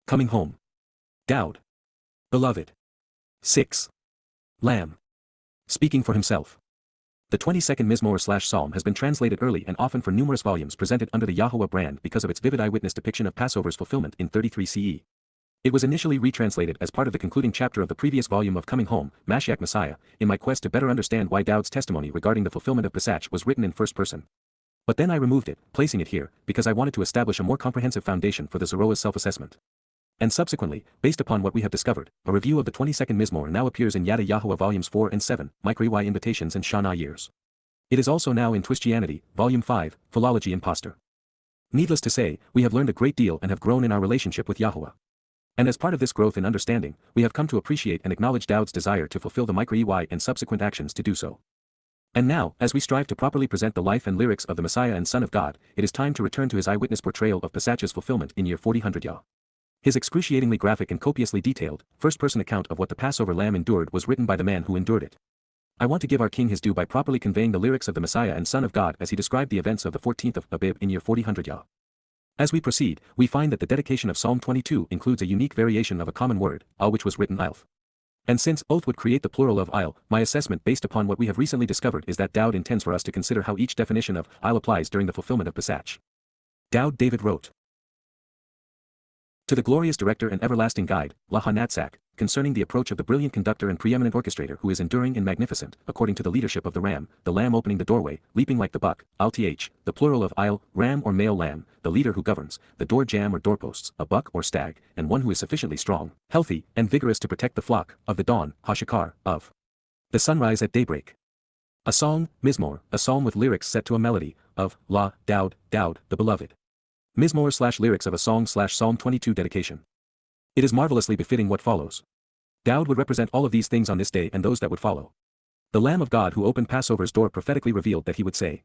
Coming home. Dowd. Beloved. 6. Lamb. Speaking for himself. The 22nd Mizmowr/Psalm has been translated early and often for numerous volumes presented under the YAHOWAH brand because of its vivid eyewitness depiction of Passover's fulfillment in 33 CE. It was initially retranslated as part of the concluding chapter of the previous volume of Coming Home, Chag Matsah, in my quest to better understand why Dowd's testimony regarding the fulfillment of Pesach was written in first person. But then I removed it, placing it here, because I wanted to establish a more comprehensive foundation for the Zoroa's self-assessment. And subsequently, based upon what we have discovered, a review of the 22nd Mizmowr now appears in Yada Yahowah Volumes 4 and 7, YYV Invitations and Shana Years. It is also now in Twistianity, Volume 5, Philology Imposter. Needless to say, we have learned a great deal and have grown in our relationship with YAHOWAH. And as part of this growth in understanding, we have come to appreciate and acknowledge Dowd's desire to fulfill the YYV and subsequent actions to do so. And now, as we strive to properly present the life and lyrics of the Messiah and Son of God, it is time to return to his eyewitness portrayal of Pesach's fulfillment in year 4000 YAH. His excruciatingly graphic and copiously detailed, first-person account of what the Passover lamb endured was written by the man who endured it. I want to give our king his due by properly conveying the lyrics of the Messiah and Son of God as he described the events of the 14th of Babel in year 4000 YAH. As we proceed, we find that the dedication of Psalm 22 includes a unique variation of a common word, al, which was written ilf. And since oath would create the plural of il, my assessment based upon what we have recently discovered is that Dowd intends for us to consider how each definition of il applies during the fulfillment of Pesach. Dowd David wrote. To the glorious director and everlasting guide, YAHOWAH, concerning the approach of the brilliant conductor and preeminent orchestrator who is enduring and magnificent, according to the leadership of the ram, the lamb opening the doorway, leaping like the buck, al-th, the plural of il, ram or male lamb, the leader who governs, the door jamb or doorposts, a buck or stag, and one who is sufficiently strong, healthy, and vigorous to protect the flock, of the dawn, hashakar, of the sunrise at daybreak. A song, Mizmowr, a psalm with lyrics set to a melody, of, La, Dowd, Dowd, the beloved. Mizmowr/lyrics of a song/Psalm 22 dedication. It is marvelously befitting what follows. Dowd would represent all of these things on this day and those that would follow. The Lamb of God who opened Passover's door prophetically revealed that he would say,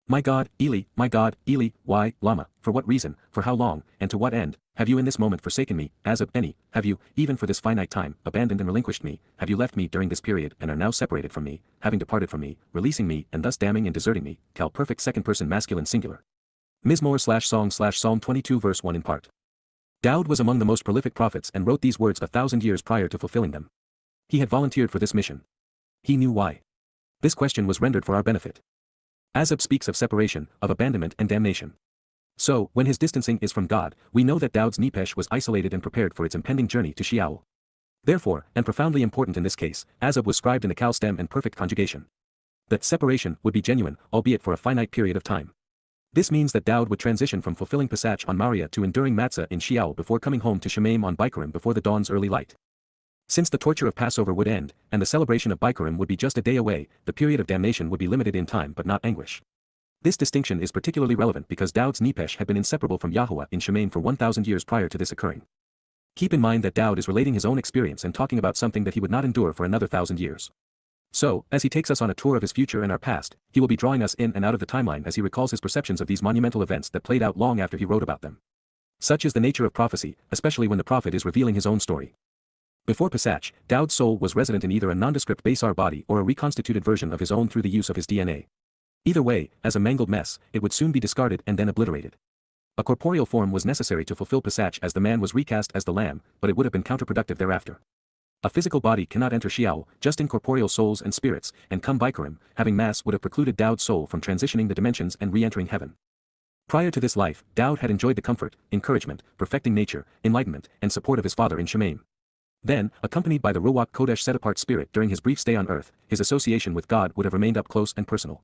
my God, Eli, why, lama, for what reason, for how long, and to what end, have you in this moment forsaken me, as of any, have you, even for this finite time, abandoned and relinquished me, have you left me during this period and are now separated from me, having departed from me, releasing me and thus damning and deserting me, cal perfect second person masculine singular. Mizmowr/song/Psalm 22 verse 1 in part. Dowd was among the most prolific prophets and wrote these words 1,000 years prior to fulfilling them. He had volunteered for this mission. He knew why. This question was rendered for our benefit. Azab speaks of separation, of abandonment and damnation. So, when his distancing is from God, we know that Dowd's nepesh was isolated and prepared for its impending journey to Sheol. Therefore, and profoundly important in this case, Azab was scribed in the Kal stem and perfect conjugation. That separation would be genuine, albeit for a finite period of time. This means that Dowd would transition from fulfilling Pesach on Moriah to enduring Matzah in Sheol before coming home to Shemaim on Bikurim before the dawn's early light. Since the torture of Passover would end, and the celebration of Bikurim would be just a day away, the period of damnation would be limited in time but not anguish. This distinction is particularly relevant because Dowd's nepesh had been inseparable from YAHOWAH in Shemaim for 1,000 years prior to this occurring. Keep in mind that Dowd is relating his own experience and talking about something that he would not endure for another 1,000 years. So, as he takes us on a tour of his future and our past, he will be drawing us in and out of the timeline as he recalls his perceptions of these monumental events that played out long after he wrote about them. Such is the nature of prophecy, especially when the prophet is revealing his own story. Before Pesach, Dowd's soul was resident in either a nondescript Basar body or a reconstituted version of his own through the use of his DNA. Either way, as a mangled mess, it would soon be discarded and then obliterated. A corporeal form was necessary to fulfill Pesach as the man was recast as the lamb, but it would have been counterproductive thereafter. A physical body cannot enter Sheol, just incorporeal souls and spirits, and come Bikurim, having mass would have precluded Dowd's soul from transitioning the dimensions and re-entering heaven. Prior to this life, Dowd had enjoyed the comfort, encouragement, perfecting nature, enlightenment, and support of his father in Shemaim. Then, accompanied by the Ruach Kodesh set-apart spirit during his brief stay on earth, his association with God would have remained up close and personal.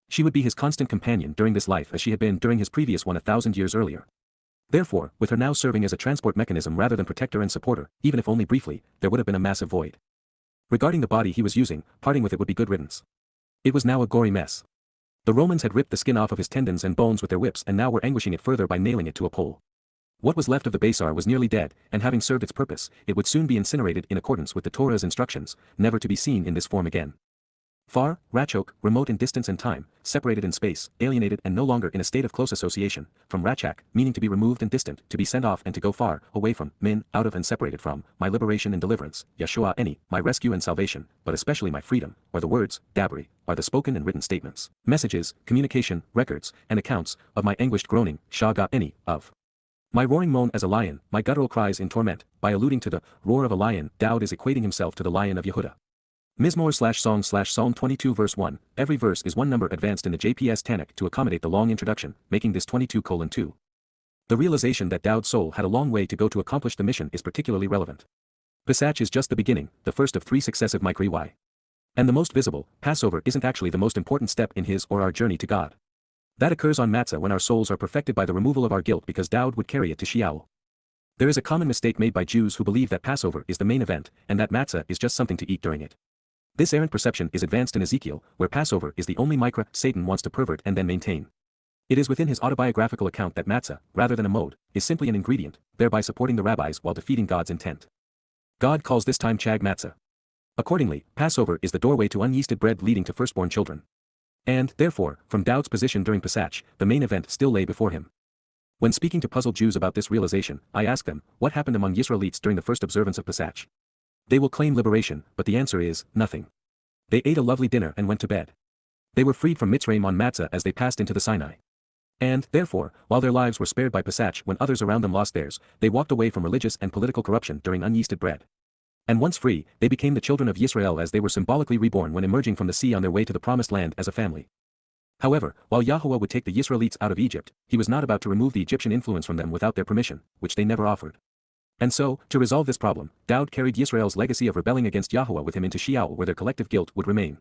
She would be his constant companion during this life as she had been during his previous one 1,000 years earlier. Therefore, with her now serving as a transport mechanism rather than protector and supporter, even if only briefly, there would have been a massive void. Regarding the body he was using, parting with it would be good riddance. It was now a gory mess. The Romans had ripped the skin off of his tendons and bones with their whips and now were anguishing it further by nailing it to a pole. What was left of the Basar was nearly dead, and having served its purpose, it would soon be incinerated in accordance with the Torah's instructions, never to be seen in this form again. Far, Rachok, remote in distance and time, separated in space, alienated and no longer in a state of close association, from Rachak, meaning to be removed and distant, to be sent off and to go far, away from, min, out of and separated from, my liberation and deliverance, Yeshua any, my rescue and salvation, but especially my freedom, or the words, Dabri, are the spoken and written statements, messages, communication, records, and accounts, of my anguished groaning, Shaga any, of My roaring moan as a lion, my guttural cries in torment. By alluding to the roar of a lion, Dowd is equating himself to the Lion of Yehudah. Mizmowr/song/Psalm 22 verse 1, every verse is one number advanced in the JPS Tanakh to accommodate the long introduction, making this 22:2. The realization that Dowd's soul had a long way to go to accomplish the mission is particularly relevant. Pesach is just the beginning, the first of 3 successive YYV. And the most visible, Passover isn't actually the most important step in his or our journey to God. That occurs on Matzah when our souls are perfected by the removal of our guilt because Dowd would carry it to Sheol. There is a common mistake made by Jews who believe that Passover is the main event, and that Matzah is just something to eat during it. This errant perception is advanced in Ezekiel, where Passover is the only micra Satan wants to pervert and then maintain. It is within his autobiographical account that Matzah, rather than a mode, is simply an ingredient, thereby supporting the rabbis while defeating God's intent. God calls this time Chag Matsah. Accordingly, Passover is the doorway to unyeasted bread leading to firstborn children. And, therefore, from Dowd's position during Pesach, the main event still lay before him. When speaking to puzzled Jews about this realization, I ask them, what happened among Yisraelites during the first observance of Pesach? They will claim liberation, but the answer is, nothing. They ate a lovely dinner and went to bed. They were freed from Mitzrayim on Matzah as they passed into the Sinai. And, therefore, while their lives were spared by Pesach when others around them lost theirs, they walked away from religious and political corruption during unyeasted bread. And once free, they became the children of Yisrael as they were symbolically reborn when emerging from the sea on their way to the promised land as a family. However, while Yahuwah would take the Yisraelites out of Egypt, he was not about to remove the Egyptian influence from them without their permission, which they never offered. And so, to resolve this problem, Dowd carried Yisrael's legacy of rebelling against Yahuwah with him into Sheol where their collective guilt would remain.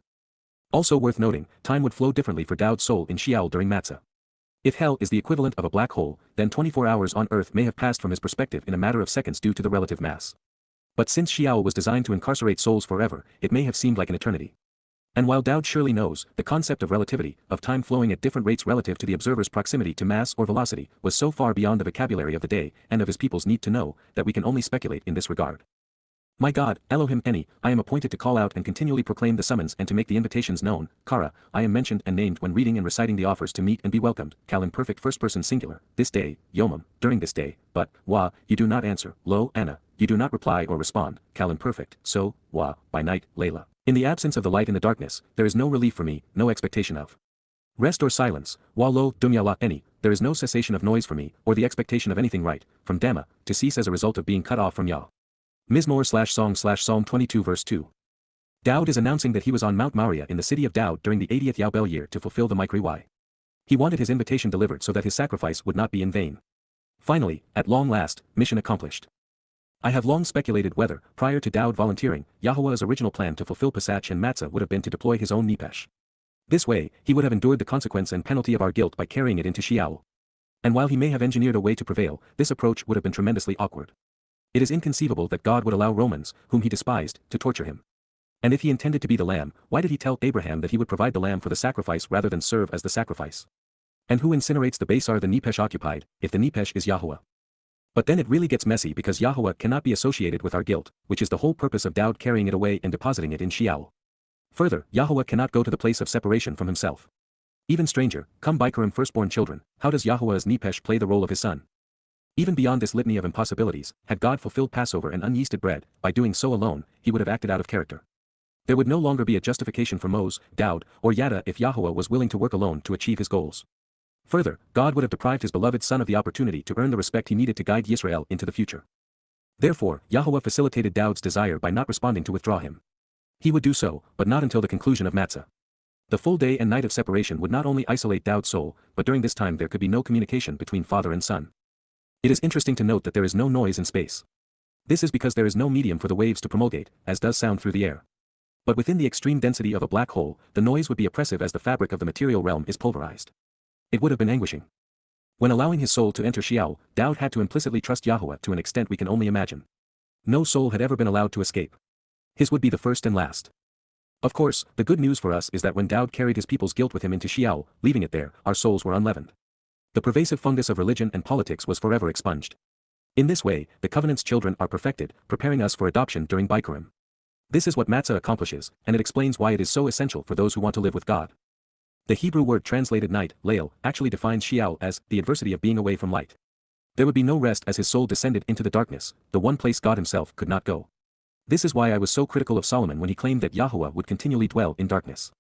Also worth noting, time would flow differently for Dowd's soul in Sheol during Matzah. If hell is the equivalent of a black hole, then 24 hours on earth may have passed from his perspective in a matter of seconds due to the relative mass. But since Sheol was designed to incarcerate souls forever, it may have seemed like an eternity. And while Dowd surely knows, the concept of relativity, of time flowing at different rates relative to the observer's proximity to mass or velocity, was so far beyond the vocabulary of the day, and of his people's need to know, that we can only speculate in this regard. My God, Elohim Eni, I am appointed to call out and continually proclaim the summons and to make the invitations known. Kara, I am mentioned and named when reading and reciting the offers to meet and be welcomed. Kal imperfect first person singular, this day, Yomam, during this day, but, Wah, you do not answer, Lo, Anna, you do not reply or respond, Kal imperfect, so, Wah, by night, Layla. In the absence of the light in the darkness, there is no relief for me, no expectation of rest or silence. Wah lo, Dumyala, Eni, there is no cessation of noise for me, or the expectation of anything right, from Dama, to cease as a result of being cut off from Yah. Mizmowr/song/Psalm 22 verse 2. Dowd is announcing that he was on Mount Moriah in the city of Dowd during the 80th Yobel year to fulfill the YYV. He wanted his invitation delivered so that his sacrifice would not be in vain. Finally, at long last, mission accomplished. I have long speculated whether, prior to Dowd volunteering, Yahuwah's original plan to fulfill Pesach and Matzah would have been to deploy his own nepesh. This way, he would have endured the consequence and penalty of our guilt by carrying it into Sheol. And while he may have engineered a way to prevail, this approach would have been tremendously awkward. It is inconceivable that God would allow Romans, whom he despised, to torture him. And if he intended to be the lamb, why did he tell Abraham that he would provide the lamb for the sacrifice rather than serve as the sacrifice? And who incinerates the basar the nepesh occupied, if the nepesh is Yahuwah? But then it really gets messy because Yahuwah cannot be associated with our guilt, which is the whole purpose of Dowd carrying it away and depositing it in Sheol. Further, Yahuwah cannot go to the place of separation from himself. Even stranger, come Bikurim firstborn children, how does Yahuwah's nepesh play the role of his son? Even beyond this litany of impossibilities, had God fulfilled Passover and unyeasted bread, by doing so alone, he would have acted out of character. There would no longer be a justification for Moses, Dowd, or Yada if Yahuwah was willing to work alone to achieve his goals. Further, God would have deprived his beloved son of the opportunity to earn the respect he needed to guide Yisrael into the future. Therefore, Yahuwah facilitated Dowd's desire by not responding to withdraw him. He would do so, but not until the conclusion of Matzah. The full day and night of separation would not only isolate Dowd's soul, but during this time there could be no communication between father and son. It is interesting to note that there is no noise in space. This is because there is no medium for the waves to promulgate, as does sound through the air. But within the extreme density of a black hole, the noise would be oppressive as the fabric of the material realm is pulverized. It would have been anguishing. When allowing his soul to enter Sheol, Dowd had to implicitly trust Yahuwah to an extent we can only imagine. No soul had ever been allowed to escape. His would be the first and last. Of course, the good news for us is that when Dowd carried his people's guilt with him into Sheol, leaving it there, our souls were unleavened. The pervasive fungus of religion and politics was forever expunged. In this way, the covenant's children are perfected, preparing us for adoption during Bikurim. This is what Matzah accomplishes, and it explains why it is so essential for those who want to live with God. The Hebrew word translated night, Lael, actually defines Sheol as the adversity of being away from light. There would be no rest as his soul descended into the darkness, the one place God himself could not go. This is why I was so critical of Solomon when he claimed that Yahuwah would continually dwell in darkness.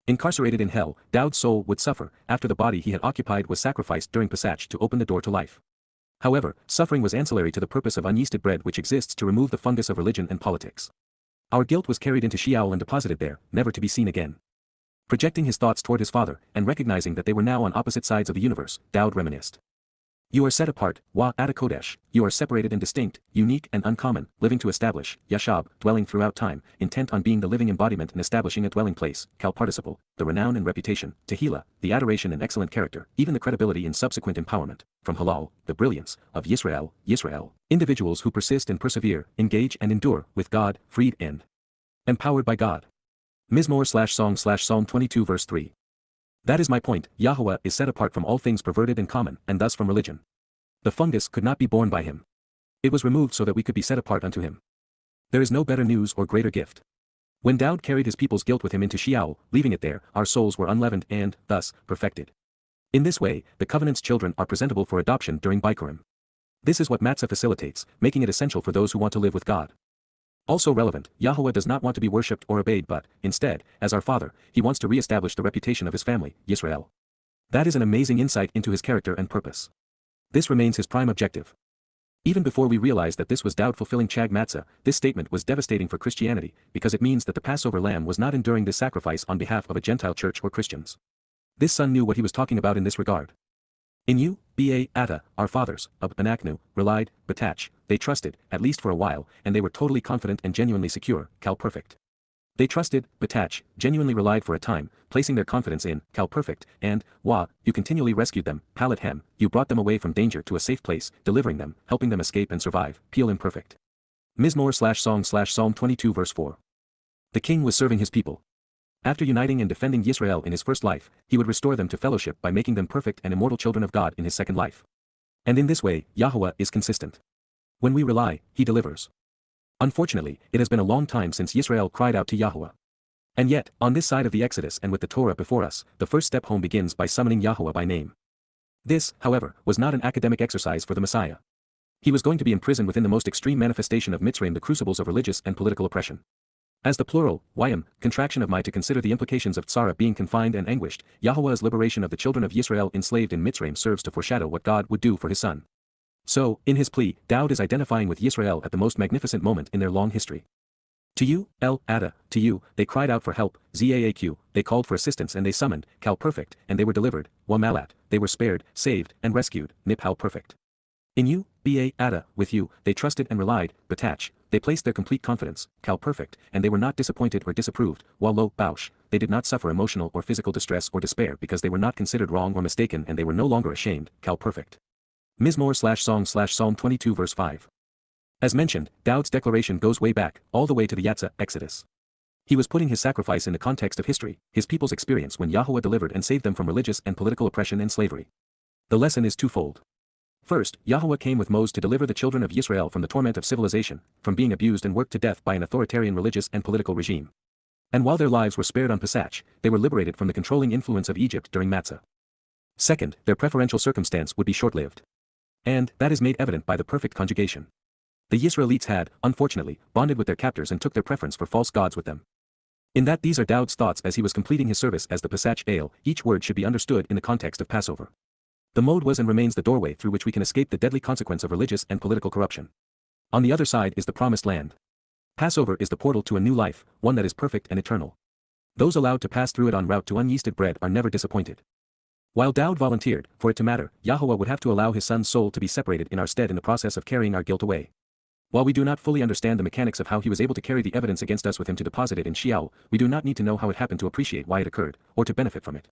Incarcerated in hell, Dowd's soul would suffer, after the body he had occupied was sacrificed during Pesach to open the door to life. However, suffering was ancillary to the purpose of unyeasted bread which exists to remove the fungus of religion and politics. Our guilt was carried into Sheol and deposited there, never to be seen again. Projecting his thoughts toward his father, and recognizing that they were now on opposite sides of the universe, Dowd reminisced. You are set apart, Kodesh, you are separated and distinct, unique and uncommon, living to establish, Yashab, dwelling throughout time, intent on being the living embodiment and establishing a dwelling place, Kal participle, the renown and reputation, Tehillah, the adoration and excellent character, even the credibility in subsequent empowerment, from Halal, the brilliance, of Yisrael, individuals who persist and persevere, engage and endure, with God, freed and empowered by God. Mizmowr/song/Psalm 22 verse 3. That is my point, Yahowah is set apart from all things perverted and common, and thus from religion. The fungus could not be borne by him. It was removed so that we could be set apart unto him. There is no better news or greater gift. When Dowd carried his people's guilt with him into Sheol, leaving it there, our souls were unleavened and, thus, perfected. In this way, the covenant's children are presentable for adoption during Bikurim. This is what Matzah facilitates, making it essential for those who want to live with God. Also relevant, Yahowah does not want to be worshipped or obeyed but, instead, as our Father, he wants to re-establish the reputation of his family, Yisrael. That is an amazing insight into his character and purpose. This remains his prime objective. Even before we realized that this was Dowd fulfilling Chag Matsah, this statement was devastating for Christianity, because it means that the Passover lamb was not enduring this sacrifice on behalf of a Gentile church or Christians. This son knew what he was talking about in this regard. In you, our fathers, of Anaknu, relied, Batach, they trusted, at least for a while, and they were totally confident and genuinely secure, Kal perfect. They trusted, Batach, genuinely relied for a time, placing their confidence in, Kal perfect, and, you continually rescued them, Palat Hem, you brought them away from danger to a safe place, delivering them, helping them escape and survive, Peel imperfect. Mizmowr/song/Psalm 22 verse 4. The king was serving his people. After uniting and defending Yisrael in his first life, he would restore them to fellowship by making them perfect and immortal children of God in his second life. And in this way, Yahowah is consistent. When we rely, he delivers. Unfortunately, it has been a long time since Yisrael cried out to Yahowah. And yet, on this side of the Exodus and with the Torah before us, the first step home begins by summoning Yahowah by name. This, however, was not an academic exercise for the Messiah. He was going to be imprisoned within the most extreme manifestation of Mitzrayim, the crucibles of religious and political oppression. As the plural, contraction of my to consider the implications of Tzara being confined and anguished, Yahowah's liberation of the children of Yisrael enslaved in Mitzrayim serves to foreshadow what God would do for his son. So, in his plea, Dowd is identifying with Yisrael at the most magnificent moment in their long history. To you, to you, they cried out for help, Zaaq, they called for assistance and they summoned, Kal perfect, and they were delivered, Malat, they were spared, saved, and rescued, Nip-Hal perfect. In you, with you, they trusted and relied, Batach, they placed their complete confidence, Kal perfect, and they were not disappointed or disapproved, Lo Bausch, they did not suffer emotional or physical distress or despair because they were not considered wrong or mistaken and they were no longer ashamed, Kal perfect. Mizmowr/song/Psalm 22 verse 5. As mentioned, Dowd's declaration goes way back, all the way to the Yatzah, Exodus. He was putting his sacrifice in the context of history, his people's experience when Yahowah delivered and saved them from religious and political oppression and slavery. The lesson is twofold. First, Yahowah came with Moses to deliver the children of Yisrael from the torment of civilization, from being abused and worked to death by an authoritarian religious and political regime. And while their lives were spared on Pesach, they were liberated from the controlling influence of Egypt during Matzah. Second, their preferential circumstance would be short-lived. And that is made evident by the perfect conjugation. The Yisraelites had, unfortunately, bonded with their captors and took their preference for false gods with them. In that these are Dowd's thoughts as he was completing his service as the Pesach Ale, each word should be understood in the context of Passover. The mode was and remains the doorway through which we can escape the deadly consequence of religious and political corruption. On the other side is the promised land. Passover is the portal to a new life, one that is perfect and eternal. Those allowed to pass through it en route to unyeasted bread are never disappointed. While Dowd volunteered, for it to matter, Yahowah would have to allow his son's soul to be separated in our stead in the process of carrying our guilt away. While we do not fully understand the mechanics of how he was able to carry the evidence against us with him to deposit it in Sheol, we do not need to know how it happened to appreciate why it occurred, or to benefit from it.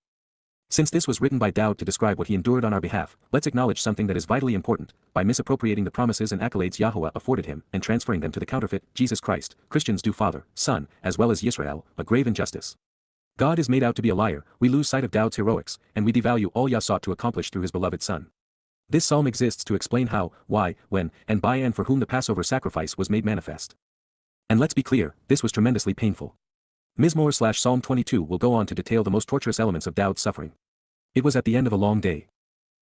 Since this was written by Dowd to describe what he endured on our behalf, let's acknowledge something that is vitally important. By misappropriating the promises and accolades Yahowah afforded him and transferring them to the counterfeit, Jesus Christ, Christians do Father, Son, as well as Yisrael, a grave injustice. God is made out to be a liar, we lose sight of Dowd's heroics, and we devalue all Yah sought to accomplish through his beloved Son. This psalm exists to explain how, why, when, and by and for whom the Passover sacrifice was made manifest. And let's be clear, this was tremendously painful. Mizmowr/Psalm 22 will go on to detail the most torturous elements of Dowd's suffering. It was at the end of a long day.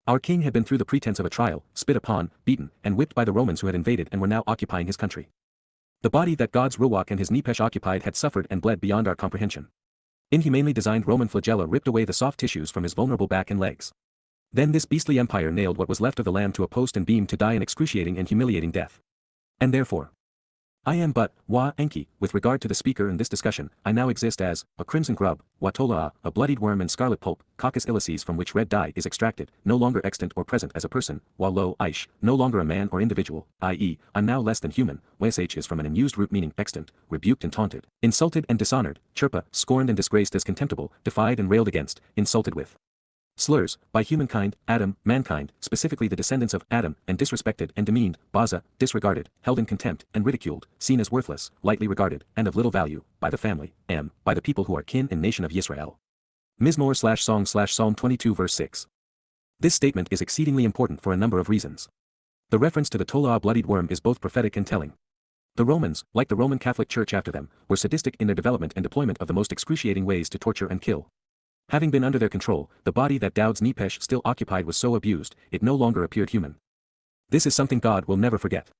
Our king had been through the pretense of a trial, spit upon, beaten, and whipped by the Romans who had invaded and were now occupying his country. The body that God's Ruach and his nepesh occupied had suffered and bled beyond our comprehension. Inhumanely designed Roman flagella ripped away the soft tissues from his vulnerable back and legs. Then this beastly empire nailed what was left of the lamb to a post and beam to die an excruciating and humiliating death. And therefore, I am but, Enki, with regard to the speaker in this discussion, I now exist as, a crimson grub, Tola, a bloodied worm and scarlet pulp, Coccus ilices from which red dye is extracted, no longer extant or present as a person, while lo, Aish, no longer a man or individual, i.e., I'm now less than human, YSH is from an unused root meaning extant, rebuked and taunted, insulted and dishonored, chirpa, scorned and disgraced as contemptible, defied and railed against, insulted with slurs, by humankind, Adam, mankind, specifically the descendants of Adam, and disrespected and demeaned, Baza, disregarded, held in contempt, and ridiculed, seen as worthless, lightly regarded, and of little value, by the family, by the people who are kin and nation of Yisrael. Mizmowr/Song/Psalm 22 verse 6. This statement is exceedingly important for a number of reasons. The reference to the Tola bloodied worm is both prophetic and telling. The Romans, like the Roman Catholic Church after them, were sadistic in their development and deployment of the most excruciating ways to torture and kill. Having been under their control, the body that Dowd's nepesh still occupied was so abused, it no longer appeared human. This is something God will never forget.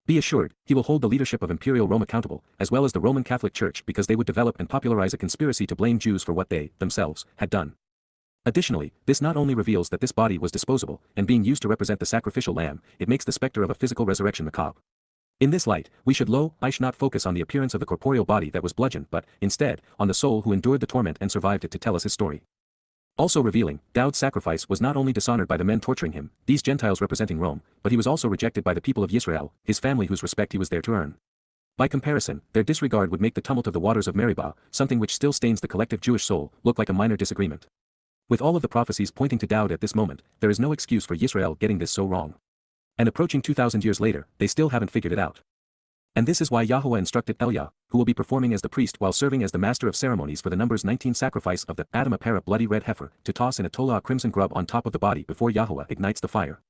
Be assured, he will hold the leadership of Imperial Rome accountable, as well as the Roman Catholic Church, because they would develop and popularize a conspiracy to blame Jews for what they, themselves, had done. Additionally, this not only reveals that this body was disposable, and being used to represent the sacrificial lamb, it makes the specter of a physical resurrection macabre. In this light, we should not focus on the appearance of the corporeal body that was bludgeoned but, instead, on the soul who endured the torment and survived it to tell us his story. Also revealing, Dowd's sacrifice was not only dishonored by the men torturing him, these Gentiles representing Rome, but he was also rejected by the people of Yisrael, his family whose respect he was there to earn. By comparison, their disregard would make the tumult of the waters of Meribah, something which still stains the collective Jewish soul, look like a minor disagreement. With all of the prophecies pointing to Dowd at this moment, there is no excuse for Yisrael getting this so wrong. And approaching 2,000 years later, they still haven't figured it out. And this is why Yahuwah instructed Eliah, who will be performing as the priest while serving as the master of ceremonies for the Numbers 19 sacrifice of the Adam Apara bloody red heifer, to toss in a Tola crimson grub on top of the body before Yahuwah ignites the fire.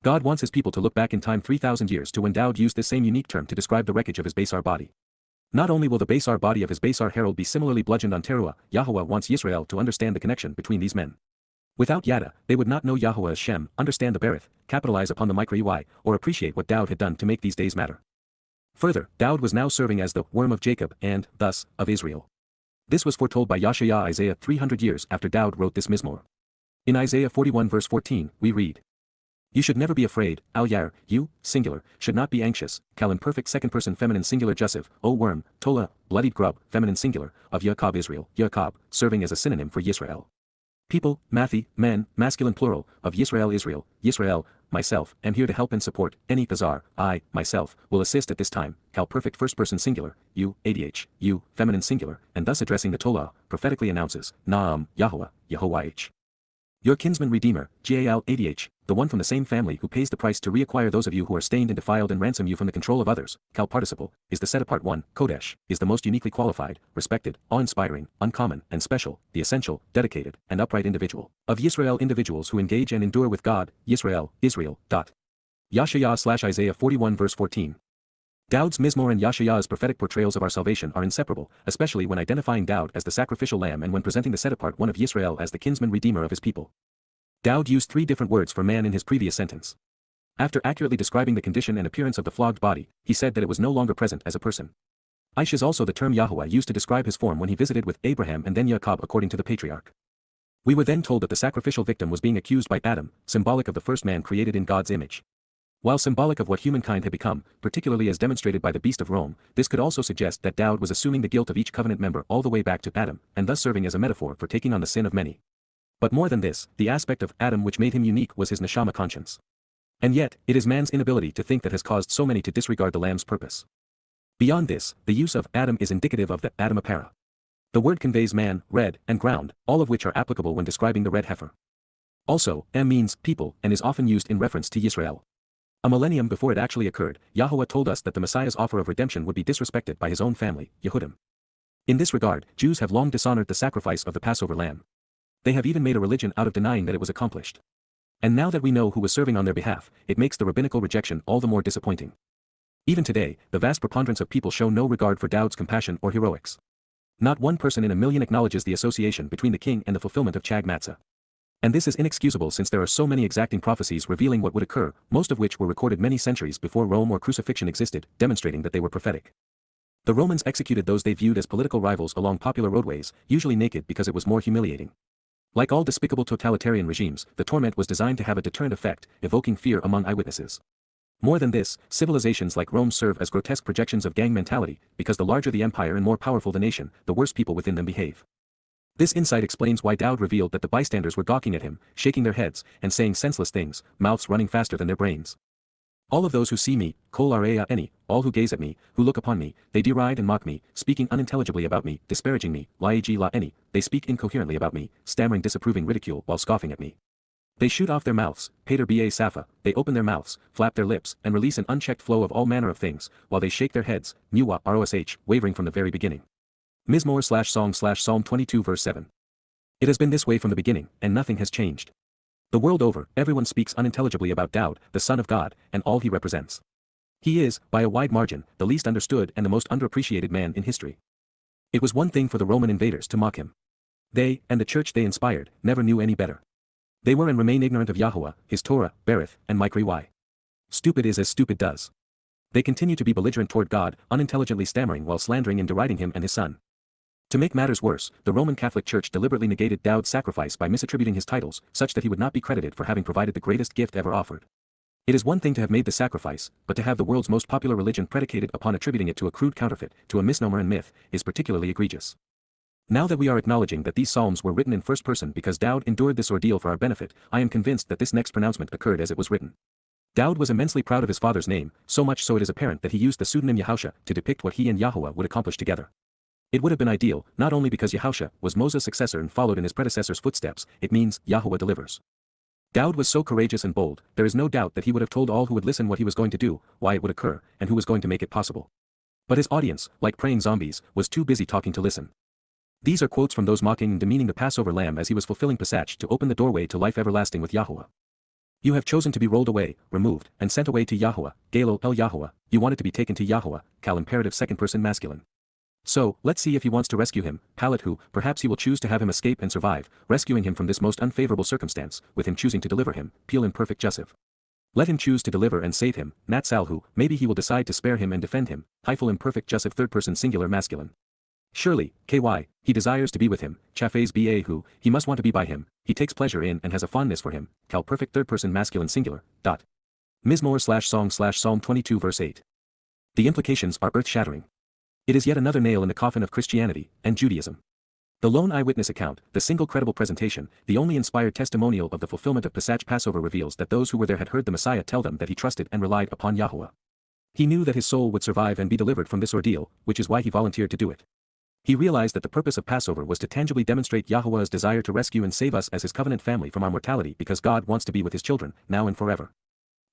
God wants his people to look back in time 3,000 years to when Dowd used this same unique term to describe the wreckage of his Basar body. Not only will the Basar body of his Basar herald be similarly bludgeoned on Towrah, Yahuwah wants Yisrael to understand the connection between these men. Without Yada, they would not know Yahuwah as Shem, understand the Berith, capitalize upon the micro-UI, or appreciate what Dowd had done to make these days matter. Further, Dowd was now serving as the worm of Jacob and, thus, of Israel. This was foretold by Yashayah Isaiah 300 years after Dowd wrote this Mizmowr. In Isaiah 41 verse 14, we read, "You should never be afraid, al-yar, you, singular, should not be anxious, kal imperfect second person feminine singular Joseph, O worm, Tola, bloodied grub, feminine singular, of Yaakov Israel, Yaakov, serving as a synonym for Yisrael. People, Mathi, men, masculine plural, of Yisrael Israel, Yisrael, myself, am here to help and support, any Pazar, I, myself, will assist at this time, kal perfect first person singular, you, ADH, you, feminine singular, and thus addressing the Tola, prophetically announces, Naam, Yahowah, Yahowah. Your kinsman redeemer, Gal ADH, the one from the same family who pays the price to reacquire those of you who are stained and defiled and ransom you from the control of others, kal participle, is the set apart one, Kodesh, is the most uniquely qualified, respected, awe-inspiring, uncommon, and special, the essential, dedicated, and upright individual, of Yisrael individuals who engage and endure with God, Yisrael, Israel. Yashayah/Isaiah 41 verse 14. Dowd's Mizmowr and Yashayah's prophetic portrayals of our salvation are inseparable, especially when identifying Dowd as the sacrificial lamb and when presenting the set-apart one of Yisrael as the kinsman redeemer of his people. Dowd used 3 different words for man in his previous sentence. After accurately describing the condition and appearance of the flogged body, he said that it was no longer present as a person. Aish is also the term Yahuwah used to describe his form when he visited with Abraham and then Jacob according to the patriarch. We were then told that the sacrificial victim was being accused by Adam, symbolic of the first man created in God's image. While symbolic of what humankind had become, particularly as demonstrated by the beast of Rome, this could also suggest that Dowd was assuming the guilt of each covenant member all the way back to Adam, and thus serving as a metaphor for taking on the sin of many. But more than this, the aspect of Adam which made him unique was his neshama conscience. And yet, it is man's inability to think that has caused so many to disregard the lamb's purpose. Beyond this, the use of Adam is indicative of the Adam Apara. The word conveys man, red, and ground, all of which are applicable when describing the red heifer. Also, means people and is often used in reference to Yisrael. A millennium before it actually occurred, Yahuwah told us that the Messiah's offer of redemption would be disrespected by his own family, Yehudim. In this regard, Jews have long dishonored the sacrifice of the Passover lamb. They have even made a religion out of denying that it was accomplished. And now that we know who was serving on their behalf, it makes the rabbinical rejection all the more disappointing. Even today, the vast preponderance of people show no regard for Dowd's compassion or heroics. Not one person in a million acknowledges the association between the king and the fulfillment of Chag Matsah. And this is inexcusable since there are so many exacting prophecies revealing what would occur, most of which were recorded many centuries before Rome or crucifixion existed, demonstrating that they were prophetic. The Romans executed those they viewed as political rivals along popular roadways, usually naked because it was more humiliating. Like all despicable totalitarian regimes, the torment was designed to have a deterrent effect, evoking fear among eyewitnesses. More than this, civilizations like Rome serve as grotesque projections of gang mentality, because the larger the empire and more powerful the nation, the worse people within them behave. This insight explains why Dowd revealed that the bystanders were gawking at him, shaking their heads, and saying senseless things, mouths running faster than their brains. All of those who see me, kol araya any, all who gaze at me, who look upon me, they deride and mock me, speaking unintelligibly about me, disparaging me, lag la any, they speak incoherently about me, stammering disapproving ridicule while scoffing at me. They shoot off their mouths, pater ba safa, they open their mouths, flap their lips, and release an unchecked flow of all manner of things, while they shake their heads, muwa rosh, wavering from the very beginning. Mizmowr/Song/Psalm 22 verse 7. It has been this way from the beginning, and nothing has changed. The world over, everyone speaks unintelligibly about Dowd, the Son of God, and all he represents. He is, by a wide margin, the least understood and the most underappreciated man in history. It was one thing for the Roman invaders to mock him. They, and the church they inspired, never knew any better. They were and remain ignorant of Yahowah, his Torah, Berith, and YYV3C6. Stupid is as stupid does. They continue to be belligerent toward God, unintelligently stammering while slandering and deriding him and his son. To make matters worse, the Roman Catholic Church deliberately negated Dowd's sacrifice by misattributing his titles, such that he would not be credited for having provided the greatest gift ever offered. It is one thing to have made the sacrifice, but to have the world's most popular religion predicated upon attributing it to a crude counterfeit, to a misnomer and myth, is particularly egregious. Now that we are acknowledging that these psalms were written in first person because Dowd endured this ordeal for our benefit, I am convinced that this next pronouncement occurred as it was written. Dowd was immensely proud of his father's name, so much so it is apparent that he used the pseudonym Yahushua to depict what he and Yahowah would accomplish together. It would have been ideal, not only because Yahushua was Moses' successor and followed in his predecessor's footsteps, it means, Yahowah delivers. Dowd was so courageous and bold, there is no doubt that he would have told all who would listen what he was going to do, why it would occur, and who was going to make it possible. But his audience, like praying zombies, was too busy talking to listen. These are quotes from those mocking and demeaning the Passover lamb as he was fulfilling Pesach to open the doorway to life everlasting with Yahowah. You have chosen to be rolled away, removed, and sent away to Yahowah, Galo el Yahowah, you wanted to be taken to Yahowah, cal imperative second person masculine. So, let's see if he wants to rescue him, Palat who, perhaps he will choose to have him escape and survive, rescuing him from this most unfavorable circumstance, with him choosing to deliver him, Peel imperfect Jussive. Let him choose to deliver and save him, Natsal who, maybe he will decide to spare him and defend him, Hyphal imperfect Jussive third person singular masculine. Surely, ky, he desires to be with him, Chafes ba who, he must want to be by him, he takes pleasure in and has a fondness for him, cal perfect third person masculine singular, dot. Mizmowr/Song/Psalm 22 verse 8. The implications are earth-shattering. It is yet another nail in the coffin of Christianity and Judaism. The lone eyewitness account, the single credible presentation, the only inspired testimonial of the fulfillment of Pesach Passover reveals that those who were there had heard the Messiah tell them that he trusted and relied upon Yahowah. He knew that his soul would survive and be delivered from this ordeal, which is why he volunteered to do it. He realized that the purpose of Passover was to tangibly demonstrate Yahowah's desire to rescue and save us as his covenant family from our mortality because God wants to be with his children, now and forever.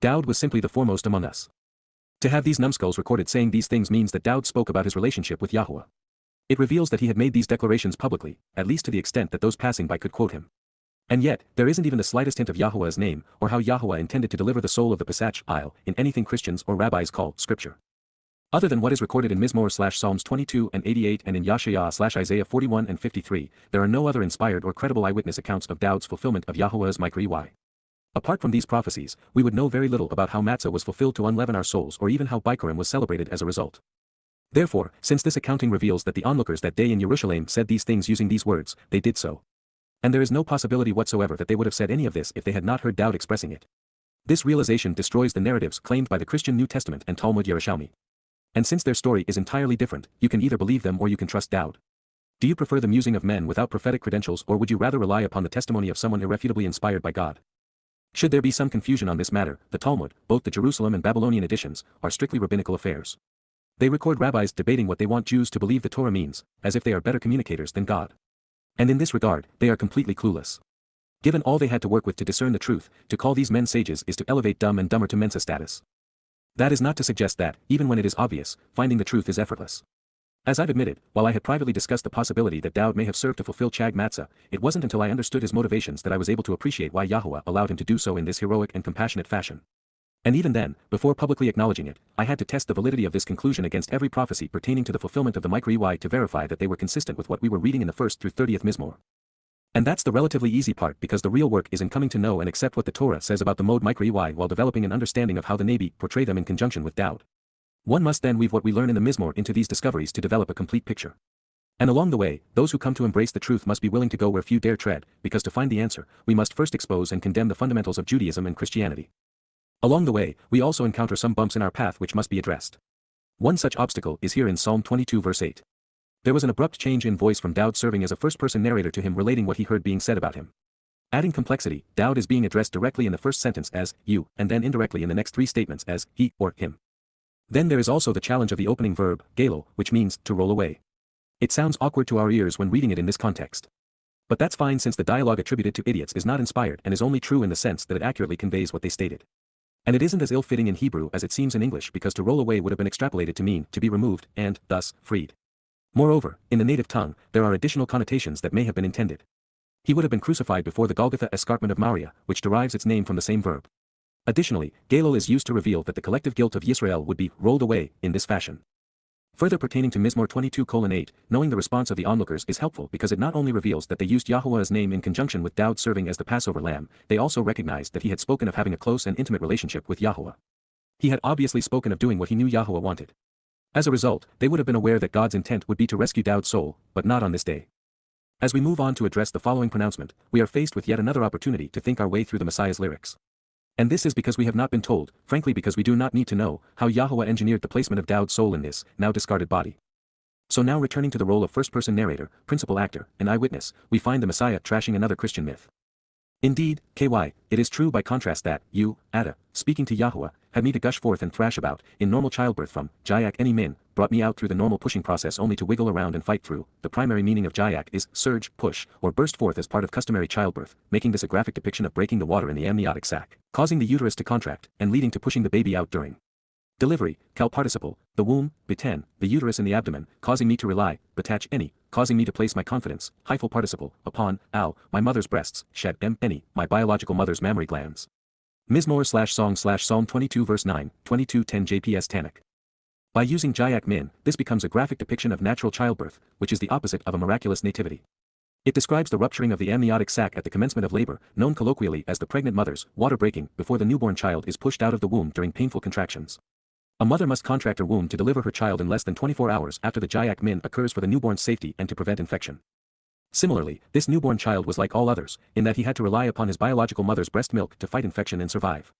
Dowd was simply the foremost among us. To have these numbskulls recorded saying these things means that Dowd spoke about his relationship with Yahowah. It reveals that he had made these declarations publicly, at least to the extent that those passing by could quote him. And yet, there isn't even the slightest hint of Yahowah's name, or how Yahowah intended to deliver the soul of the Pesach isle, in anything Christians or rabbis call scripture. Other than what is recorded in Mizmowr/Psalms 22 and 88 and in Yashayah/Isaiah 41 and 53, there are no other inspired or credible eyewitness accounts of Dowd's fulfillment of Yahowah's YYV3C6. Apart from these prophecies, we would know very little about how Matzah was fulfilled to unleaven our souls or even how Bikurim was celebrated as a result. Therefore, since this accounting reveals that the onlookers that day in Jerusalem said these things using these words, they did so. And there is no possibility whatsoever that they would have said any of this if they had not heard Dowd expressing it. This realization destroys the narratives claimed by the Christian New Testament and Talmud Yerushalmi. And since their story is entirely different, you can either believe them or you can trust Dowd. Do you prefer the musing of men without prophetic credentials or would you rather rely upon the testimony of someone irrefutably inspired by God? Should there be some confusion on this matter, the Talmud, both the Jerusalem and Babylonian editions, are strictly rabbinical affairs. They record rabbis debating what they want Jews to believe the Torah means, as if they are better communicators than God. And in this regard, they are completely clueless. Given all they had to work with to discern the truth, to call these men sages is to elevate dumb and dumber to Mensa status. That is not to suggest that, even when it is obvious, finding the truth is effortless. As I've admitted, while I had privately discussed the possibility that Dowd may have served to fulfill Chag Matsah, it wasn't until I understood his motivations that I was able to appreciate why Yahowah allowed him to do so in this heroic and compassionate fashion. And even then, before publicly acknowledging it, I had to test the validity of this conclusion against every prophecy pertaining to the fulfillment of the YYV3C6 to verify that they were consistent with what we were reading in the 1st through 30th Mizmowr. And that's the relatively easy part because the real work is in coming to know and accept what the Torah says about the mode YYV3C6 while developing an understanding of how the Nabi portray them in conjunction with Dowd. One must then weave what we learn in the Mizmowr into these discoveries to develop a complete picture. And along the way, those who come to embrace the truth must be willing to go where few dare tread, because to find the answer, we must first expose and condemn the fundamentals of Judaism and Christianity. Along the way, we also encounter some bumps in our path which must be addressed. One such obstacle is here in Psalm 22 verse 8. There was an abrupt change in voice from Dowd serving as a first-person narrator to him relating what he heard being said about him. Adding complexity, Dowd is being addressed directly in the first sentence as you, and then indirectly in the next three statements as he or him. Then there is also the challenge of the opening verb, galo, which means to roll away. It sounds awkward to our ears when reading it in this context. But that's fine since the dialogue attributed to idiots is not inspired and is only true in the sense that it accurately conveys what they stated. And it isn't as ill-fitting in Hebrew as it seems in English because to roll away would have been extrapolated to mean to be removed and, thus, freed. Moreover, in the native tongue, there are additional connotations that may have been intended. He would have been crucified before the Golgotha escarpment of Moriah, which derives its name from the same verb. Additionally, galo is used to reveal that the collective guilt of Yisrael would be rolled away in this fashion. Further pertaining to Mizmowr 22:8, knowing the response of the onlookers is helpful because it not only reveals that they used Yahuwah's name in conjunction with Dowd serving as the Passover lamb, they also recognized that he had spoken of having a close and intimate relationship with Yahuwah. He had obviously spoken of doing what he knew Yahuwah wanted. As a result, they would have been aware that God's intent would be to rescue Dowd's soul, but not on this day. As we move on to address the following pronouncement, we are faced with yet another opportunity to think our way through the Messiah's lyrics. And this is because we have not been told, frankly because we do not need to know, how Yahuwah engineered the placement of Dowd's soul in this, now discarded body. So now returning to the role of first-person narrator, principal actor, and eyewitness, we find the Messiah trashing another Christian myth. Indeed, KY, it is true by contrast that, you, Ada, speaking to Yahuwah, had me to gush forth and thrash about, in normal childbirth from, Jayak any min, brought me out through the normal pushing process only to wiggle around and fight through. The primary meaning of Jayak is surge, push, or burst forth as part of customary childbirth, making this a graphic depiction of breaking the water in the amniotic sac, causing the uterus to contract, and leading to pushing the baby out during delivery, cal participle, the womb, beten, the uterus in the abdomen, causing me to rely, batach any, causing me to place my confidence, hyphal participle, upon, my mother's breasts, shed any, my biological mother's mammary glands. Mizmowr/song/Psalm 22 verse 9, 22:10 JPS Tanakh. By using Jayak min, this becomes a graphic depiction of natural childbirth, which is the opposite of a miraculous nativity. It describes the rupturing of the amniotic sac at the commencement of labor, known colloquially as the pregnant mother's water breaking, before the newborn child is pushed out of the womb during painful contractions. A mother must contract her womb to deliver her child in less than 24 hours after the Jayak min occurs for the newborn's safety and to prevent infection. Similarly, this newborn child was like all others, in that he had to rely upon his biological mother's breast milk to fight infection and survive.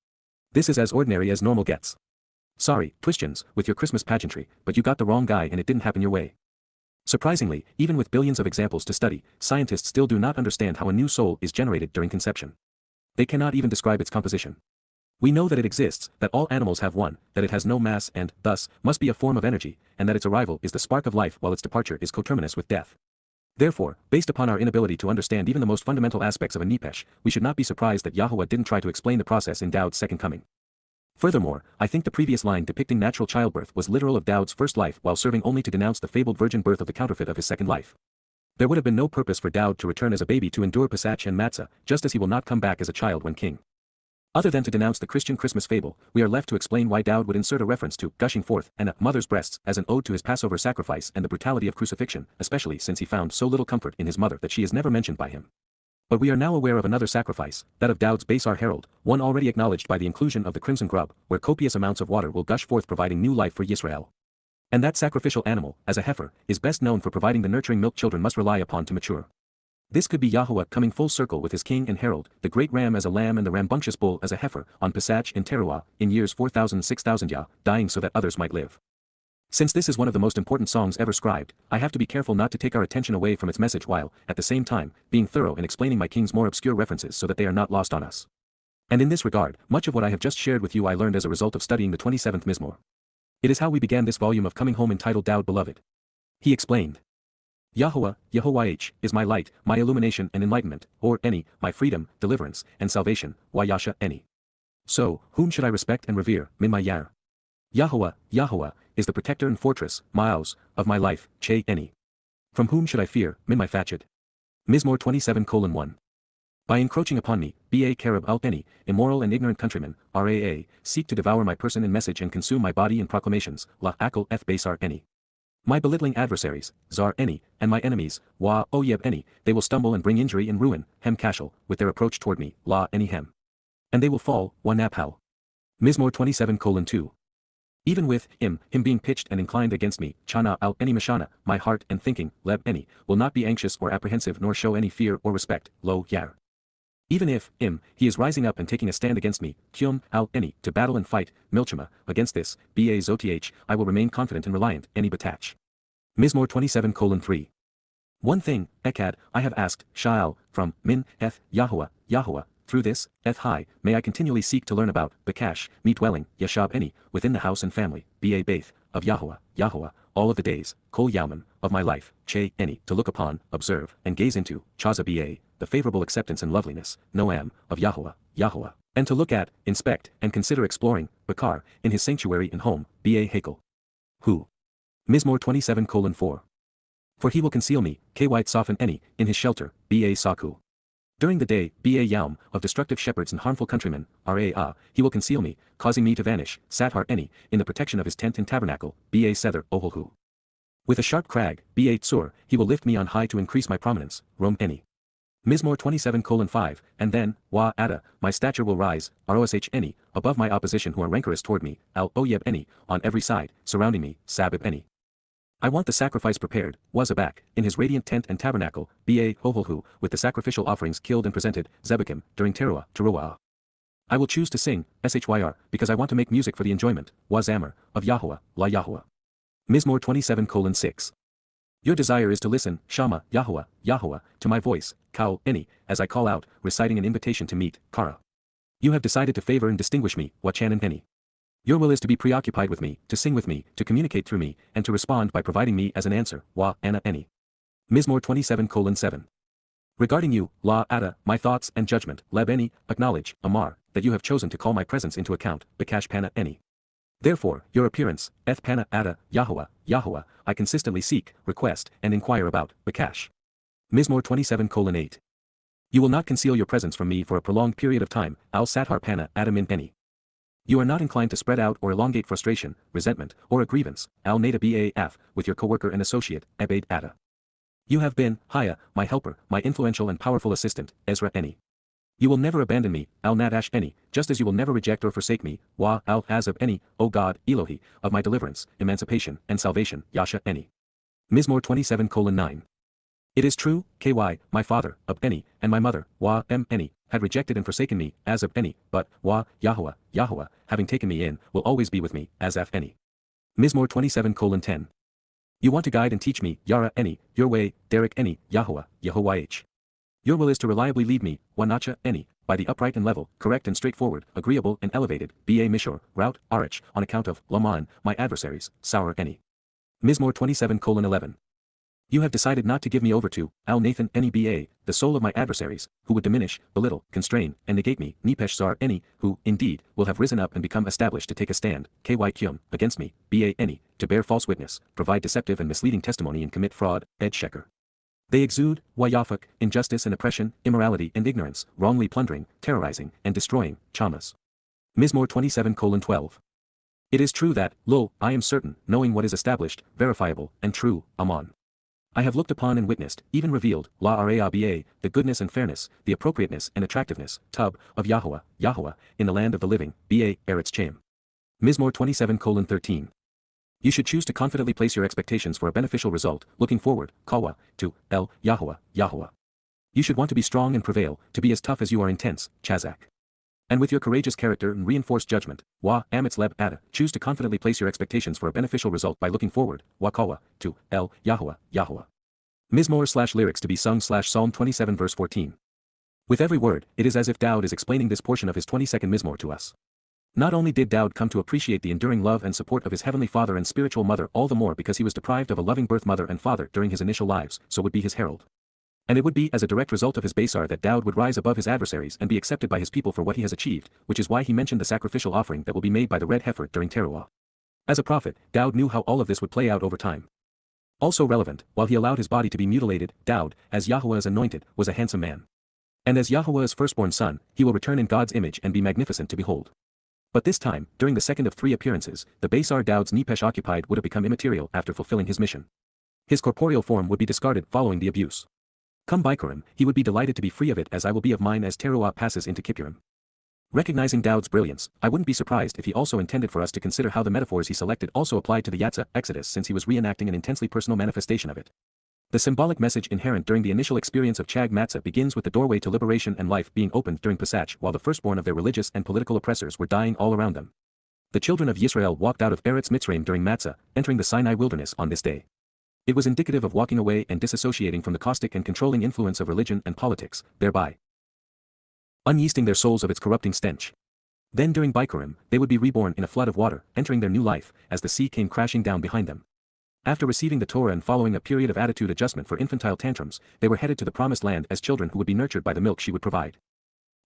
This is as ordinary as normal gets. Sorry, Twistians, with your Christmas pageantry, but you got the wrong guy and it didn't happen your way. Surprisingly, even with billions of examples to study, scientists still do not understand how a new soul is generated during conception. They cannot even describe its composition. We know that it exists, that all animals have one, that it has no mass and, thus, must be a form of energy, and that its arrival is the spark of life while its departure is coterminous with death. Therefore, based upon our inability to understand even the most fundamental aspects of a nepesh, we should not be surprised that Yahuwah didn't try to explain the process in Dowd's second coming. Furthermore, I think the previous line depicting natural childbirth was literal of Dowd's first life while serving only to denounce the fabled virgin birth of the counterfeit of his second life. There would have been no purpose for Dowd to return as a baby to endure Chag Matsah, just as he will not come back as a child when king. Other than to denounce the Christian Christmas fable, we are left to explain why Dowd would insert a reference to gushing forth and a mother's breasts as an ode to his Passover sacrifice and the brutality of crucifixion, especially since he found so little comfort in his mother that she is never mentioned by him. But we are now aware of another sacrifice, that of Dowd's Basar Herald, one already acknowledged by the inclusion of the crimson grub, where copious amounts of water will gush forth providing new life for Yisrael. And that sacrificial animal, as a heifer, is best known for providing the nurturing milk children must rely upon to mature. This could be Yahuwah coming full circle with his king and herald, the great ram as a lamb and the rambunctious bull as a heifer, on Pesach in Towrah, in years 4,000-6,000 Yah, dying so that others might live. Since this is one of the most important songs ever scribed, I have to be careful not to take our attention away from its message while, at the same time, being thorough in explaining my king's more obscure references so that they are not lost on us. And in this regard, much of what I have just shared with you I learned as a result of studying the 27th Mizmowr. It is how we began this volume of Coming Home entitled Dowd Beloved. He explained. Yahuwah, Yahowah is my light, my illumination and enlightenment, or any, my freedom, deliverance, and salvation, Yasha any. So, whom should I respect and revere, min my yar? Yahuwah, is the protector and fortress, Maos, of my life, Che any. From whom should I fear, min my fatched? Mizmowr 27:1. By encroaching upon me, ba carib al any, immoral and ignorant countrymen, raa, seek to devour my person in message and consume my body in proclamations, la akal f basar any. My belittling adversaries, Zar any, and my enemies, Wa Oyeb any, they will stumble and bring injury and ruin, Hem Kashal, with their approach toward me, La any Hem. And they will fall, Wa Naphal. Mizmowr 27:2. Even with him being pitched and inclined against me, chana al any mashana, my heart and thinking, leb any, will not be anxious or apprehensive nor show any fear or respect, lo yar. Even if he is rising up and taking a stand against me, kyum al any, to battle and fight, milchama, against this, ba zoth, I will remain confident and reliant, any batach. Mizmowr 27:3. One thing, Echad, I have asked, Sha'al, from Min, Eth, Yahowah, Yahowah, through this, Eth High, may I continually seek to learn about, Bakash, me dwelling, Yashab any, within the house and family, Ba Baith, of Yahowah, Yahowah, all of the days, Kol Yauman, of my life, Che any, to look upon, observe, and gaze into, Chaza Ba, the favorable acceptance and loveliness, Noam, of Yahowah, Yahowah, and to look at, inspect, and consider exploring, Bakar, in his sanctuary and home, Ba Hakel. Who? Mizmowr 27:4. For he will conceal me, ky soften any, in his shelter, ba saku. During the day, ba yaum, of destructive shepherds and harmful countrymen, ra he will conceal me, causing me to vanish, sathar any, in the protection of his tent and tabernacle, ba sether oholhu. With a sharp crag, ba tsur, he will lift me on high to increase my prominence, rom any. Mizmowr 27:5, and then, wa ada, my stature will rise, rosh any, above my opposition who are rancorous toward me, al oyeb any, on every side, surrounding me, sabib any. I want the sacrifice prepared, Wazabak, in his radiant tent and tabernacle, ba hoholhu, with the sacrificial offerings killed and presented, Zebakim, during Towrah. I will choose to sing, shyr, because I want to make music for the enjoyment, Wazammer, of Yahowah, la Yahowah. Mizmowr 27:6. Your desire is to listen, Shama, Yahowah, Yahowah, to my voice, Kau, any, as I call out, reciting an invitation to meet, Kara. You have decided to favor and distinguish me, Wachanan any. Your will is to be preoccupied with me, to sing with me, to communicate through me, and to respond by providing me as an answer, wa anna any. Mizmowr 27:7. Regarding you, la ada, my thoughts and judgment, leb any, acknowledge, amar, that you have chosen to call my presence into account, bakash pana any. Therefore, your appearance, eth pana ada, Yahowah, Yahowah, I consistently seek, request, and inquire about, bakash. Mizmowr 27:8. You will not conceal your presence from me for a prolonged period of time, al sathar pana adamin any. You are not inclined to spread out or elongate frustration, resentment, or a grievance, al nada baf, with your coworker and associate, ebed ada. You have been, Haya, my helper, my influential and powerful assistant, Ezra any. You will never abandon me, al nadash any, just as you will never reject or forsake me, wa al azab any, O God, Elohi, of my deliverance, emancipation, and salvation, Yasha any. Mizmowr 27:9. It is true, ky, my father, Ab any, and my mother, wa any, had rejected and forsaken me, as Ab any, but, wa, Yahowah, Yahowah, having taken me in, will always be with me, as af any. Mizmowr 27:10. You want to guide and teach me, Yara any, your way, Derek any, Yahowah, Yahowah. Your will is to reliably lead me, Wanacha any, by the upright and level, correct and straightforward, agreeable and elevated, ba mishor, route, arach, on account of, Laman, my adversaries, sour any. Mizmowr 27:11. You have decided not to give me over to, al Nathan any ba, the soul of my adversaries, who would diminish, belittle, constrain, and negate me, nepesh zar any, who, indeed, will have risen up and become established to take a stand, ky kyum, against me, ba any, to bear false witness, provide deceptive and misleading testimony and commit fraud, ed sheker. They exude, wayafak, injustice and oppression, immorality and ignorance, wrongly plundering, terrorizing, and destroying, chamas. Mizmowr 27:12. It is true that, lo, I am certain, knowing what is established, verifiable, and true, Amon. I have looked upon and witnessed, even revealed, la raba, the goodness and fairness, the appropriateness and attractiveness, tub, of Yahowah, Yahowah, in the land of the living, ba, Eretz Chaim. Mizmowr 27:13. You should choose to confidently place your expectations for a beneficial result, looking forward, kawa, to, el, Yahowah, Yahowah. You should want to be strong and prevail, to be as tough as you are intense, chazak. And with your courageous character and reinforced judgment, wa, amitz leb ada, choose to confidently place your expectations for a beneficial result by looking forward, wa kawa, to, el, Yahowah, Yahowah. Mizmowr/lyrics to be sung/Psalm 27 verse 14. With every word, it is as if Dowd is explaining this portion of his 22nd Mizmowr to us. Not only did Dowd come to appreciate the enduring love and support of his heavenly father and spiritual mother all the more because he was deprived of a loving birth mother and father during his initial lives, so would be his herald. And it would be as a direct result of his Basar that Dowd would rise above his adversaries and be accepted by his people for what he has achieved, which is why he mentioned the sacrificial offering that will be made by the red heifer during Towrah. As a prophet, Dowd knew how all of this would play out over time. Also relevant, while he allowed his body to be mutilated, Dowd, as Yahowah's anointed, was a handsome man. And as Yahowah's firstborn son, he will return in God's image and be magnificent to behold. But this time, during the second of 3 appearances, the Basar Dowd's nepesh occupied would have become immaterial after fulfilling his mission. His corporeal form would be discarded following the abuse. Come Bikurim, he would be delighted to be free of it as I will be of mine as Towrah passes into Kippurim. Recognizing Dowd's brilliance, I wouldn't be surprised if he also intended for us to consider how the metaphors he selected also applied to the Yatzah Exodus, since he was reenacting an intensely personal manifestation of it. The symbolic message inherent during the initial experience of Chag Matsah begins with the doorway to liberation and life being opened during Pesach, while the firstborn of their religious and political oppressors were dying all around them. The children of Yisrael walked out of Eretz Mitzrayim during Matzah, entering the Sinai wilderness on this day. It was indicative of walking away and disassociating from the caustic and controlling influence of religion and politics, thereby unyeasting their souls of its corrupting stench. Then during Bikurim, they would be reborn in a flood of water, entering their new life, as the sea came crashing down behind them. After receiving the Torah and following a period of attitude adjustment for infantile tantrums, they were headed to the promised land as children who would be nurtured by the milk she would provide.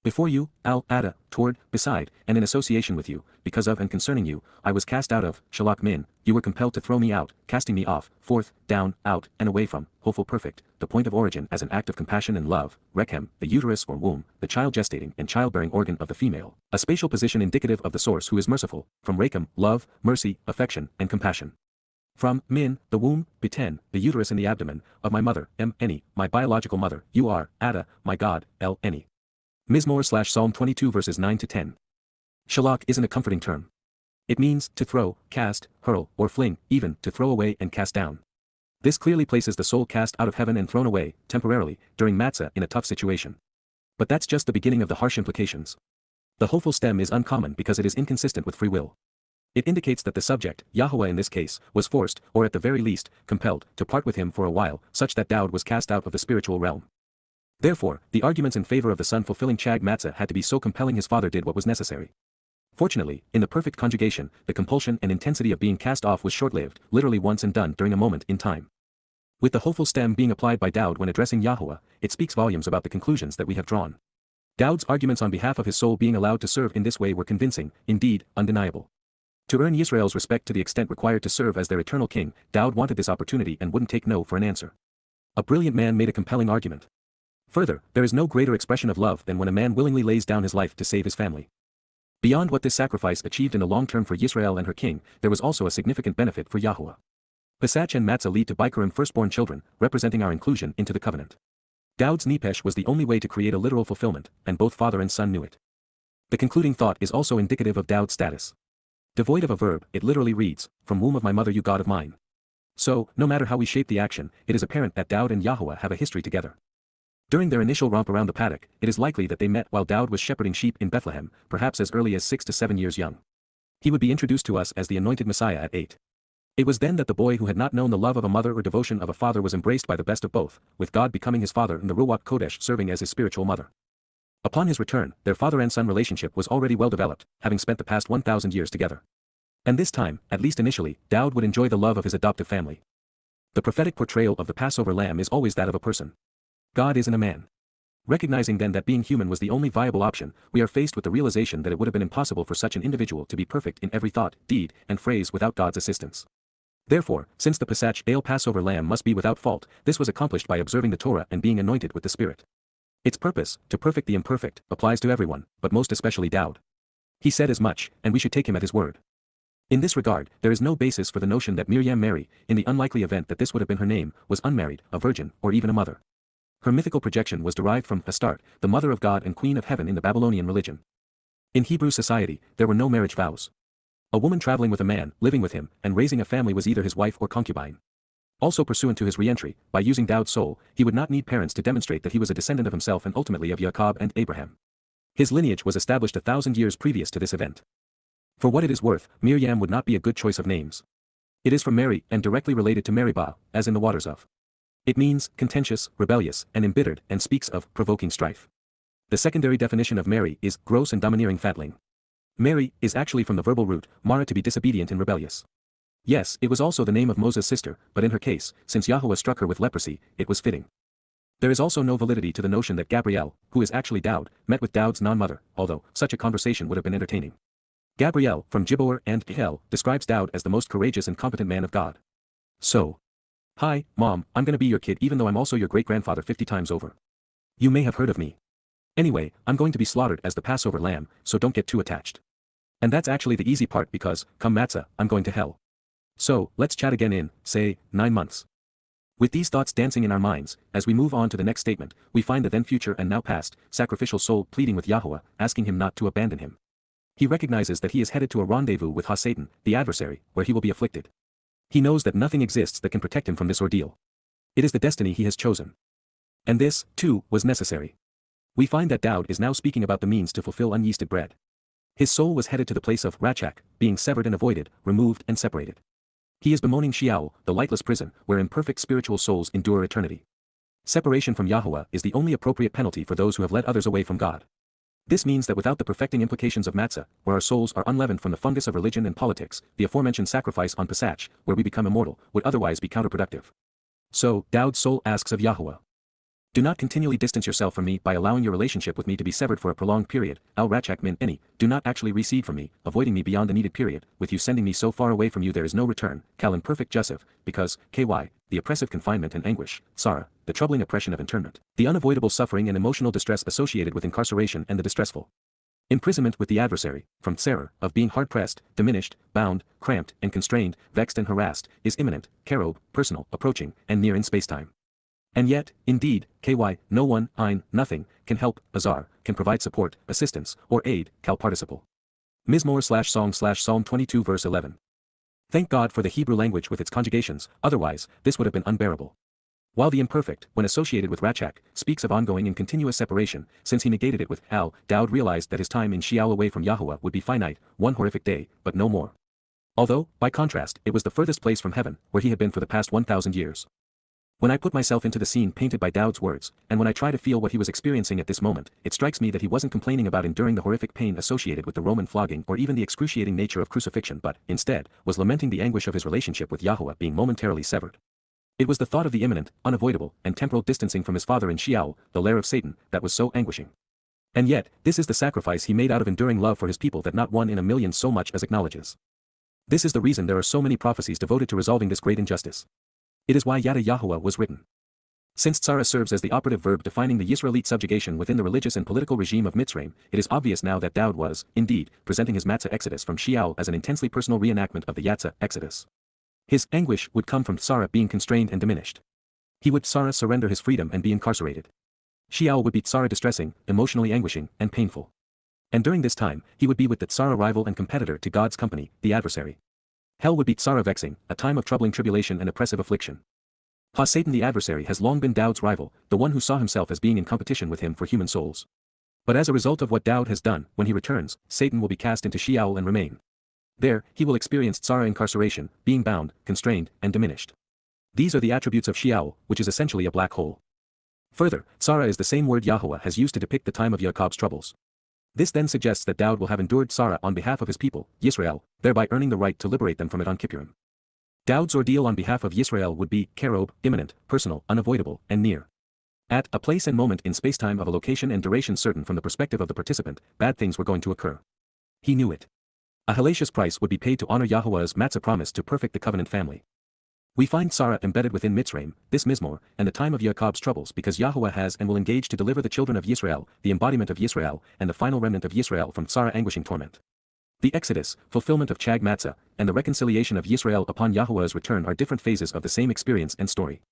Before you, Ada, toward, beside, and in association with you, because of and concerning you, I was cast out of, Shalach Min, you were compelled to throw me out, casting me off, forth, down, out, and away from, hopeful perfect, the point of origin as an act of compassion and love, Rechem, the uterus or womb, the child gestating and childbearing organ of the female, a spatial position indicative of the source who is merciful, from Rechem, love, mercy, affection, and compassion. From Min, the womb, Beten, the uterus in the abdomen, of my mother, Eni, my biological mother, you are, Ada, my God, Eni. Mizmowr / Psalm 22 verses 9-10. Shalach isn't a comforting term. It means to throw, cast, hurl, or fling, even to throw away and cast down. This clearly places the soul cast out of heaven and thrown away, temporarily, during Matzah in a tough situation. But that's just the beginning of the harsh implications. The hopeful stem is uncommon because it is inconsistent with free will. It indicates that the subject, Yahowah in this case, was forced, or at the very least, compelled, to part with him for a while, such that Dowd was cast out of the spiritual realm. Therefore, the arguments in favor of the son fulfilling Chag Matsah had to be so compelling his father did what was necessary. Fortunately, in the perfect conjugation, the compulsion and intensity of being cast off was short-lived, literally once and done during a moment in time. With the hopeful stem being applied by Dowd when addressing Yahowah, it speaks volumes about the conclusions that we have drawn. Dowd's arguments on behalf of his soul being allowed to serve in this way were convincing, indeed, undeniable. To earn Yisrael's respect to the extent required to serve as their eternal king, Dowd wanted this opportunity and wouldn't take no for an answer. A brilliant man made a compelling argument. Further, there is no greater expression of love than when a man willingly lays down his life to save his family. Beyond what this sacrifice achieved in the long term for Yisrael and her king, there was also a significant benefit for Yahowah. Pesach and Matzah lead to Bikurim firstborn children, representing our inclusion into the covenant. Dowd's nepesh was the only way to create a literal fulfillment, and both father and son knew it. The concluding thought is also indicative of Dowd's status. Devoid of a verb, it literally reads, "From womb of my mother you God of mine." So, no matter how we shape the action, it is apparent that Dowd and Yahowah have a history together. During their initial romp around the paddock, it is likely that they met while Dowd was shepherding sheep in Bethlehem, perhaps as early as 6 to 7 years young. He would be introduced to us as the anointed Messiah at 8. It was then that the boy who had not known the love of a mother or devotion of a father was embraced by the best of both, with God becoming his father and the Ruach Kodesh serving as his spiritual mother. Upon his return, their father and son relationship was already well developed, having spent the past 1,000 years together. And this time, at least initially, Dowd would enjoy the love of his adoptive family. The prophetic portrayal of the Passover lamb is always that of a person. God isn't a man. Recognizing then that being human was the only viable option, we are faced with the realization that it would have been impossible for such an individual to be perfect in every thought, deed, and phrase without God's assistance. Therefore, since the Pesach Ale Passover lamb must be without fault, this was accomplished by observing the Torah and being anointed with the Spirit. Its purpose, to perfect the imperfect, applies to everyone, but most especially Dowd. He said as much, and we should take him at his word. In this regard, there is no basis for the notion that Miriam Mary, in the unlikely event that this would have been her name, was unmarried, a virgin, or even a mother. Her mythical projection was derived from Astarte, the mother of God and queen of heaven in the Babylonian religion. In Hebrew society, there were no marriage vows. A woman traveling with a man, living with him, and raising a family was either his wife or concubine. Also pursuant to his re-entry, by using Dowd's soul, he would not need parents to demonstrate that he was a descendant of himself and ultimately of Jacob and Abraham. His lineage was established 1,000 years previous to this event. For what it is worth, Miriam would not be a good choice of names. It is from Mary and directly related to Meribah, as in the waters of. It means contentious, rebellious, and embittered, and speaks of provoking strife. The secondary definition of Mary is gross and domineering fatling. Mary is actually from the verbal root, mara, to be disobedient and rebellious. Yes, it was also the name of Moses' sister, but in her case, since Yahowah struck her with leprosy, it was fitting. There is also no validity to the notion that Gabriel, who is actually Dowd, met with Dowd's non-mother, although such a conversation would have been entertaining. Gabriel, from Gibor and Gihel, describes Dowd as the most courageous and competent man of God. So, "Hi, Mom, I'm gonna be your kid even though I'm also your great-grandfather 50 times over. You may have heard of me. Anyway, I'm going to be slaughtered as the Passover lamb, so don't get too attached. And that's actually the easy part because, come Matzah, I'm going to hell. So, let's chat again in, say, 9 months. With these thoughts dancing in our minds, as we move on to the next statement, we find the then future and now past, sacrificial soul pleading with Yahuwah, asking him not to abandon him. He recognizes that he is headed to a rendezvous with Satan, the adversary, where he will be afflicted. He knows that nothing exists that can protect him from this ordeal. It is the destiny he has chosen. And this, too, was necessary. We find that Dowd is now speaking about the means to fulfill unyeasted bread. His soul was headed to the place of Rachak, being severed and avoided, removed and separated. He is bemoaning Sheol, the lightless prison, where imperfect spiritual souls endure eternity. Separation from Yahuwah is the only appropriate penalty for those who have led others away from God. This means that without the perfecting implications of Matzah, where our souls are unleavened from the fungus of religion and politics, the aforementioned sacrifice on Pesach, where we become immortal, would otherwise be counterproductive. So, Dowd's soul asks of Yahuwah, do not continually distance yourself from me by allowing your relationship with me to be severed for a prolonged period. Al-Rachak min any, do not actually recede from me, avoiding me beyond the needed period, with you sending me so far away from you there is no return, Kal imperfect Joseph, because, ky, the oppressive confinement and anguish, Sarah, the troubling oppression of internment, the unavoidable suffering and emotional distress associated with incarceration and the distressful imprisonment with the adversary, from Sarah, of being hard-pressed, diminished, bound, cramped, and constrained, vexed and harassed, is imminent, karob, personal, approaching, and near in spacetime. And yet, indeed, ky, no one, nothing, can help, azar, can provide support, assistance, or aid, kal participle. Mizmowr/Song/Psalm 22 verse 11. Thank God for the Hebrew language with its conjugations, otherwise, this would have been unbearable. While the imperfect, when associated with Rachak, speaks of ongoing and continuous separation, since he negated it with al, Dowd realized that his time in Sheol away from Yahuwah would be finite, one horrific day, but no more. Although, by contrast, it was the furthest place from heaven, where he had been for the past 1,000 years. When I put myself into the scene painted by Dowd's words, and when I try to feel what he was experiencing at this moment, it strikes me that he wasn't complaining about enduring the horrific pain associated with the Roman flogging or even the excruciating nature of crucifixion but, instead, was lamenting the anguish of his relationship with Yahuwah being momentarily severed. It was the thought of the imminent, unavoidable, and temporal distancing from his father in Sheol, the lair of Satan, that was so anguishing. And yet, this is the sacrifice he made out of enduring love for his people that not one in a million so much as acknowledges. This is the reason there are so many prophecies devoted to resolving this great injustice. It is why Yada Yahowah was written. Since Tzara serves as the operative verb defining the Yisraelite subjugation within the religious and political regime of Mitzrayim, it is obvious now that Dowd was, indeed, presenting his Matzah exodus from Sheol as an intensely personal reenactment of the Yatzah exodus. His anguish would come from Tzara being constrained and diminished. He would Tzara surrender his freedom and be incarcerated. Sheol would be Tzara distressing, emotionally anguishing, and painful. And during this time, he would be with the Tzara rival and competitor to God's company, the adversary. Hell would be Tzara vexing, a time of troubling tribulation and oppressive affliction. Satan the adversary has long been Dowd's rival, the one who saw himself as being in competition with him for human souls. But as a result of what Dowd has done, when he returns, Satan will be cast into Sheol and remain. There, he will experience Tzara incarceration, being bound, constrained, and diminished. These are the attributes of Sheol, which is essentially a black hole. Further, Tzara is the same word Yahuwah has used to depict the time of Jacob's troubles. This then suggests that Dowd will have endured Tzara on behalf of his people, Yisrael, thereby earning the right to liberate them from it on Kippurim. Dowd's ordeal on behalf of Yisrael would be karob, imminent, personal, unavoidable, and near. At a place and moment in spacetime of a location and duration certain from the perspective of the participant, bad things were going to occur. He knew it. A hellacious price would be paid to honor Yahuwah's Matzah promise to perfect the covenant family. We find Tzara embedded within Mitzrayim, this Mizmowr, and the time of Jacob's troubles because Yahuwah has and will engage to deliver the children of Yisrael, the embodiment of Yisrael, and the final remnant of Yisrael from Tzara anguishing torment. The Exodus, fulfillment of Chag Matsah, and the reconciliation of Yisrael upon Yahuwah's return are different phases of the same experience and story.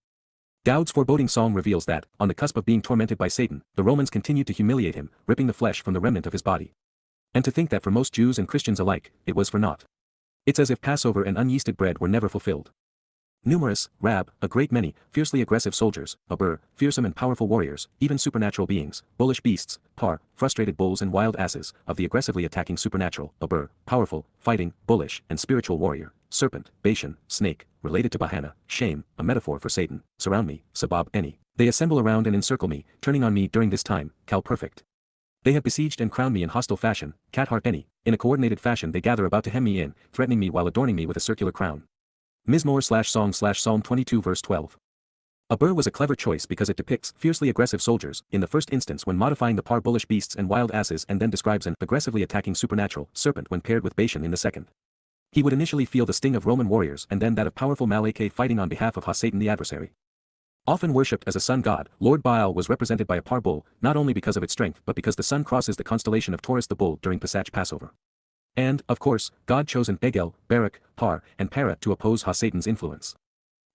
Dowd's foreboding song reveals that, on the cusp of being tormented by Satan, the Romans continued to humiliate him, ripping the flesh from the remnant of his body. And to think that for most Jews and Christians alike, it was for naught. It's as if Passover and unyeasted bread were never fulfilled. Numerous, a great many, fiercely aggressive soldiers, fearsome and powerful warriors, even supernatural beings, bullish beasts, frustrated bulls and wild asses, of the aggressively attacking supernatural, powerful, fighting, bullish, and spiritual warrior, serpent, Bashan, snake, related to Bahana, shame, a metaphor for Satan, surround me, Sabab any. They assemble around and encircle me, turning on me during this time, Kal perfect. They have besieged and crowned me in hostile fashion, cat heart any, in a coordinated fashion they gather about to hem me in, threatening me while adorning me with a circular crown. Mizmowr/Song/Psalm 22 verse 12. Was a clever choice because it depicts fiercely aggressive soldiers, in the first instance when modifying the bullish beasts and wild asses and then describes an aggressively attacking supernatural serpent when paired with Bashan in the second. He would initially feel the sting of Roman warriors and then that of powerful Malachite fighting on behalf of Satan the adversary. Often worshipped as a sun god, Lord Baal was represented by a bull, not only because of its strength but because the sun crosses the constellation of Taurus the bull during Pesach Passover. And, of course, God chose an Egel, Barak, and Parah to oppose Satan's influence.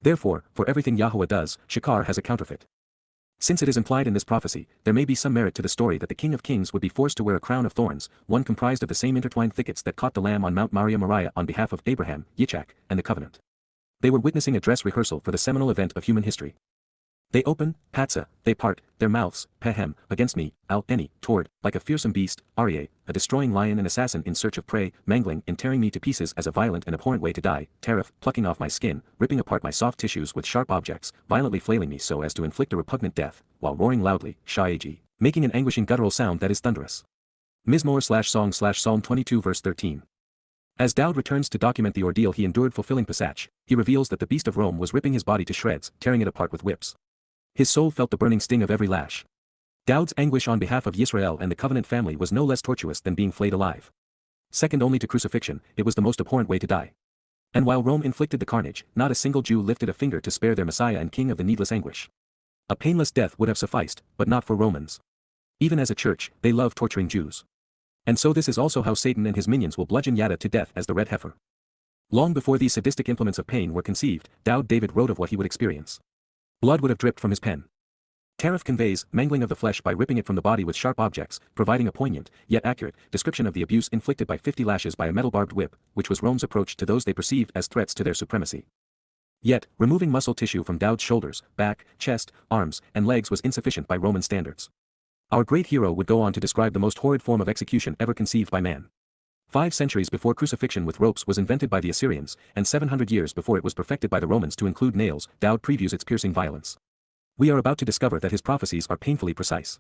Therefore, for everything Yahowah does, Shakar has a counterfeit. Since it is implied in this prophecy, there may be some merit to the story that the King of Kings would be forced to wear a crown of thorns, one comprised of the same intertwined thickets that caught the lamb on Mount Moriah on behalf of Abraham, Yitzhak, and the covenant. They were witnessing a dress rehearsal for the seminal event of human history. They open, Patsah, they part, their mouths, Pehem, against me, Al-Eni, toward, like a fearsome beast, Aryeh, a destroying lion and assassin in search of prey, mangling and tearing me to pieces as a violent and abhorrent way to die, Tariff, plucking off my skin, ripping apart my soft tissues with sharp objects, violently flailing me so as to inflict a repugnant death, while roaring loudly, Sha'agi, making an anguishing guttural sound that is thunderous. Mizmowr/Song/Psalm 22 verse 13. As Dowd returns to document the ordeal he endured fulfilling Pesach, he reveals that the beast of Rome was ripping his body to shreds, tearing it apart with whips. His soul felt the burning sting of every lash. Dowd's anguish on behalf of Yisrael and the covenant family was no less tortuous than being flayed alive. Second only to crucifixion, it was the most abhorrent way to die. And while Rome inflicted the carnage, not a single Jew lifted a finger to spare their Messiah and King of the needless anguish. A painless death would have sufficed, but not for Romans. Even as a church, they love torturing Jews. And so this is also how Satan and his minions will bludgeon Yada to death as the red heifer. Long before these sadistic implements of pain were conceived, Dowd David wrote of what he would experience. Blood would have dripped from his pen. Tariff conveys mangling of the flesh by ripping it from the body with sharp objects, providing a poignant, yet accurate, description of the abuse inflicted by 50 lashes by a metal-barbed whip, which was Rome's approach to those they perceived as threats to their supremacy. Yet, removing muscle tissue from Dowd's shoulders, back, chest, arms, and legs was insufficient by Roman standards. Our great hero would go on to describe the most horrid form of execution ever conceived by man. 5 centuries before crucifixion with ropes was invented by the Assyrians, and 700 years before it was perfected by the Romans to include nails, Dowd previews its piercing violence. We are about to discover that his prophecies are painfully precise.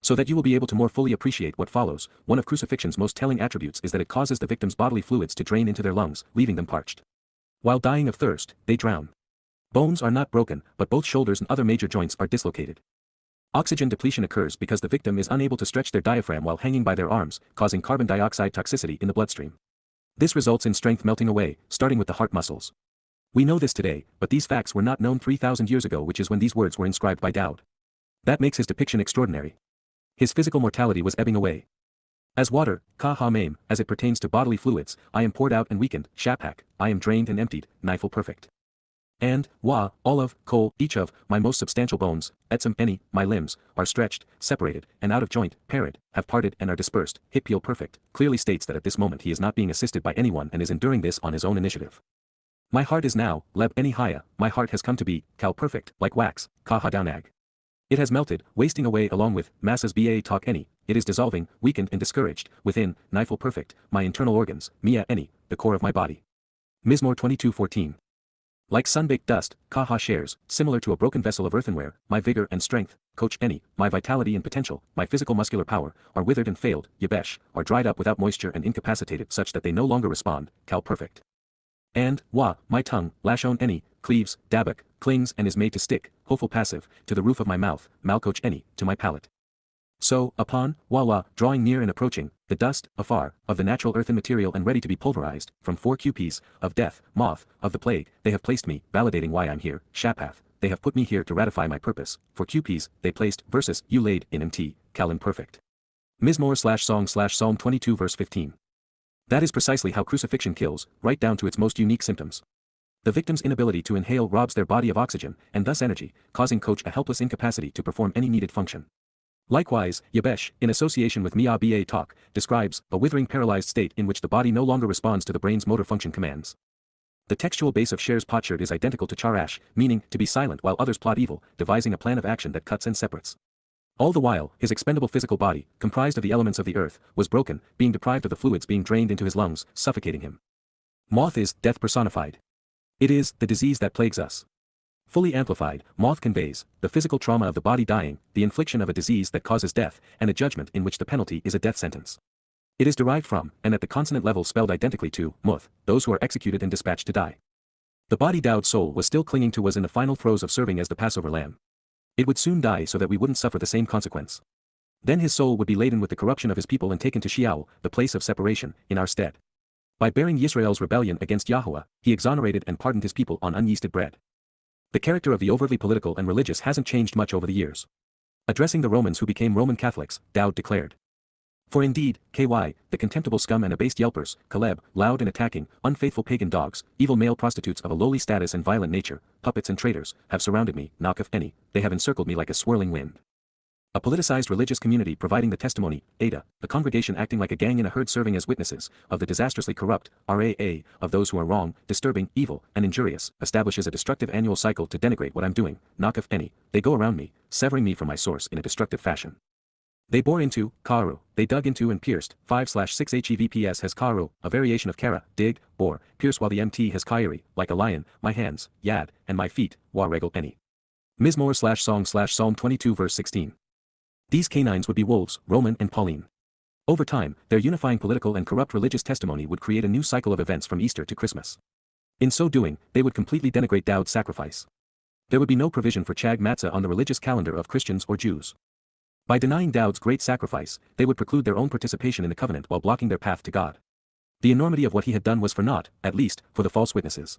So that you will be able to more fully appreciate what follows, one of crucifixion's most telling attributes is that it causes the victim's bodily fluids to drain into their lungs, leaving them parched. While dying of thirst, they drown. Bones are not broken, but both shoulders and other major joints are dislocated. Oxygen depletion occurs because the victim is unable to stretch their diaphragm while hanging by their arms, causing carbon dioxide toxicity in the bloodstream. This results in strength melting away, starting with the heart muscles. We know this today, but these facts were not known 3,000 years ago, which is when these words were inscribed by Dowd. That makes his depiction extraordinary. His physical mortality was ebbing away. As water, ka-ha-maim, as it pertains to bodily fluids, I am poured out and weakened, shapak, I am drained and emptied, nifle perfect. And, all of, kol, each of, my most substantial bones, etzem any, my limbs, are stretched, separated, and out of joint, pared, have parted and are dispersed, hippiel perfect, clearly states that at this moment he is not being assisted by anyone and is enduring this on his own initiative. My heart is now, leb any haya, my heart has come to be, kal perfect, like wax, ka-ha-downag. It has melted, wasting away along with, masses ba talk any, it is dissolving, weakened and discouraged, within, nifle perfect, my internal organs, mia any, the core of my body. Mizmowr 22:14. Like sun-baked dust, Kaha shares, similar to a broken vessel of earthenware, my vigor and strength, coach any, my vitality and potential, my physical muscular power, are withered and failed, Yabesh, are dried up without moisture and incapacitated such that they no longer respond, Kal perfect. And, my tongue, Lashon any, cleaves, Dabak, clings and is made to stick, hopeful passive, to the roof of my mouth, Malcoach any, to my palate. So, upon, drawing near and approaching, the dust, afar, of the natural earthen material and ready to be pulverized, from 4 QPs, of death, moth, of the plague, they have placed me, validating why I'm here, Shapath, they have put me here to ratify my purpose, for QPs, they placed, versus, you laid, in MT, Cal imperfect. Mizmowr/Song/Psalm 22 verse 15. That is precisely how crucifixion kills, right down to its most unique symptoms. The victim's inability to inhale robs their body of oxygen, and thus energy, causing coach a helpless incapacity to perform any needed function. Likewise, Yabesh, in association with Mia Ba talk, describes a withering paralyzed state in which the body no longer responds to the brain's motor function commands. The textual base of Sher's potsherd is identical to charash, meaning, to be silent while others plot evil, devising a plan of action that cuts and separates. All the while, his expendable physical body, comprised of the elements of the earth, was broken, being deprived of the fluids being drained into his lungs, suffocating him. Moth is death personified. It is the disease that plagues us. Fully amplified, moth conveys the physical trauma of the body dying, the infliction of a disease that causes death, and a judgment in which the penalty is a death sentence. It is derived from, and at the consonant level spelled identically to, muth, those who are executed and dispatched to die. The body Dowd's soul was still clinging to was in the final throes of serving as the Passover lamb. It would soon die so that we wouldn't suffer the same consequence. Then his soul would be laden with the corruption of his people and taken to Sheol, the place of separation, in our stead. By bearing Yisrael's rebellion against Yahowah, he exonerated and pardoned his people on unyeasted bread. The character of the overtly political and religious hasn't changed much over the years. Addressing the Romans who became Roman Catholics, Dowd declared, For indeed, the contemptible scum and abased yelpers, Caleb, loud and attacking, unfaithful pagan dogs, evil male prostitutes of a lowly status and violent nature, puppets and traitors, have surrounded me, knock of any, they have encircled me like a swirling wind. A politicized religious community providing the testimony, Ada, a congregation acting like a gang in a herd serving as witnesses, of the disastrously corrupt, RAA, of those who are wrong, disturbing, evil, and injurious, establishes a destructive annual cycle to denigrate what I'm doing, knock of any, they go around me, severing me from my source in a destructive fashion. They bore into, karu, they dug into and pierced, 5/6 HEVPS has karu, a variation of kara, dig, bore, pierce while the MT has kairi, like a lion, my hands, yad, and my feet, wa regal any. Mizmowr/song/Psalm 22 verse 16. These canines would be wolves, Roman and Pauline. Over time, their unifying political and corrupt religious testimony would create a new cycle of events from Easter to Christmas. In so doing, they would completely denigrate Dowd's sacrifice. There would be no provision for Chag Matsah on the religious calendar of Christians or Jews. By denying Dowd's great sacrifice, they would preclude their own participation in the covenant while blocking their path to God. The enormity of what he had done was for naught, at least, for the false witnesses.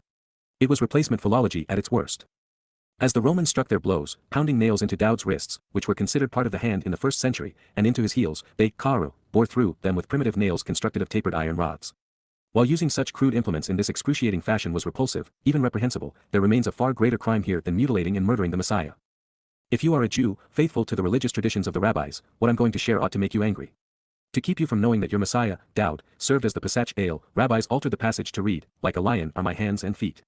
It was replacement philology at its worst. As the Romans struck their blows, pounding nails into Dowd's wrists, which were considered part of the hand in the 1st century, and into his heels, they, bore through them with primitive nails constructed of tapered iron rods. While using such crude implements in this excruciating fashion was repulsive, even reprehensible, there remains a far greater crime here than mutilating and murdering the Messiah. If you are a Jew, faithful to the religious traditions of the rabbis, what I'm going to share ought to make you angry. To keep you from knowing that your Messiah, Dowd, served as the Pesach ale, rabbis altered the passage to read, like a lion are my hands and feet.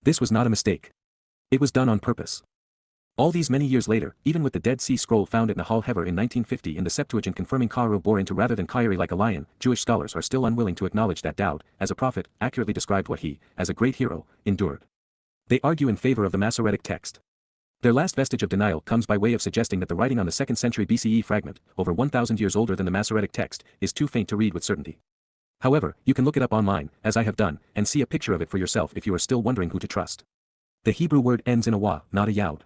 This was not a mistake. It was done on purpose. All these many years later, even with the Dead Sea Scroll found at Nahal Hever in 1950 in the Septuagint confirming Karu bore into rather than Kairi like a lion, Jewish scholars are still unwilling to acknowledge that Dowd, as a prophet, accurately described what he, as a great hero, endured. They argue in favor of the Masoretic text. Their last vestige of denial comes by way of suggesting that the writing on the 2nd century BCE fragment, over 1,000 years older than the Masoretic text, is too faint to read with certainty. However, you can look it up online, as I have done, and see a picture of it for yourself if you are still wondering who to trust. The Hebrew word ends in a wa, not a yaud.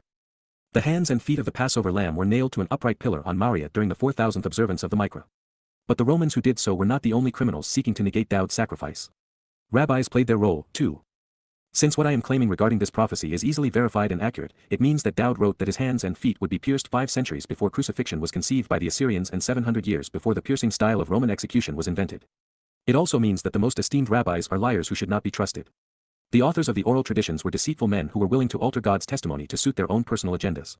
The hands and feet of the Passover lamb were nailed to an upright pillar on Moriah during the 4,000th observance of the Mikra. But the Romans who did so were not the only criminals seeking to negate Dowd's sacrifice. Rabbis played their role, too. Since what I am claiming regarding this prophecy is easily verified and accurate, it means that Dowd wrote that his hands and feet would be pierced 5 centuries before crucifixion was conceived by the Assyrians and 700 years before the piercing style of Roman execution was invented. It also means that the most esteemed rabbis are liars who should not be trusted. The authors of the oral traditions were deceitful men who were willing to alter God's testimony to suit their own personal agendas.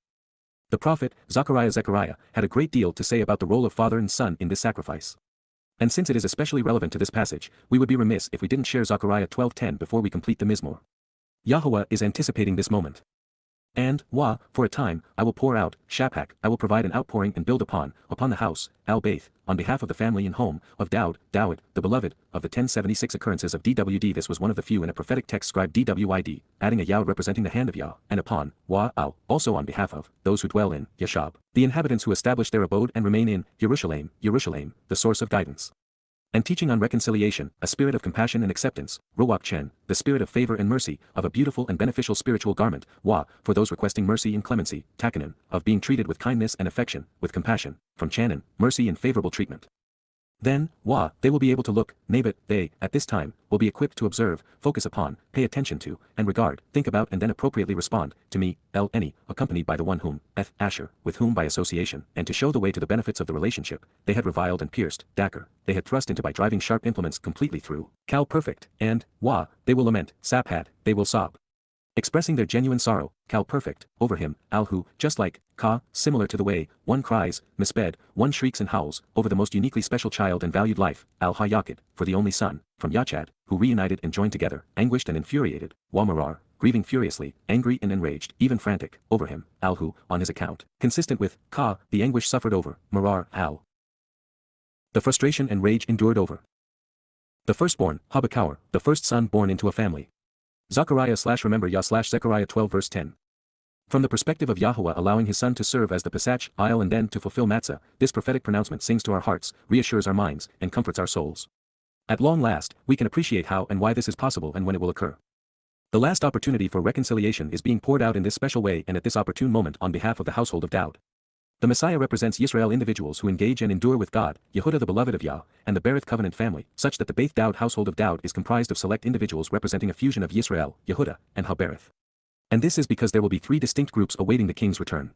The prophet, Zechariah, had a great deal to say about the role of father and son in this sacrifice. And since it is especially relevant to this passage, we would be remiss if we didn't share Zechariah 12:10 before we complete the Mizmowr. YAHOWAH is anticipating this moment. And, for a time, I will pour out, Shapach, I will provide an outpouring and build upon the house, Al-Baith, on behalf of the family and home, of Dowd, the beloved, of the 1076 occurrences of DWD. This was one of the few in a prophetic text scribed DWID, adding a Yod representing the hand of Yah, and upon, also on behalf of, those who dwell in, Yashab, the inhabitants who establish their abode and remain in, Yerushalayim, the source of guidance. And teaching on reconciliation, a spirit of compassion and acceptance, Ruach Chen, the spirit of favor and mercy, of a beautiful and beneficial spiritual garment, for those requesting mercy and clemency, Takanin, of being treated with kindness and affection, with compassion, from Chanin, mercy and favorable treatment. Then, they will be able to look, Nabat, they, at this time, will be equipped to observe, focus upon, pay attention to, and regard, think about and then appropriately respond, to me, Any, accompanied by the one whom, Asher, with whom by association, and to show the way to the benefits of the relationship, they had reviled and pierced, Dakar, they had thrust into by driving sharp implements completely through, Cal perfect, and, they will lament, Saphat, they will sob. Expressing their genuine sorrow, Cal perfect, over him, Alhu, just like, Ka, similar to the way, one cries, Misped, one shrieks and howls, over the most uniquely special child and valued life, Al-Hayakid, for the only son, from Yachad, who reunited and joined together, anguished and infuriated, Wa-Marar, grieving furiously, angry and enraged, even frantic, over him, Alhu, on his account, consistent with, Ka, the anguish suffered over, Marar, Al. The frustration and rage endured over. The firstborn, Habakkuk, the first son born into a family. Zechariah/remember Zechariah 12 verse 10. From the perspective of YAHOWAH allowing his son to serve as the Pesach, Isle and then to fulfill Matzah, this prophetic pronouncement sings to our hearts, reassures our minds, and comforts our souls. At long last, we can appreciate how and why this is possible and when it will occur. The last opportunity for reconciliation is being poured out in this special way and at this opportune moment on behalf of the household of Dowd. The Messiah represents Yisrael individuals who engage and endure with God, Yehudah the beloved of Yah, and the Berith covenant family, such that the Beit Dowd household of Dowd is comprised of select individuals representing a fusion of Yisrael, Yehudah, and HaBerith. And this is because there will be 3 distinct groups awaiting the king's return.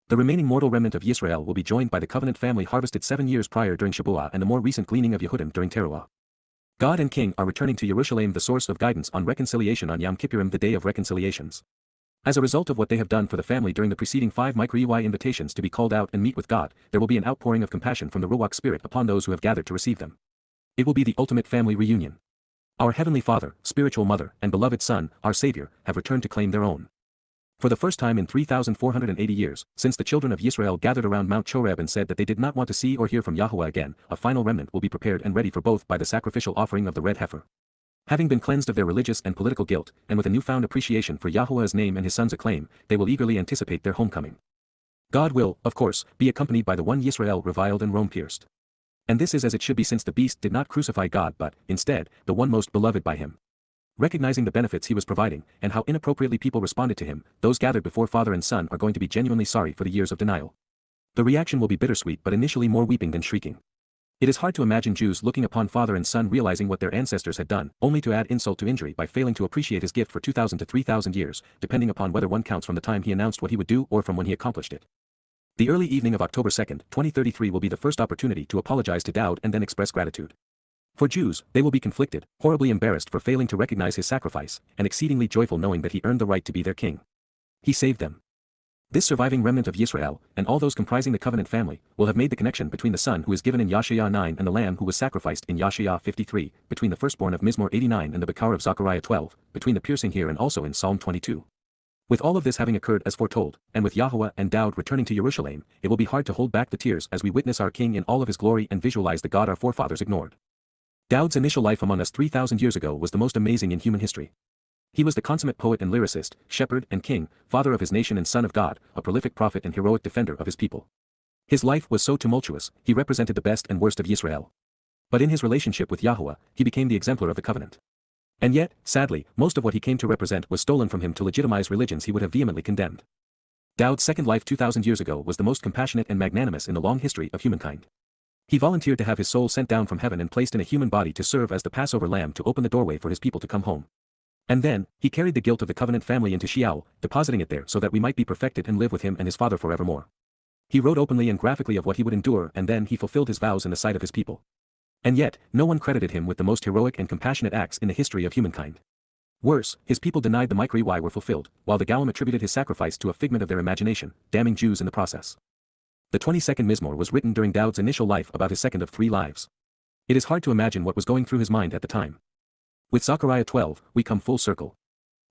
The remaining mortal remnant of Yisrael will be joined by the covenant family harvested 7 years prior during Shabuah and the more recent gleaning of Yehudim during Towrah. God and King are returning to Jerusalem, the source of guidance on reconciliation on Yom Kippurim, the day of reconciliations. As a result of what they have done for the family during the preceding 5 micro-EY invitations to be called out and meet with God, there will be an outpouring of compassion from the Ruach Spirit upon those who have gathered to receive them. It will be the ultimate family reunion. Our Heavenly Father, spiritual Mother, and beloved Son, our Savior, have returned to claim their own. For the first time in 3,480 years, since the children of Yisrael gathered around Mount Choreb and said that they did not want to see or hear from Yahuwah again, a final remnant will be prepared and ready for both by the sacrificial offering of the red heifer. Having been cleansed of their religious and political guilt, and with a newfound appreciation for Yahuwah's name and his Son's acclaim, they will eagerly anticipate their homecoming. God will, of course, be accompanied by the one Yisrael reviled and Rome pierced. And this is as it should be, since the beast did not crucify God but, instead, the one most beloved by him. Recognizing the benefits he was providing, and how inappropriately people responded to him, those gathered before Father and Son are going to be genuinely sorry for the years of denial. The reaction will be bittersweet, but initially more weeping than shrieking. It is hard to imagine Jews looking upon Father and Son realizing what their ancestors had done, only to add insult to injury by failing to appreciate his gift for 2,000 to 3,000 years, depending upon whether one counts from the time he announced what he would do or from when he accomplished it. The early evening of October 2, 2033 will be the first opportunity to apologize to Dowd and then express gratitude. For Jews, they will be conflicted, horribly embarrassed for failing to recognize his sacrifice, and exceedingly joyful knowing that he earned the right to be their king. He saved them. This surviving remnant of Yisrael, and all those comprising the covenant family, will have made the connection between the Son who is given in Yashayah 9 and the Lamb who was sacrificed in Yashayah 53, between the firstborn of Mizmowr 89 and the Bakar of Zechariah 12, between the piercing here and also in Psalm 22. With all of this having occurred as foretold, and with Yahuwah and Dowd returning to Jerusalem, it will be hard to hold back the tears as we witness our King in all of his glory and visualize the God our forefathers ignored. Dowd's initial life among us 3,000 years ago was the most amazing in human history. He was the consummate poet and lyricist, shepherd and king, father of his nation and son of God, a prolific prophet and heroic defender of his people. His life was so tumultuous, he represented the best and worst of Yisrael. But in his relationship with Yahuwah, he became the exemplar of the covenant. And yet, sadly, most of what he came to represent was stolen from him to legitimize religions he would have vehemently condemned. Dowd's second life 2,000 years ago was the most compassionate and magnanimous in the long history of humankind. He volunteered to have his soul sent down from heaven and placed in a human body to serve as the Passover lamb to open the doorway for his people to come home. And then, he carried the guilt of the covenant family into Sheol, depositing it there so that we might be perfected and live with him and his Father forevermore. He wrote openly and graphically of what he would endure, and then he fulfilled his vows in the sight of his people. And yet, no one credited him with the most heroic and compassionate acts in the history of humankind. Worse, his people denied the micro-EY were fulfilled, while the Golim attributed his sacrifice to a figment of their imagination, damning Jews in the process. The 22nd Mizmowr was written during Dowd's initial life, about his second of 3 lives. It is hard to imagine what was going through his mind at the time. With Zechariah 12, we come full circle.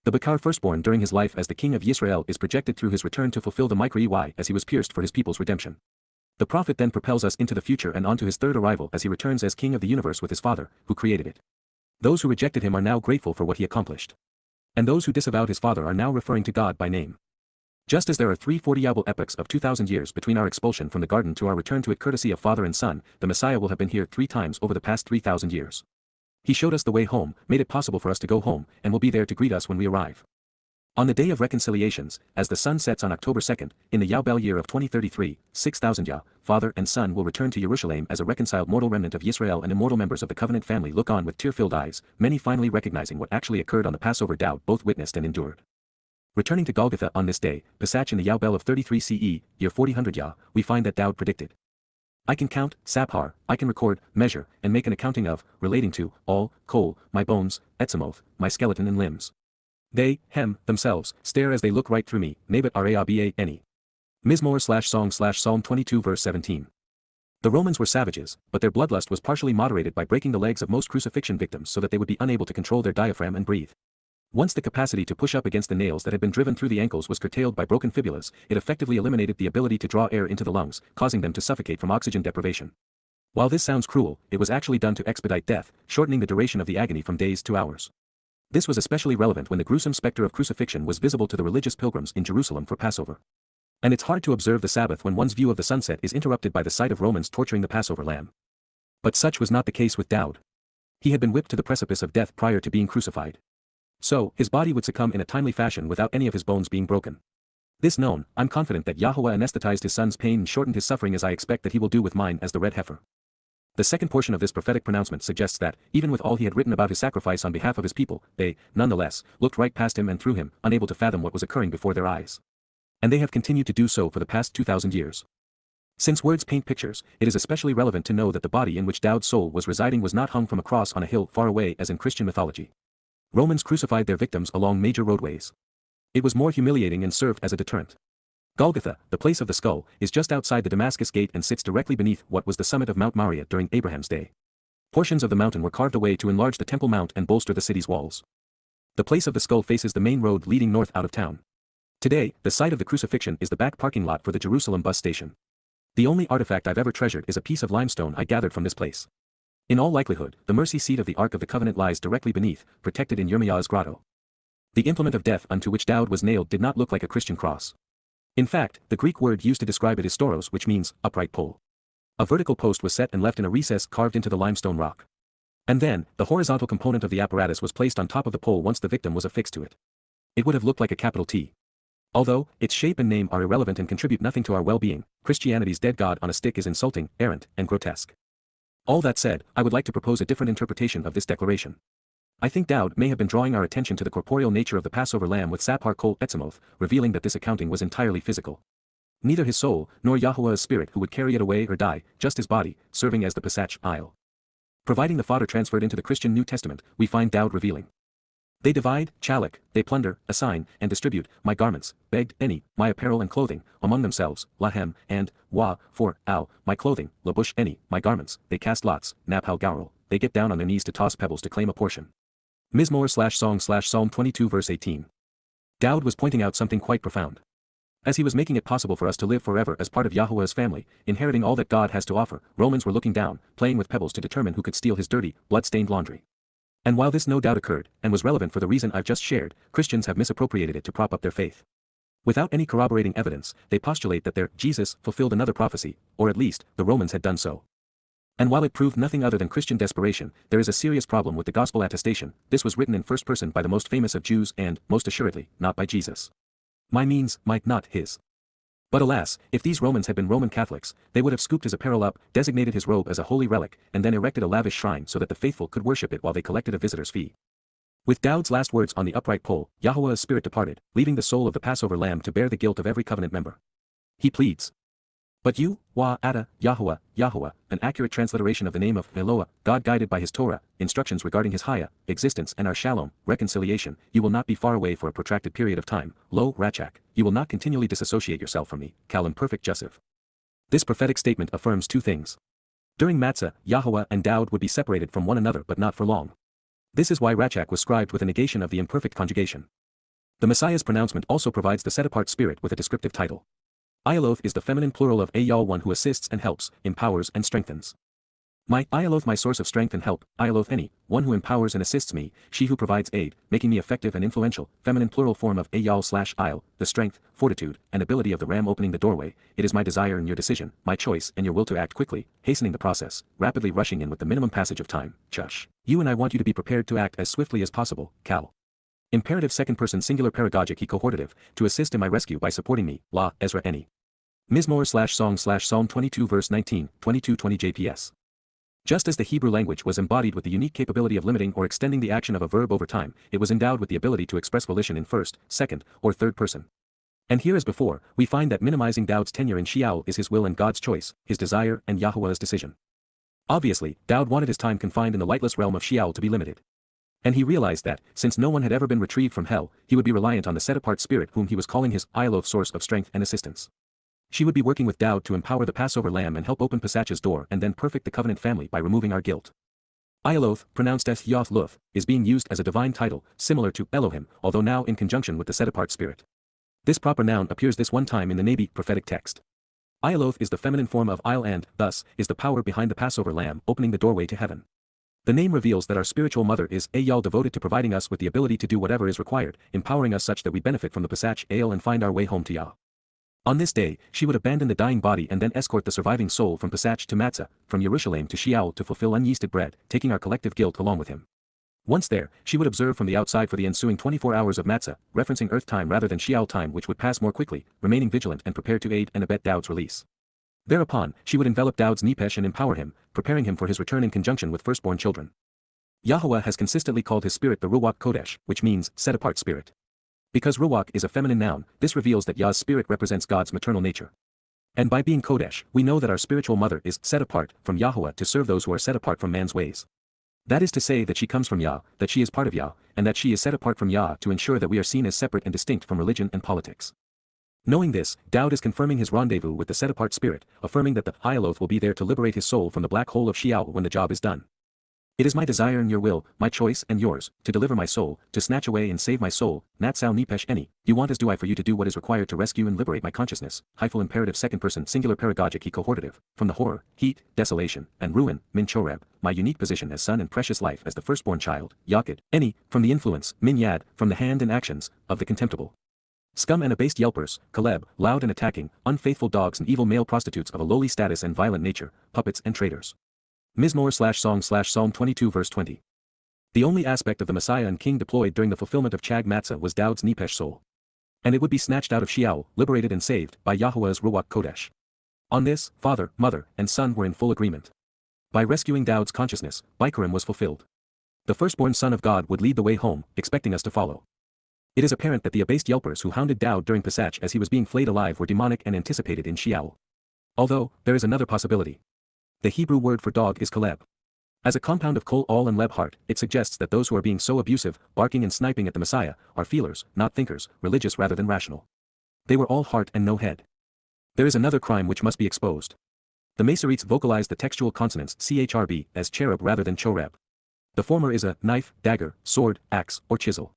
The Bakar firstborn during his life as the king of Yisrael is projected through his return to fulfill the micro-EY as he was pierced for his people's redemption. The prophet then propels us into the future and onto his third arrival as he returns as king of the universe with his Father, who created it. Those who rejected him are now grateful for what he accomplished. And those who disavowed his Father are now referring to God by name. Just as there are 3 40-able epochs of 2,000 years between our expulsion from the garden to our return to it courtesy of Father and Son, the Messiah will have been here 3 times over the past 3,000 years. He showed us the way home, made it possible for us to go home, and will be there to greet us when we arrive. On the day of reconciliations, as the sun sets on October 2nd, in the Babel year of 2033, 6,000 Yah, Father and Son will return to Jerusalem as a reconciled mortal remnant of Yisrael, and immortal members of the covenant family look on with tear-filled eyes, many finally recognizing what actually occurred on the Passover Dowd both witnessed and endured. Returning to Golgotha on this day, Pesach in the Babel of 33 CE, year 4000 Yah, we find that Dowd predicted. I can count, Saphar, I can record, measure, and make an accounting of, relating to, all, Kol, my bones, Etzamoth, my skeleton and limbs. They, themselves, stare as they look right through me, Nabat Raba any. Mizmowr/song/Psalm 22 verse 17. The Romans were savages, but their bloodlust was partially moderated by breaking the legs of most crucifixion victims so that they would be unable to control their diaphragm and breathe. Once the capacity to push up against the nails that had been driven through the ankles was curtailed by broken fibulas, it effectively eliminated the ability to draw air into the lungs, causing them to suffocate from oxygen deprivation. While this sounds cruel, it was actually done to expedite death, shortening the duration of the agony from days to hours. This was especially relevant when the gruesome specter of crucifixion was visible to the religious pilgrims in Jerusalem for Passover. And it's hard to observe the Sabbath when one's view of the sunset is interrupted by the sight of Romans torturing the Passover lamb. But such was not the case with Dowd. He had been whipped to the precipice of death prior to being crucified. So, his body would succumb in a timely fashion without any of his bones being broken. This known, I'm confident that Yahuwah anesthetized his son's pain and shortened his suffering, as I expect that he will do with mine as the red heifer. The second portion of this prophetic pronouncement suggests that, even with all he had written about his sacrifice on behalf of his people, they, nonetheless, looked right past him and through him, unable to fathom what was occurring before their eyes. And they have continued to do so for the past 2,000 years. Since words paint pictures, it is especially relevant to know that the body in which Dowd's soul was residing was not hung from a cross on a hill far away as in Christian mythology. Romans crucified their victims along major roadways. It was more humiliating and served as a deterrent. Golgotha, the place of the skull, is just outside the Damascus gate and sits directly beneath what was the summit of Mount Moriah during Abraham's day. Portions of the mountain were carved away to enlarge the Temple Mount and bolster the city's walls. The place of the skull faces the main road leading north out of town. Today, the site of the crucifixion is the back parking lot for the Jerusalem bus station. The only artifact I've ever treasured is a piece of limestone I gathered from this place. In all likelihood, the mercy seat of the Ark of the Covenant lies directly beneath, protected in Yirmiyahu's grotto. The implement of death unto which Dowd was nailed did not look like a Christian cross. In fact, the Greek word used to describe it is stauros, which means upright pole. A vertical post was set and left in a recess carved into the limestone rock. And then, the horizontal component of the apparatus was placed on top of the pole once the victim was affixed to it. It would have looked like a capital T. Although, its shape and name are irrelevant and contribute nothing to our well-being, Christianity's dead god on a stick is insulting, errant, and grotesque. All that said, I would like to propose a different interpretation of this declaration. I think Dowd may have been drawing our attention to the corporeal nature of the Passover lamb with Sapar Kol Etzamoth, revealing that this accounting was entirely physical. Neither his soul, nor Yahuwah's spirit who would carry it away or die, just his body, serving as the Pesach aisle. Providing the fodder transferred into the Christian New Testament, we find Dowd revealing. They divide, chalak, they plunder, assign, and distribute, my garments, begged, any, my apparel and clothing, among themselves, lahem, and, for, my clothing, labush, any, my garments, they cast lots, naphal gaurel, they get down on their knees to toss pebbles to claim a portion. Mizmowr/Song/Psalm 22 verse 18. Dowd was pointing out something quite profound. As he was making it possible for us to live forever as part of Yahuwah's family, inheriting all that God has to offer, Romans were looking down, playing with pebbles to determine who could steal his dirty, blood-stained laundry. And while this no doubt occurred, and was relevant for the reason I've just shared, Christians have misappropriated it to prop up their faith. Without any corroborating evidence, they postulate that their Jesus fulfilled another prophecy, or at least, the Romans had done so. And while it proved nothing other than Christian desperation, there is a serious problem with the gospel attestation. This was written in first person by the most famous of Jews and, most assuredly, not by Jesus. My means, might not his. But alas, if these Romans had been Roman Catholics, they would have scooped his apparel up, designated his robe as a holy relic, and then erected a lavish shrine so that the faithful could worship it while they collected a visitor's fee. With Dowd's last words on the upright pole, Yahuwah's spirit departed, leaving the soul of the Passover lamb to bear the guilt of every covenant member. He pleads. But you, Yada Yahowah, Yahowah, an accurate transliteration of the name of Eloah, God guided by his Torah, instructions regarding his Hayah, existence and our Shalom, reconciliation, you will not be far away for a protracted period of time, Lo Rachak, you will not continually disassociate yourself from me, Kal imperfect Jussiv. This prophetic statement affirms two things. During Matzah, Yahuwah and Dowd would be separated from one another but not for long. This is why Rachak was scribed with a negation of the imperfect conjugation. The Messiah's pronouncement also provides the set-apart spirit with a descriptive title. Ayaloth is the feminine plural of Ayal, one who assists and helps, empowers and strengthens. My Ayaloth, my source of strength and help, Ayaloth any, one who empowers and assists me, she who provides aid, making me effective and influential, feminine plural form of Ayal/Ayal, the strength, fortitude, and ability of the ram opening the doorway, it is my desire and your decision, my choice and your will to act quickly, hastening the process, rapidly rushing in with the minimum passage of time, Chush. You and I want you to be prepared to act as swiftly as possible, Kal. Imperative second person singular pedagogic cohortative, to assist in my rescue by supporting me, La, Ezra any. Mizmowr/Song/Psalm 22 verse 19, 22-20 JPS. Just as the Hebrew language was embodied with the unique capability of limiting or extending the action of a verb over time, it was endowed with the ability to express volition in first, second, or third person. And here as before, we find that minimizing Dowd's tenure in Sheol is his will and God's choice, his desire and Yahuwah's decision. Obviously, Dowd wanted his time confined in the lightless realm of Sheol to be limited. And he realized that, since no one had ever been retrieved from hell, he would be reliant on the set-apart spirit whom he was calling his Ayaloth source of strength and assistance. She would be working with Dowd to empower the Passover lamb and help open Pesach's door and then perfect the covenant family by removing our guilt. Ayaloth, pronounced as Yoth Luth, is being used as a divine title, similar to Elohim, although now in conjunction with the set-apart spirit. This proper noun appears this one time in the Nabi prophetic text. Ayaloth is the feminine form of Ayal and, thus, is the power behind the Passover lamb opening the doorway to heaven. The name reveals that our spiritual mother is Ayal, devoted to providing us with the ability to do whatever is required, empowering us such that we benefit from the Pesach Ale and find our way home to Yah. On this day, she would abandon the dying body and then escort the surviving soul from Pesach to Matzah, from Jerusalem to Sheol to fulfill unyeasted bread, taking our collective guilt along with him. Once there, she would observe from the outside for the ensuing 24 hours of Matzah, referencing earth time rather than Sheol time, which would pass more quickly, remaining vigilant and prepared to aid and abet Dowd's release. Thereupon, she would envelop Dowd's nepesh and empower him, preparing him for his return in conjunction with firstborn children. Yahuwah has consistently called his spirit the Ruach Kodesh, which means set-apart spirit. Because ruach is a feminine noun, this reveals that Yah's spirit represents God's maternal nature. And by being Kodesh, we know that our spiritual mother is set apart from Yahuwah to serve those who are set apart from man's ways. That is to say that she comes from Yah, that she is part of Yah, and that she is set apart from Yah to ensure that we are seen as separate and distinct from religion and politics. Knowing this, Dowd is confirming his rendezvous with the set-apart spirit, affirming that the Hialoth will be there to liberate his soul from the black hole of Sheol when the job is done. It is my desire and your will, my choice and yours, to deliver my soul, to snatch away and save my soul, Natsal nepesh any, you want as do I for you to do what is required to rescue and liberate my consciousness, hyphal imperative second person singular paragogic he cohortative, from the horror, heat, desolation, and ruin, min choreb, my unique position as son and precious life as the firstborn child, yakid, any, from the influence, min yad, from the hand and actions, of the contemptible. Scum and abased yelpers, Caleb, loud and attacking, unfaithful dogs and evil male prostitutes of a lowly status and violent nature, puppets and traitors. Mizmowr/Song/Psalm 22 verse 20. The only aspect of the Messiah and King deployed during the fulfillment of Chag Matsah was Dowd's nepesh soul. And it would be snatched out of Sheol, liberated and saved, by Yahuwah's Ruach Kodesh. On this, father, mother, and son were in full agreement. By rescuing Dowd's consciousness, Bikurim was fulfilled. The firstborn son of God would lead the way home, expecting us to follow. It is apparent that the abased yelpers who hounded Dowd during Pesach as he was being flayed alive were demonic and anticipated in Sheol. Although, there is another possibility. The Hebrew word for dog is Caleb. As a compound of kol al and leb heart, it suggests that those who are being so abusive, barking and sniping at the Messiah, are feelers, not thinkers, religious rather than rational. They were all heart and no head. There is another crime which must be exposed. The Masoretes vocalized the textual consonants CHRB as cherub rather than choreb. The former is a knife, dagger, sword, axe, or chisel.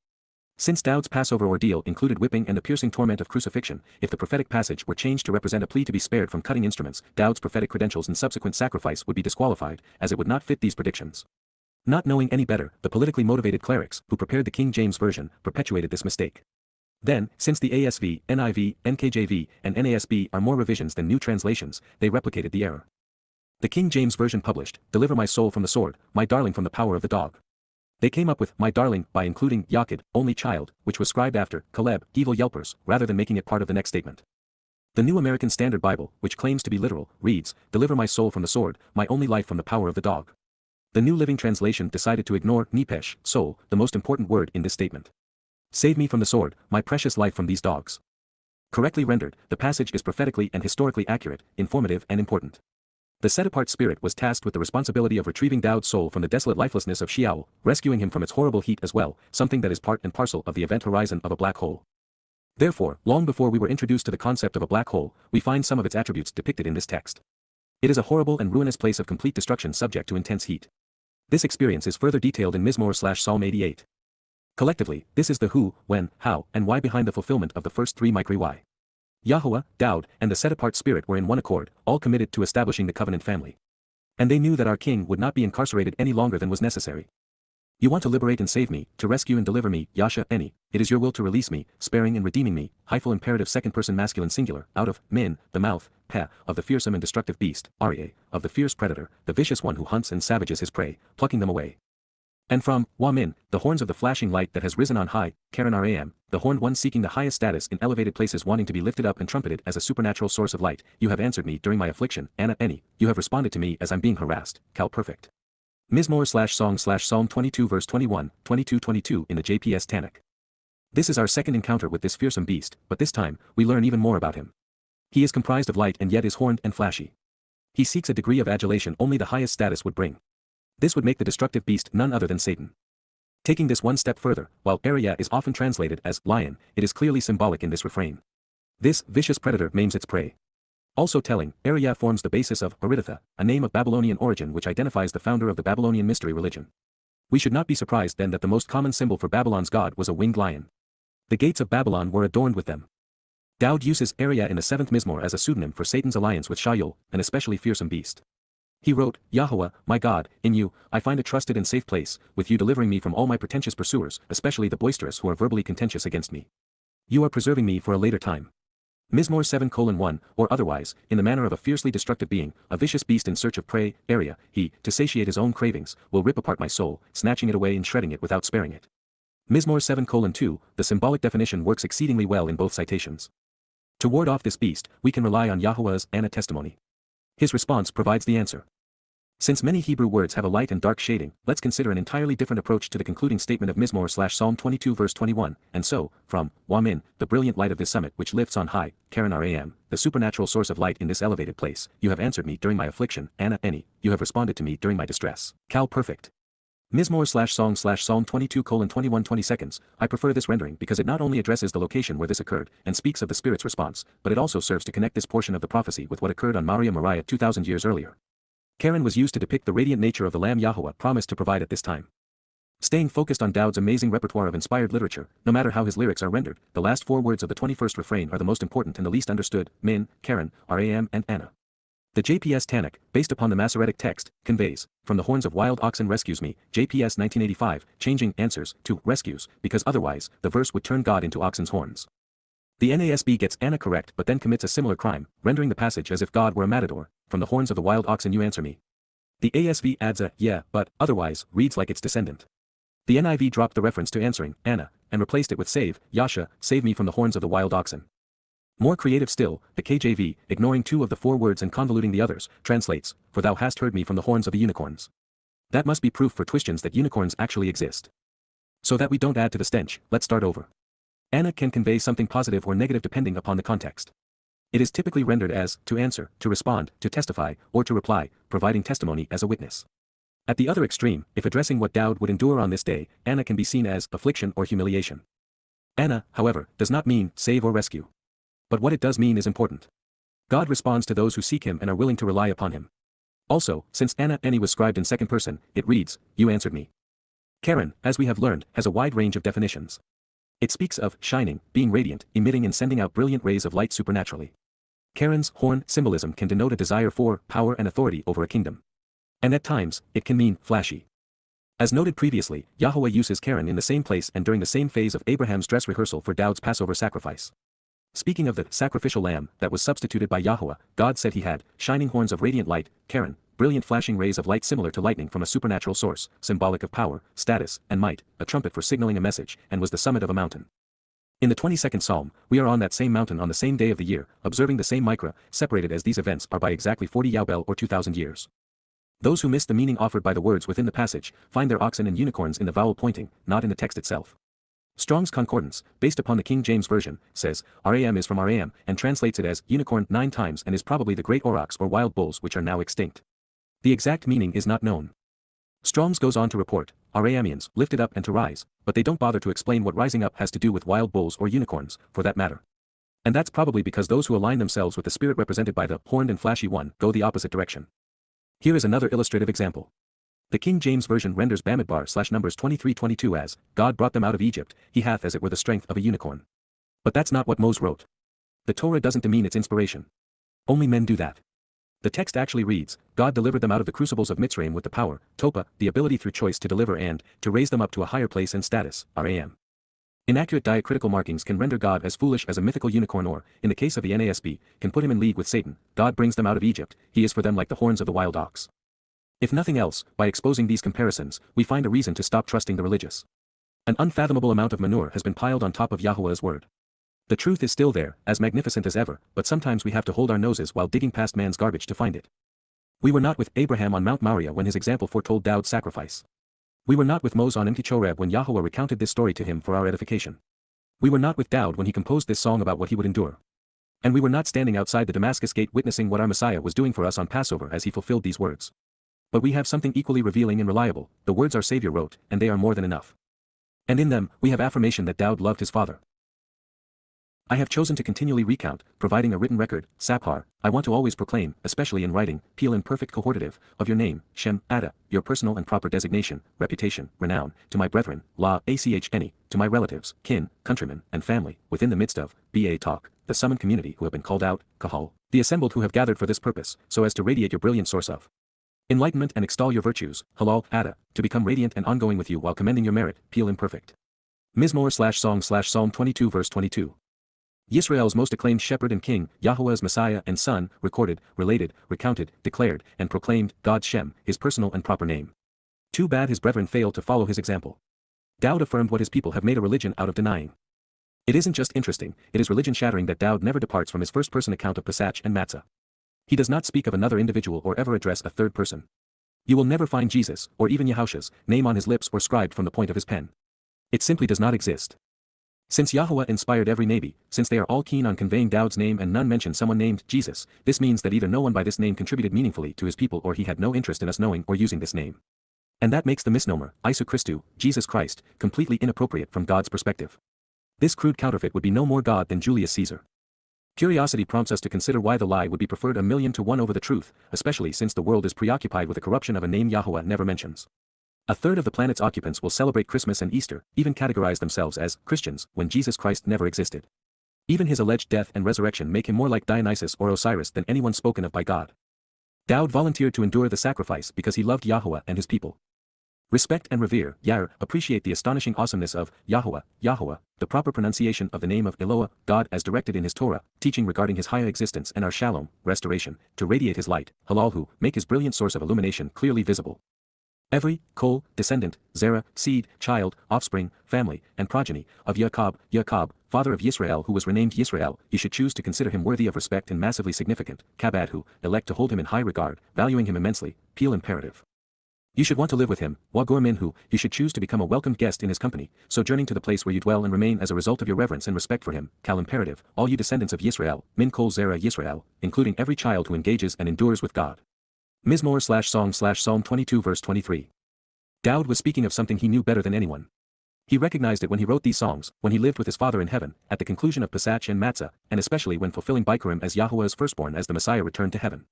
Since Dowd's Passover ordeal included whipping and the piercing torment of crucifixion, if the prophetic passage were changed to represent a plea to be spared from cutting instruments, Dowd's prophetic credentials and subsequent sacrifice would be disqualified, as it would not fit these predictions. Not knowing any better, the politically motivated clerics, who prepared the King James Version, perpetuated this mistake. Then, since the ASV, NIV, NKJV, and NASB are more revisions than new translations, they replicated the error. The King James Version published, "Deliver my soul from the sword, my darling from the power of the dog." They came up with "my darling" by including Yakid, only child, which was scribed after Caleb, evil yelpers, rather than making it part of the next statement. The New American Standard Bible, which claims to be literal, reads, "Deliver my soul from the sword, my only life from the power of the dog." The New Living Translation decided to ignore nepesh, soul, the most important word in this statement. "Save me from the sword, my precious life from these dogs." Correctly rendered, the passage is prophetically and historically accurate, informative and important. The set-apart spirit was tasked with the responsibility of retrieving Dowd's soul from the desolate lifelessness of Sheol, rescuing him from its horrible heat as well, something that is part and parcel of the event horizon of a black hole. Therefore, long before we were introduced to the concept of a black hole, we find some of its attributes depicted in this text. It is a horrible and ruinous place of complete destruction subject to intense heat. This experience is further detailed in Mizmowr/Psalm 88. Collectively, this is the who, when, how, and why behind the fulfillment of the first three Mikri Y. Yahuwah, Dowd, and the set-apart spirit were in one accord, all committed to establishing the covenant family. And they knew that our king would not be incarcerated any longer than was necessary. You want to liberate and save me, to rescue and deliver me, Yasha, any, it is your will to release me, sparing and redeeming me, hyphal imperative second person masculine singular, out of, min, the mouth, peh, of the fearsome and destructive beast, aryeh, of the fierce predator, the vicious one who hunts and savages his prey, plucking them away. And from, Wamin, the horns of the flashing light that has risen on high, Karen Ram, the horned one seeking the highest status in elevated places wanting to be lifted up and trumpeted as a supernatural source of light, you have answered me during my affliction, Anna any, you have responded to me as I'm being harassed, Cal perfect. Mizmowr/Song/Psalm 22 verse 21, 22 in the JPS Tanakh. This is our second encounter with this fearsome beast, but this time, we learn even more about him. He is comprised of light and yet is horned and flashy. He seeks a degree of adulation only the highest status would bring. This would make the destructive beast none other than Satan. Taking this one step further, while Arya is often translated as lion, it is clearly symbolic in this refrain. This vicious predator maims its prey. Also telling, Arya forms the basis of Arithatha, a name of Babylonian origin which identifies the founder of the Babylonian mystery religion. We should not be surprised then that the most common symbol for Babylon's god was a winged lion. The gates of Babylon were adorned with them. Dowd uses Arya in the 7th Mizmor as a pseudonym for Satan's alliance with Shayol, an especially fearsome beast. He wrote, Yahuwah, my God, in you, I find a trusted and safe place, with you delivering me from all my pretentious pursuers, especially the boisterous who are verbally contentious against me. You are preserving me for a later time. Mizmor 7:1, or otherwise, in the manner of a fiercely destructive being, a vicious beast in search of prey, Arya, he, to satiate his own cravings, will rip apart my soul, snatching it away and shredding it without sparing it. Mizmor 7:2, the symbolic definition works exceedingly well in both citations. To ward off this beast, we can rely on Yahuwah's Anna testimony. His response provides the answer. Since many Hebrew words have a light and dark shading, let's consider an entirely different approach to the concluding statement of Mizmowr/Psalm 22 verse 21, and so, from Wamin, the brilliant light of this summit which lifts on high, Karen Ram, the supernatural source of light in this elevated place, you have answered me during my affliction, Anna Eni, you have responded to me during my distress. Cal Perfect. Mizmowr/Song/Psalm 22:21 20 seconds. I prefer this rendering because it not only addresses the location where this occurred and speaks of the Spirit's response, but it also serves to connect this portion of the prophecy with what occurred on Maria Moriah 2,000 years earlier. Karen was used to depict the radiant nature of the Lamb Yahowah promised to provide at this time. Staying focused on Dowd's amazing repertoire of inspired literature, no matter how his lyrics are rendered, the last four words of the 21st refrain are the most important and the least understood: Min, Karen, Ram and Anna. The JPS Tanakh, based upon the Masoretic text, conveys, from the horns of wild oxen rescues me, JPS 1985, changing answers to rescues, because otherwise, the verse would turn God into oxen's horns. The NASB gets Anna correct but then commits a similar crime, rendering the passage as if God were a matador, from the horns of the wild oxen you answer me. The ASV adds a, yeah, but, otherwise, reads like its descendant. The NIV dropped the reference to answering, Anna, and replaced it with save, Yasha, save me from the horns of the wild oxen. More creative still, the KJV, ignoring two of the four words and convoluting the others, translates, for thou hast heard me from the horns of the unicorns. That must be proof for Twistians that unicorns actually exist. So that we don't add to the stench, let's start over. Anna can convey something positive or negative depending upon the context. It is typically rendered as, to answer, to respond, to testify, or to reply, providing testimony as a witness. At the other extreme, if addressing what Dowd would endure on this day, Anna can be seen as affliction or humiliation. Anna, however, does not mean save or rescue. But what it does mean is important. God responds to those who seek him and are willing to rely upon him. Also, since Anna Eni was scribed in second person, it reads, you answered me. Karen, as we have learned, has a wide range of definitions. It speaks of shining, being radiant, emitting and sending out brilliant rays of light supernaturally. Karen's horn symbolism can denote a desire for power and authority over a kingdom. And at times, it can mean flashy. As noted previously, Yahowah uses Karen in the same place and during the same phase of Abraham's dress rehearsal for Dowd's Passover sacrifice. Speaking of the sacrificial lamb that was substituted by Yahowah, God said he had shining horns of radiant light, Karen, brilliant flashing rays of light similar to lightning from a supernatural source, symbolic of power, status, and might, a trumpet for signaling a message, and was the summit of a mountain. In the 22nd Psalm, we are on that same mountain on the same day of the year, observing the same Micra, separated as these events are by exactly 40 Yobel or 2,000 years. Those who miss the meaning offered by the words within the passage, find their oxen and unicorns in the vowel pointing, not in the text itself. Strong's Concordance, based upon the King James Version, says, Ram is from Ram, and translates it as unicorn 9 times and is probably the great aurochs or wild bulls which are now extinct. The exact meaning is not known. Strong's goes on to report, Aramians, lifted up and to rise, but they don't bother to explain what rising up has to do with wild bulls or unicorns, for that matter. And that's probably because those who align themselves with the spirit represented by the horned and flashy one go the opposite direction. Here is another illustrative example. The King James Version renders Bamidbar/Numbers 23:22 as, God brought them out of Egypt, he hath as it were the strength of a unicorn. But that's not what Moses wrote. The Torah doesn't demean its inspiration. Only men do that. The text actually reads, God delivered them out of the crucibles of Mitzrayim with the power, Topa, the ability through choice to deliver and, to raise them up to a higher place and status, Ram. Inaccurate diacritical markings can render God as foolish as a mythical unicorn or, in the case of the NASB, can put him in league with Satan. God brings them out of Egypt, he is for them like the horns of the wild ox. If nothing else, by exposing these comparisons, we find a reason to stop trusting the religious. An unfathomable amount of manure has been piled on top of Yahowah's word. The truth is still there, as magnificent as ever, but sometimes we have to hold our noses while digging past man's garbage to find it. We were not with Abraham on Mount Moriah when his example foretold Dowd's sacrifice. We were not with Moses on empty Choreb when Yahowah recounted this story to him for our edification. We were not with Dowd when he composed this song about what he would endure. And we were not standing outside the Damascus gate witnessing what our Messiah was doing for us on Passover as he fulfilled these words. But we have something equally revealing and reliable, the words our Savior wrote, and they are more than enough. And in them, we have affirmation that Dowd loved his father. I have chosen to continually recount, providing a written record, Saphar, I want to always proclaim, especially in writing, Peel in perfect cohortative, of your name, Shem, Ada, your personal and proper designation, reputation, renown, to my brethren, La, Achni, to my relatives, kin, countrymen, and family, within the midst of, Ba talk, the summoned community who have been called out, Kahal, the assembled who have gathered for this purpose, so as to radiate your brilliant source of enlightenment and extol your virtues, Halal, Ada, to become radiant and ongoing with you while commending your merit, Peel imperfect. Mizmowr/Song/Psalm 22 verse 22. Yisrael's most acclaimed shepherd and king, Yahowah's Messiah and son, recorded, related, recounted, declared, and proclaimed, God Shem, his personal and proper name. Too bad his brethren failed to follow his example. Dowd affirmed what his people have made a religion out of denying. It isn't just interesting, it is religion-shattering that Dowd never departs from his first-person account of Pesach and Matzah. He does not speak of another individual or ever address a third person. You will never find Jesus, or even Yahush's, name on his lips or scribed from the point of his pen. It simply does not exist. Since Yahuwah inspired every Nabi, since they are all keen on conveying Dowd's name and none mention someone named Jesus, this means that either no one by this name contributed meaningfully to his people or he had no interest in us knowing or using this name. And that makes the misnomer, Isu Christu, Jesus Christ, completely inappropriate from God's perspective. This crude counterfeit would be no more God than Julius Caesar. Curiosity prompts us to consider why the lie would be preferred 1,000,000 to 1 over the truth, especially since the world is preoccupied with the corruption of a name Yahuwah never mentions. A third of the planet's occupants will celebrate Christmas and Easter, even categorize themselves as Christians, when Jesus Christ never existed. Even his alleged death and resurrection make him more like Dionysus or Osiris than anyone spoken of by God. Dowd volunteered to endure the sacrifice because he loved Yahuwah and his people. Respect and revere, appreciate the astonishing awesomeness of Yahuwah, Yahowah, the proper pronunciation of the name of Eloah, God as directed in his Torah, teaching regarding his higher existence and our shalom, restoration, to radiate his light, Halal make his brilliant source of illumination clearly visible. Every, Kol, descendant, Zerah, seed, child, offspring, family, and progeny, of Yaakov, father of Yisrael who was renamed Yisrael, you should choose to consider him worthy of respect and massively significant, Kabad who, elect to hold him in high regard, valuing him immensely, Peel imperative. You should want to live with him, Wagor Min who, you should choose to become a welcomed guest in his company, sojourning to the place where you dwell and remain as a result of your reverence and respect for him, Kal imperative, all you descendants of Yisrael, Min Kol Zerah Yisrael, including every child who engages and endures with God. Mizmowr/Song/Psalm 22 verse 23. Dowd was speaking of something he knew better than anyone. He recognized it when he wrote these songs, when he lived with his Father in heaven, at the conclusion of Pesach and Matzah, and especially when fulfilling Bikurim as Yahuwah's firstborn as the Messiah returned to heaven.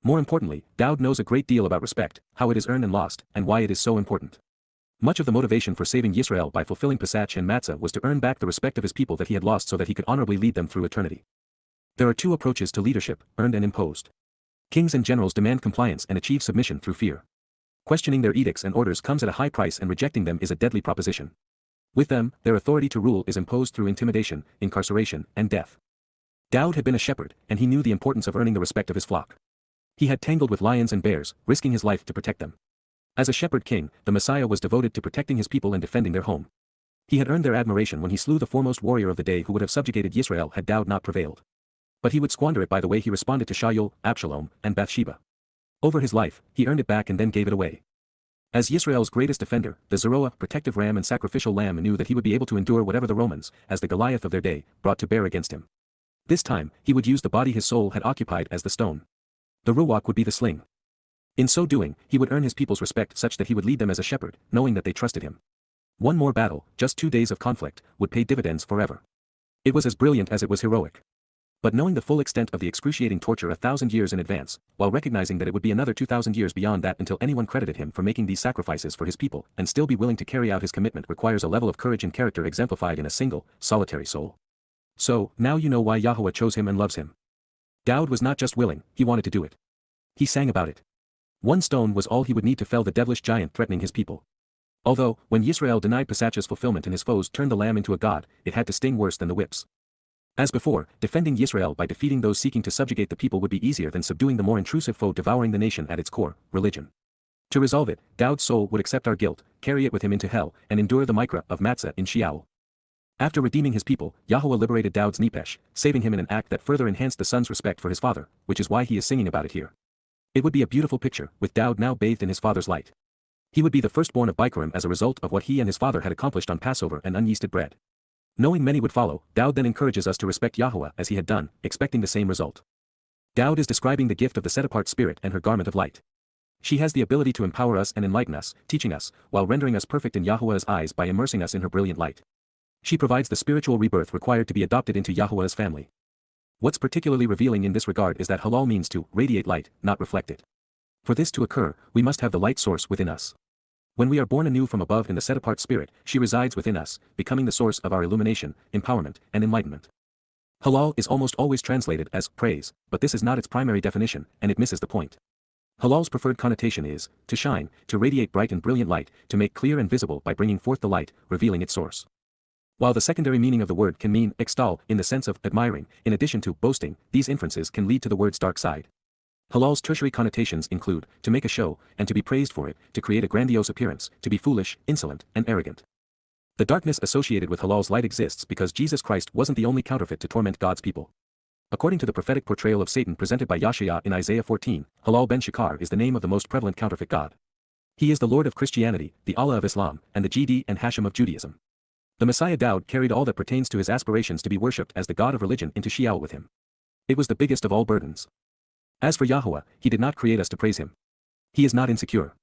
More importantly, Dowd knows a great deal about respect, how it is earned and lost, and why it is so important. Much of the motivation for saving Yisrael by fulfilling Pesach and Matzah was to earn back the respect of his people that he had lost so that he could honorably lead them through eternity. There are two approaches to leadership, earned and imposed. Kings and generals demand compliance and achieve submission through fear. Questioning their edicts and orders comes at a high price and rejecting them is a deadly proposition. With them, their authority to rule is imposed through intimidation, incarceration, and death. Dowd had been a shepherd, and he knew the importance of earning the respect of his flock. He had tangled with lions and bears, risking his life to protect them. As a shepherd king, the Messiah was devoted to protecting his people and defending their home. He had earned their admiration when he slew the foremost warrior of the day who would have subjugated Yisrael had Dowd not prevailed. But he would squander it by the way he responded to Shaul, Absalom, and Bathsheba. Over his life, he earned it back and then gave it away. As Yisrael's greatest defender, the Zeroah, protective ram and sacrificial lamb knew that he would be able to endure whatever the Romans, as the Goliath of their day, brought to bear against him. This time, he would use the body his soul had occupied as the stone. The ruach would be the sling. In so doing, he would earn his people's respect such that he would lead them as a shepherd, knowing that they trusted him. One more battle, just 2 days of conflict, would pay dividends forever. It was as brilliant as it was heroic. But knowing the full extent of the excruciating torture 1,000 years in advance, while recognizing that it would be another 2,000 years beyond that until anyone credited him for making these sacrifices for his people and still be willing to carry out his commitment requires a level of courage and character exemplified in a single, solitary soul. So, now you know why Yahuwah chose him and loves him. Dowd was not just willing, he wanted to do it. He sang about it. 1 stone was all he would need to fell the devilish giant threatening his people. Although, when Yisrael denied Pesach's fulfillment and his foes turned the lamb into a god, it had to sting worse than the whips. As before, defending Yisrael by defeating those seeking to subjugate the people would be easier than subduing the more intrusive foe devouring the nation at its core, religion. To resolve it, Dowd's soul would accept our guilt, carry it with him into hell, and endure the mikra of Matzah in Sheol. After redeeming his people, Yahuwah liberated Dowd's nepesh, saving him in an act that further enhanced the son's respect for his father, which is why he is singing about it here. It would be a beautiful picture, with Dowd now bathed in his father's light. He would be the firstborn of Bikurim as a result of what he and his father had accomplished on Passover and unyeasted bread. Knowing many would follow, Dowd then encourages us to respect Yahuwah as he had done, expecting the same result. Dowd is describing the gift of the set-apart spirit and her garment of light. She has the ability to empower us and enlighten us, teaching us, while rendering us perfect in Yahuwah's eyes by immersing us in her brilliant light. She provides the spiritual rebirth required to be adopted into Yahuwah's family. What's particularly revealing in this regard is that halal means to radiate light, not reflect it. For this to occur, we must have the light source within us. When we are born anew from above in the set-apart spirit, she resides within us, becoming the source of our illumination, empowerment, and enlightenment. Halal is almost always translated as praise, but this is not its primary definition, and it misses the point. Halal's preferred connotation is to shine, to radiate bright and brilliant light, to make clear and visible by bringing forth the light, revealing its source. While the secondary meaning of the word can mean extol in the sense of admiring, in addition to boasting, these inferences can lead to the word's dark side. Halal's tertiary connotations include to make a show, and to be praised for it, to create a grandiose appearance, to be foolish, insolent, and arrogant. The darkness associated with halal's light exists because Jesus Christ wasn't the only counterfeit to torment God's people. According to the prophetic portrayal of Satan presented by Yahshua in Isaiah 14, Halal ben Shakar is the name of the most prevalent counterfeit god. He is the Lord of Christianity, the Allah of Islam, and the Jidi and Hashem of Judaism. The Messiah Dowd carried all that pertains to his aspirations to be worshipped as the god of religion into Sheol with him. It was the biggest of all burdens. As for Yahuwah, he did not create us to praise him. He is not insecure.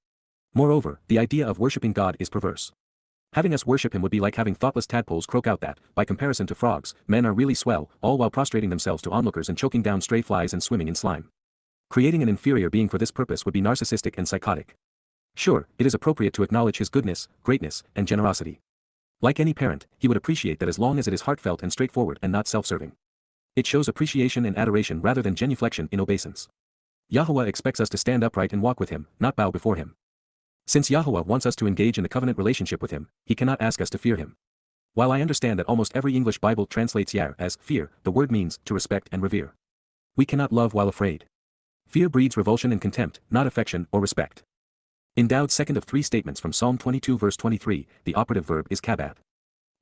Moreover, the idea of worshipping God is perverse. Having us worship him would be like having thoughtless tadpoles croak out that, by comparison to frogs, men are really swell, all while prostrating themselves to onlookers and choking down stray flies and swimming in slime. Creating an inferior being for this purpose would be narcissistic and psychotic. Sure, it is appropriate to acknowledge his goodness, greatness, and generosity. Like any parent, he would appreciate that as long as it is heartfelt and straightforward and not self-serving. It shows appreciation and adoration rather than genuflection in obeisance. Yahuwah expects us to stand upright and walk with him, not bow before him. Since Yahuwah wants us to engage in the covenant relationship with him, he cannot ask us to fear him. While I understand that almost every English Bible translates yar as fear, the word means to respect and revere. We cannot love while afraid. Fear breeds revulsion and contempt, not affection or respect. In Dowd's second of three statements from Psalm 22 verse 23, the operative verb is kabad.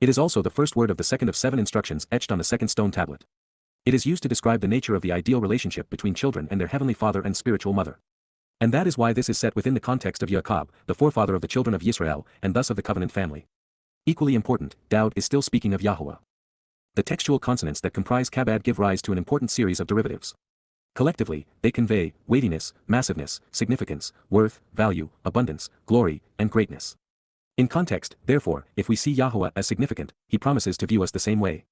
It is also the first word of the second of 7 instructions etched on the second stone tablet. It is used to describe the nature of the ideal relationship between children and their heavenly father and spiritual mother. And that is why this is set within the context of Yaakov, the forefather of the children of Israel, and thus of the covenant family. Equally important, Dowd is still speaking of Yahuwah. The textual consonants that comprise kabad give rise to an important series of derivatives. Collectively, they convey weightiness, massiveness, significance, worth, value, abundance, glory, and greatness. In context, therefore, if we see Yahuwah as significant, he promises to view us the same way.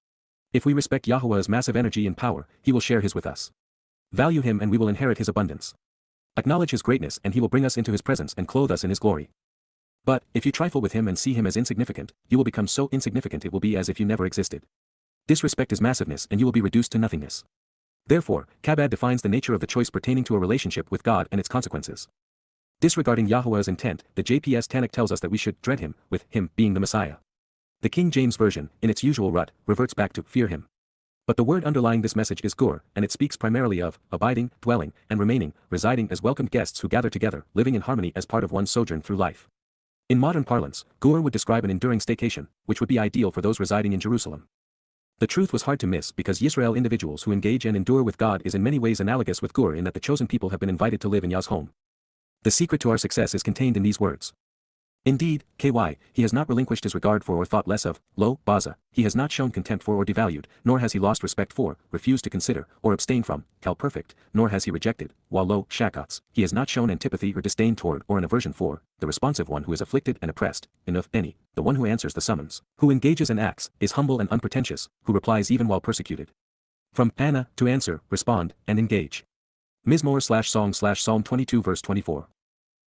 If we respect Yahuwah's massive energy and power, he will share his with us. Value him and we will inherit his abundance. Acknowledge his greatness and he will bring us into his presence and clothe us in his glory. But, if you trifle with him and see him as insignificant, you will become so insignificant it will be as if you never existed. Disrespect his massiveness and you will be reduced to nothingness. Therefore, kabad defines the nature of the choice pertaining to a relationship with God and its consequences. Disregarding Yahuwah's intent, the JPS Tanakh tells us that we should dread him, with him being the Messiah. The King James Version, in its usual rut, reverts back to fear him. But the word underlying this message is gur, and it speaks primarily of abiding, dwelling, and remaining, residing as welcomed guests who gather together, living in harmony as part of one's sojourn through life. In modern parlance, gur would describe an enduring staycation, which would be ideal for those residing in Jerusalem. The truth was hard to miss because Yisrael individuals who engage and endure with God is in many ways analogous with gur in that the chosen people have been invited to live in Yah's home. The secret to our success is contained in these words. Indeed, he has not relinquished his regard for or thought less of, Baza, he has not shown contempt for or devalued, nor has he lost respect for, refused to consider, or abstain from, perfect, nor has he rejected, while Shakats, he has not shown antipathy or disdain toward or an aversion for, the responsive one who is afflicted and oppressed, the one who answers the summons, who engages and acts, is humble and unpretentious, who replies even while persecuted. From Anna, to answer, respond, and engage. Mizmowr/song/Psalm 22 verse 24.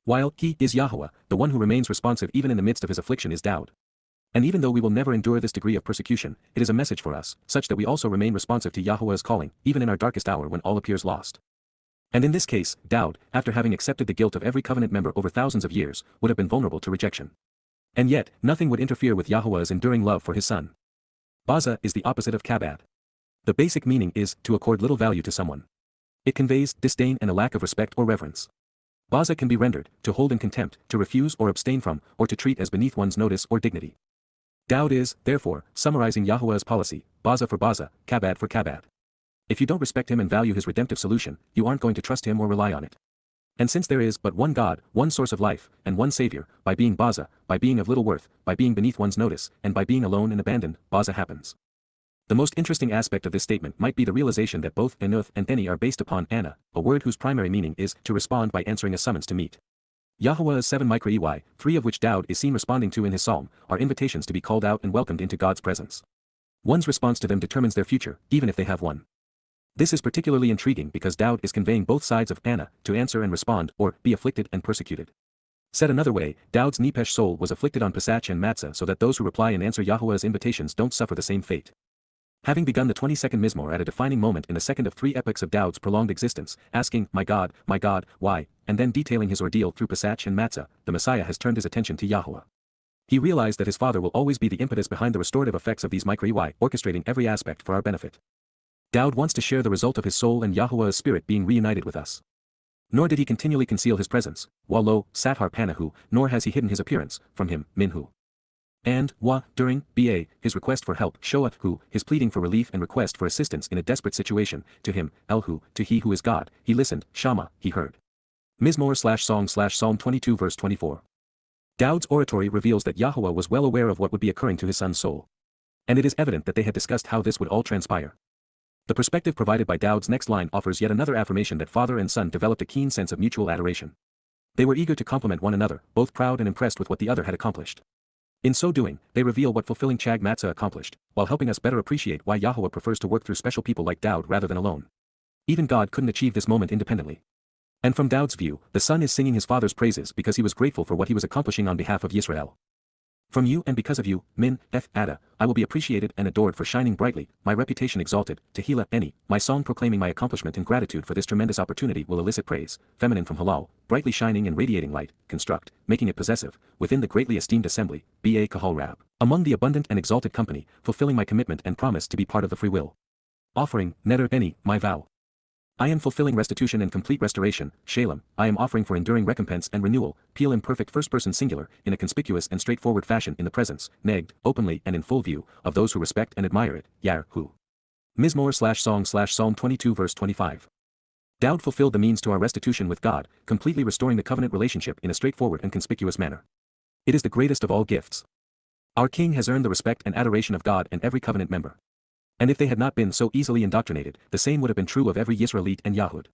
While he is Yahuwah, the one who remains responsive even in the midst of his affliction is Dowd. And even though we will never endure this degree of persecution, it is a message for us, such that we also remain responsive to Yahuwah's calling, even in our darkest hour when all appears lost. And in this case, Dowd, after having accepted the guilt of every covenant member over thousands of years, would have been vulnerable to rejection. And yet, nothing would interfere with Yahuwah's enduring love for his son. Baza is the opposite of kabad. The basic meaning is to accord little value to someone. It conveys disdain and a lack of respect or reverence. Baza can be rendered, to hold in contempt, to refuse or abstain from, or to treat as beneath one's notice or dignity. Dowd is, therefore, summarizing Yahuwah's policy, Baza for Baza, kabad for kabad. If you don't respect him and value his redemptive solution, you aren't going to trust him or rely on it. And since there is but one God, one source of life, and one Savior, by being Baza, by being of little worth, by being beneath one's notice, and by being alone and abandoned, Baza happens. The most interesting aspect of this statement might be the realization that both enuth and eni are based upon Anna, a word whose primary meaning is to respond by answering a summons to meet. Yahuwah's 7 micro-ey, 3 of which Dowd is seen responding to in his psalm, are invitations to be called out and welcomed into God's presence. One's response to them determines their future, even if they have one. This is particularly intriguing because Dowd is conveying both sides of Anna, to answer and respond, or be afflicted and persecuted. Said another way, Dowd's nepesh soul was afflicted on Chag Matsah so that those who reply and answer Yahuwah's invitations don't suffer the same fate. Having begun the 22nd Mizmowr at a defining moment in the second of 3 epochs of Dowd's prolonged existence, asking, my God, why, and then detailing his ordeal through Chag Matsah, the Messiah has turned his attention to Yahuwah. He realized that his Father will always be the impetus behind the restorative effects of these micro-ey, orchestrating every aspect for our benefit. Dowd wants to share the result of his soul and Yahuwah's spirit being reunited with us. Nor did he continually conceal his presence, while sathar panahu, nor has he hidden his appearance, from him, minhu. And during his request for help, Shoah his pleading for relief and request for assistance in a desperate situation, to him, Elhu, to he who is God, he listened, Shama, he heard. Mizmowr/Song/Psalm 22 verse 24. Dowd's oratory reveals that Yahowah was well aware of what would be occurring to his son's soul. And it is evident that they had discussed how this would all transpire. The perspective provided by Dowd's next line offers yet another affirmation that father and son developed a keen sense of mutual adoration. They were eager to compliment one another, both proud and impressed with what the other had accomplished. In so doing, they reveal what fulfilling Chag Matsah accomplished, while helping us better appreciate why Yahowah prefers to work through special people like Dowd rather than alone. Even God couldn't achieve this moment independently. And from Dowd's view, the son is singing his father's praises because he was grateful for what he was accomplishing on behalf of Yisrael. From you and because of you, Min, Ada, I will be appreciated and adored for shining brightly, my reputation exalted, Tehillah, Eni, my song proclaiming my accomplishment and gratitude for this tremendous opportunity will elicit praise, feminine from halal, brightly shining and radiating light, construct, making it possessive, within the greatly esteemed assembly, Kahal Rab, among the abundant and exalted company, fulfilling my commitment and promise to be part of the free will. Offering, Neder Eni, my vow. I am fulfilling restitution and complete restoration, Shalem, I am offering for enduring recompense and renewal, Peel imperfect first-person singular, in a conspicuous and straightforward fashion in the presence, negged, openly and in full view, of those who respect and admire it, YAHOWAH. Mizmowr/Song/Psalm 22 verse 25. Dowd fulfilled the means to our restitution with God, completely restoring the covenant relationship in a straightforward and conspicuous manner. It is the greatest of all gifts. Our King has earned the respect and adoration of God and every covenant member. And if they had not been so easily indoctrinated, the same would have been true of every Yisraelite and Yahud.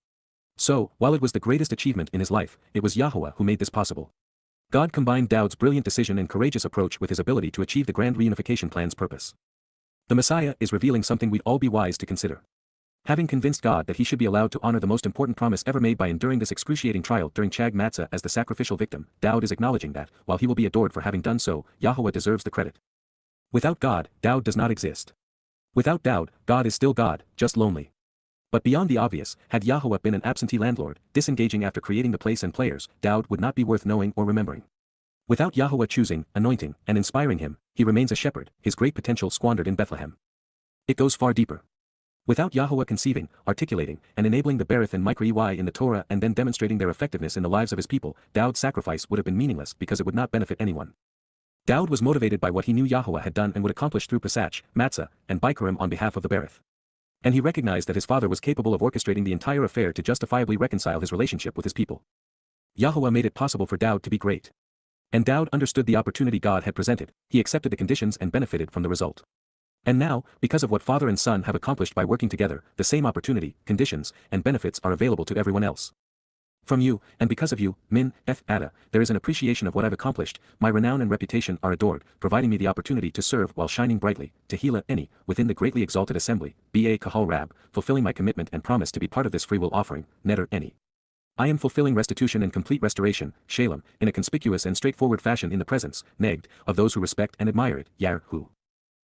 So, while it was the greatest achievement in his life, it was Yahowah who made this possible. God combined Dowd's brilliant decision and courageous approach with his ability to achieve the grand reunification plan's purpose. The Messiah is revealing something we'd all be wise to consider. Having convinced God that he should be allowed to honor the most important promise ever made by enduring this excruciating trial during Chag Matsah as the sacrificial victim, Dowd is acknowledging that, while he will be adored for having done so, Yahowah deserves the credit. Without God, Dowd does not exist. Without Dowd, God is still God, just lonely. But beyond the obvious, had Yahowah been an absentee landlord, disengaging after creating the place and players, Dowd would not be worth knowing or remembering. Without Yahowah choosing, anointing, and inspiring him, he remains a shepherd, his great potential squandered in Bethlehem. It goes far deeper. Without Yahowah conceiving, articulating, and enabling the Berith and Micro-EY in the Torah and then demonstrating their effectiveness in the lives of his people, Dowd's sacrifice would have been meaningless because it would not benefit anyone. Dowd was motivated by what he knew Yahowah had done and would accomplish through Pesach, Matzah, and Bikurim on behalf of the Berith. And he recognized that his father was capable of orchestrating the entire affair to justifiably reconcile his relationship with his people. Yahowah made it possible for Dowd to be great. And Dowd understood the opportunity God had presented, he accepted the conditions and benefited from the result. And now, because of what father and son have accomplished by working together, the same opportunity, conditions, and benefits are available to everyone else. From you, and because of you, Min, Ada, there is an appreciation of what I've accomplished, my renown and reputation are adored, providing me the opportunity to serve while shining brightly, Tehillah, Eni, within the greatly exalted assembly, Kahal Rab, fulfilling my commitment and promise to be part of this free will offering, Neder, Eni. I am fulfilling restitution and complete restoration, Shalem, in a conspicuous and straightforward fashion in the presence, negged, of those who respect and admire it, YAHOWAH.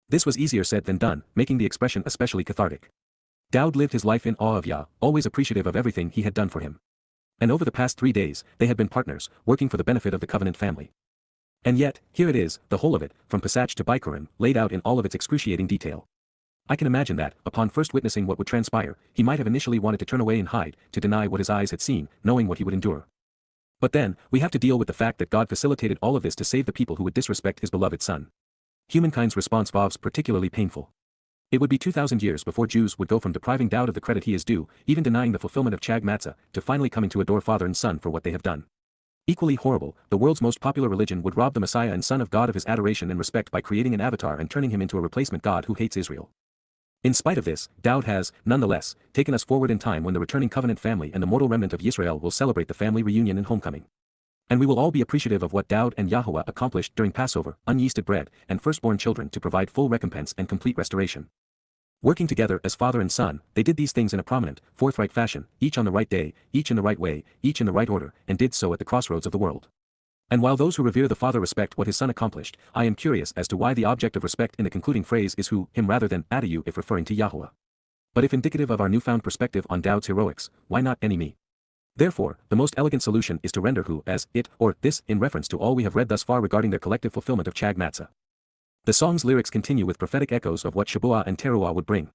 This was easier said than done, making the expression especially cathartic. Dowd lived his life in awe of Yah, always appreciative of everything he had done for him. And over the past 3 days, they had been partners, working for the benefit of the covenant family. And yet, here it is, the whole of it, from Pesach to Bikurim, laid out in all of its excruciating detail. I can imagine that, upon first witnessing what would transpire, he might have initially wanted to turn away and hide, to deny what his eyes had seen, knowing what he would endure. But then, we have to deal with the fact that God facilitated all of this to save the people who would disrespect his beloved son. Humankind's response was particularly painful. It would be 2,000 years before Jews would go from depriving Dowd of the credit he is due, even denying the fulfillment of Chag Matsah, to finally coming to adore father and son for what they have done. Equally horrible, the world's most popular religion would rob the Messiah and Son of God of his adoration and respect by creating an avatar and turning him into a replacement God who hates Israel. In spite of this, Dowd has, nonetheless, taken us forward in time when the returning covenant family and the mortal remnant of Yisrael will celebrate the family reunion and homecoming. And we will all be appreciative of what Dowd and Yahowah accomplished during Passover, unyeasted bread, and firstborn children to provide full recompense and complete restoration. Working together as father and son, they did these things in a prominent, forthright fashion, each on the right day, each in the right way, each in the right order, and did so at the crossroads of the world. And while those who revere the father respect what his son accomplished, I am curious as to why the object of respect in the concluding phrase is who, him rather than Adayu if referring to Yahowah. But if indicative of our newfound perspective on Dowd's heroics, why not any me? Therefore, the most elegant solution is to render who as it or this in reference to all we have read thus far regarding their collective fulfillment of Chag Matsah. The song's lyrics continue with prophetic echoes of what Shabuah and Towrah would bring.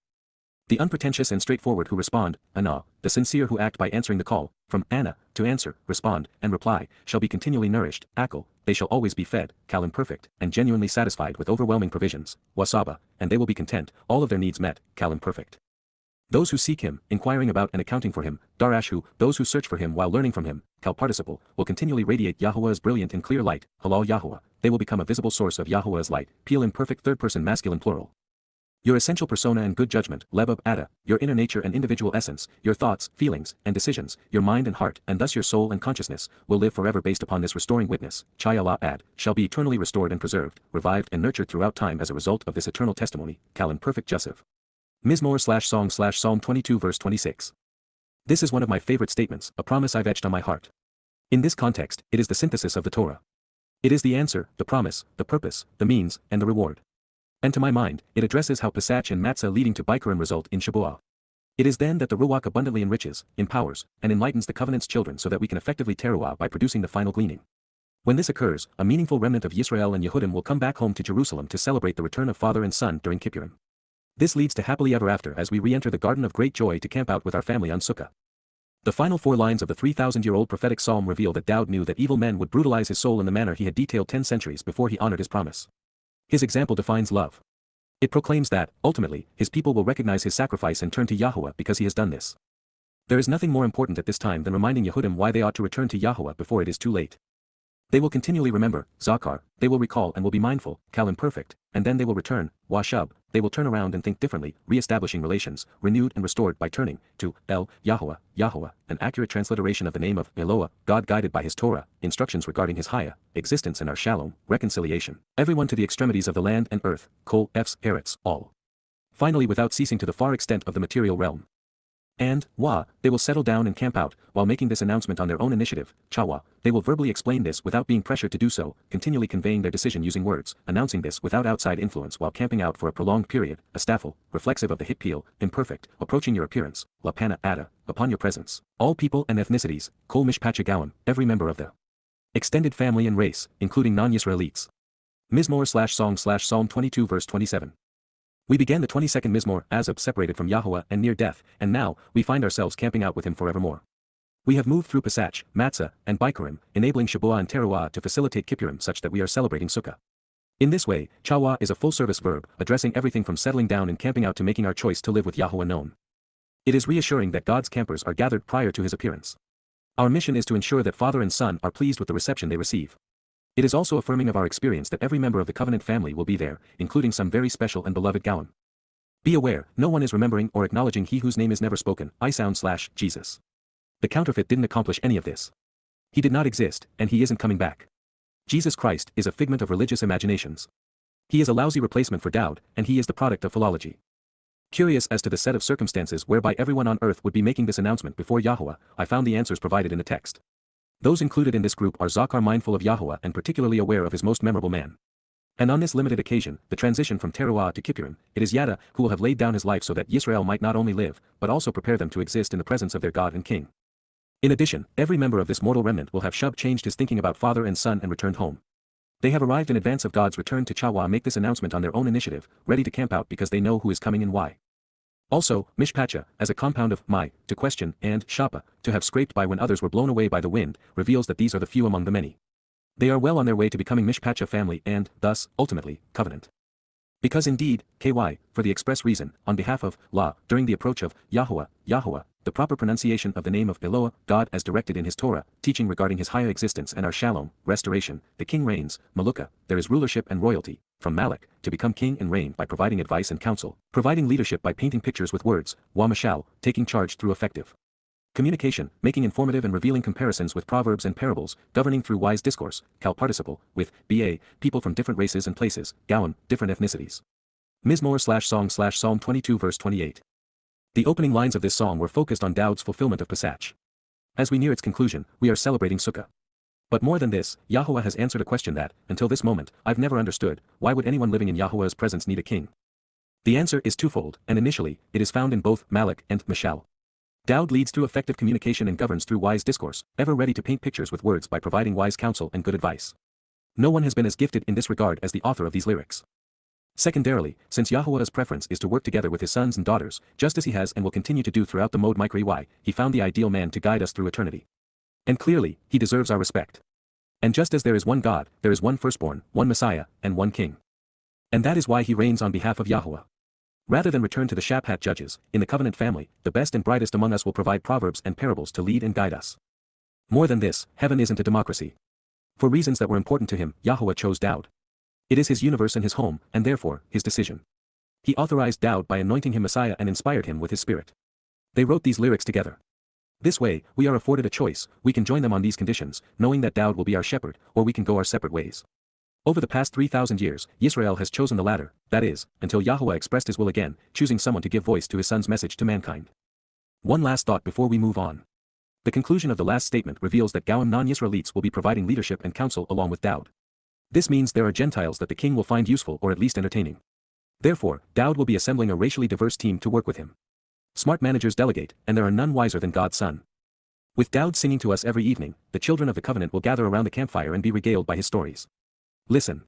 The unpretentious and straightforward who respond, Anah, the sincere who act by answering the call, from Anna, to answer, respond, and reply, shall be continually nourished, Akal, they shall always be fed, Kal imperfect, and genuinely satisfied with overwhelming provisions, Wasaba, and they will be content, all of their needs met, Kal imperfect. Those who seek him, inquiring about and accounting for him, Darashu, those who search for him while learning from him, Kal participle, will continually radiate Yahowah's brilliant and clear light, Halal Yahowah, they will become a visible source of Yahowah's light, Peel imperfect third person masculine plural. Your essential persona and good judgment, Lebab Ada, your inner nature and individual essence, your thoughts, feelings, and decisions, your mind and heart, and thus your soul and consciousness, will live forever based upon this restoring witness, Chayala Ad, shall be eternally restored and preserved, revived and nurtured throughout time as a result of this eternal testimony, Kal imperfect Joseph. Mizmowr/Song/Psalm 22 verse 26. This is one of my favorite statements, a promise I've etched on my heart. In this context, it is the synthesis of the Torah. It is the answer, the promise, the purpose, the means, and the reward. And to my mind, it addresses how Pesach and Matzah leading to Bikurim result in Shabuah. It is then that the Ruach abundantly enriches, empowers, and enlightens the covenant's children so that we can effectively Teruah by producing the final gleaning. When this occurs, a meaningful remnant of Yisrael and Yehudim will come back home to Jerusalem to celebrate the return of father and son during Kippurim. This leads to happily ever after as we re-enter the garden of great joy to camp out with our family on Sukkah. The final 4 lines of the 3,000-year-old prophetic psalm reveal that Dowd knew that evil men would brutalize his soul in the manner he had detailed 10 centuries before he honored his promise. His example defines love. It proclaims that, ultimately, his people will recognize his sacrifice and turn to Yahowah because he has done this. There is nothing more important at this time than reminding Yehudim why they ought to return to Yahowah before it is too late. They will continually remember, Zakar, they will recall and will be mindful, Kal imperfect, and then they will return, Washub, they will turn around and think differently, re-establishing relations, renewed and restored by turning, to, El, Yahowah, Yahowah, an accurate transliteration of the name of Eloah, God guided by his Torah, instructions regarding his Hayah, existence and our Shalom, reconciliation, everyone to the extremities of the land and earth, Kol, Fs, Eretz, all. Finally without ceasing to the far extent of the material realm. And, they will settle down and camp out, while making this announcement on their own initiative, Chawa, they will verbally explain this without being pressured to do so, continually conveying their decision using words, announcing this without outside influence while camping out for a prolonged period, a staffel, reflexive of the hit peel, imperfect, approaching your appearance, Lapana Ada, upon your presence, all people and ethnicities, Kol Mishpachagawim, every member of the extended family and race, including non-Yisraelites. Mizmowr/Song/Psalm 22 verse 27. We began the 22nd Mizmowr Azab separated from Yahowah and near death, and now, we find ourselves camping out with him forevermore. We have moved through Pesach, Matzah, and Bikurim, enabling Shabuah and Teruah to facilitate Kippurim such that we are celebrating Sukkah. In this way, Chawa is a full-service verb, addressing everything from settling down and camping out to making our choice to live with Yahowah known. It is reassuring that God's campers are gathered prior to his appearance. Our mission is to ensure that father and son are pleased with the reception they receive. It is also affirming of our experience that every member of the covenant family will be there, including some very special and beloved Gawim. Be aware, no one is remembering or acknowledging he whose name is never spoken, I/Jesus. The counterfeit didn't accomplish any of this. He did not exist, and he isn't coming back. Jesus Christ is a figment of religious imaginations. He is a lousy replacement for Dowd, and he is the product of philology. Curious as to the set of circumstances whereby everyone on earth would be making this announcement before Yahowah, I found the answers provided in the text. Those included in this group are Zakar mindful of Yahowah and particularly aware of his most memorable man. And on this limited occasion, the transition from Teruah to Kippurim, it is Yada who will have laid down his life so that Yisrael might not only live, but also prepare them to exist in the presence of their God and King. In addition, every member of this mortal remnant will have Shub changed his thinking about father and son and returned home. They have arrived in advance of God's return to Chawa make this announcement on their own initiative, ready to camp out because they know who is coming and why. Also, Mishpacha, as a compound of mai, to question, and shapa, to have scraped by when others were blown away by the wind, reveals that these are the few among the many. They are well on their way to becoming Mishpacha family and, thus, ultimately, covenant. Because indeed, KY, for the express reason, on behalf of La, during the approach of Yahowah, the proper pronunciation of the name of Eloah, God as directed in his Torah, teaching regarding his higher existence and our Shalom, restoration, the king reigns, Maluka, there is rulership and royalty, from Malak, to become king and reign by providing advice and counsel, providing leadership by painting pictures with words, Wamashal, taking charge through effective communication, making informative and revealing comparisons with proverbs and parables, governing through wise discourse, Kal participle, with, BA, people from different races and places, Gawim, different ethnicities. Mizmowr/Song/Psalm 22 verse 28. The opening lines of this song were focused on Dowd's fulfillment of Pesach. As we near its conclusion, we are celebrating Sukkah. But more than this, Yahowah has answered a question that, until this moment, I've never understood: why would anyone living in Yahowah's presence need a king? The answer is twofold, and initially, it is found in both Malak and Mashal. Dowd leads through effective communication and governs through wise discourse, ever ready to paint pictures with words by providing wise counsel and good advice. No one has been as gifted in this regard as the author of these lyrics. Secondarily, since Yahowah's preference is to work together with his sons and daughters, just as he has and will continue to do throughout the mode YYV, he found the ideal man to guide us through eternity. And clearly, he deserves our respect. And just as there is one God, there is one firstborn, one Messiah, and one King. And that is why he reigns on behalf of Yahowah. Rather than return to the Shabat judges, in the covenant family, the best and brightest among us will provide proverbs and parables to lead and guide us. More than this, heaven isn't a democracy. For reasons that were important to him, Yahowah chose Dowd. It is his universe and his home, and therefore, his decision. He authorized Dowd by anointing him Messiah and inspired him with his spirit. They wrote these lyrics together. This way, we are afforded a choice, we can join them on these conditions, knowing that Dowd will be our shepherd, or we can go our separate ways. Over the past 3,000 years, Yisrael has chosen the latter, that is, until Yahowah expressed his will again, choosing someone to give voice to his son's message to mankind. One last thought before we move on. The conclusion of the last statement reveals that Goim non-Yisraelites will be providing leadership and counsel along with Dowd. This means there are Gentiles that the king will find useful or at least entertaining. Therefore, Dowd will be assembling a racially diverse team to work with him. Smart managers delegate, and there are none wiser than God's son. With Dowd singing to us every evening, the children of the covenant will gather around the campfire and be regaled by his stories. Listen.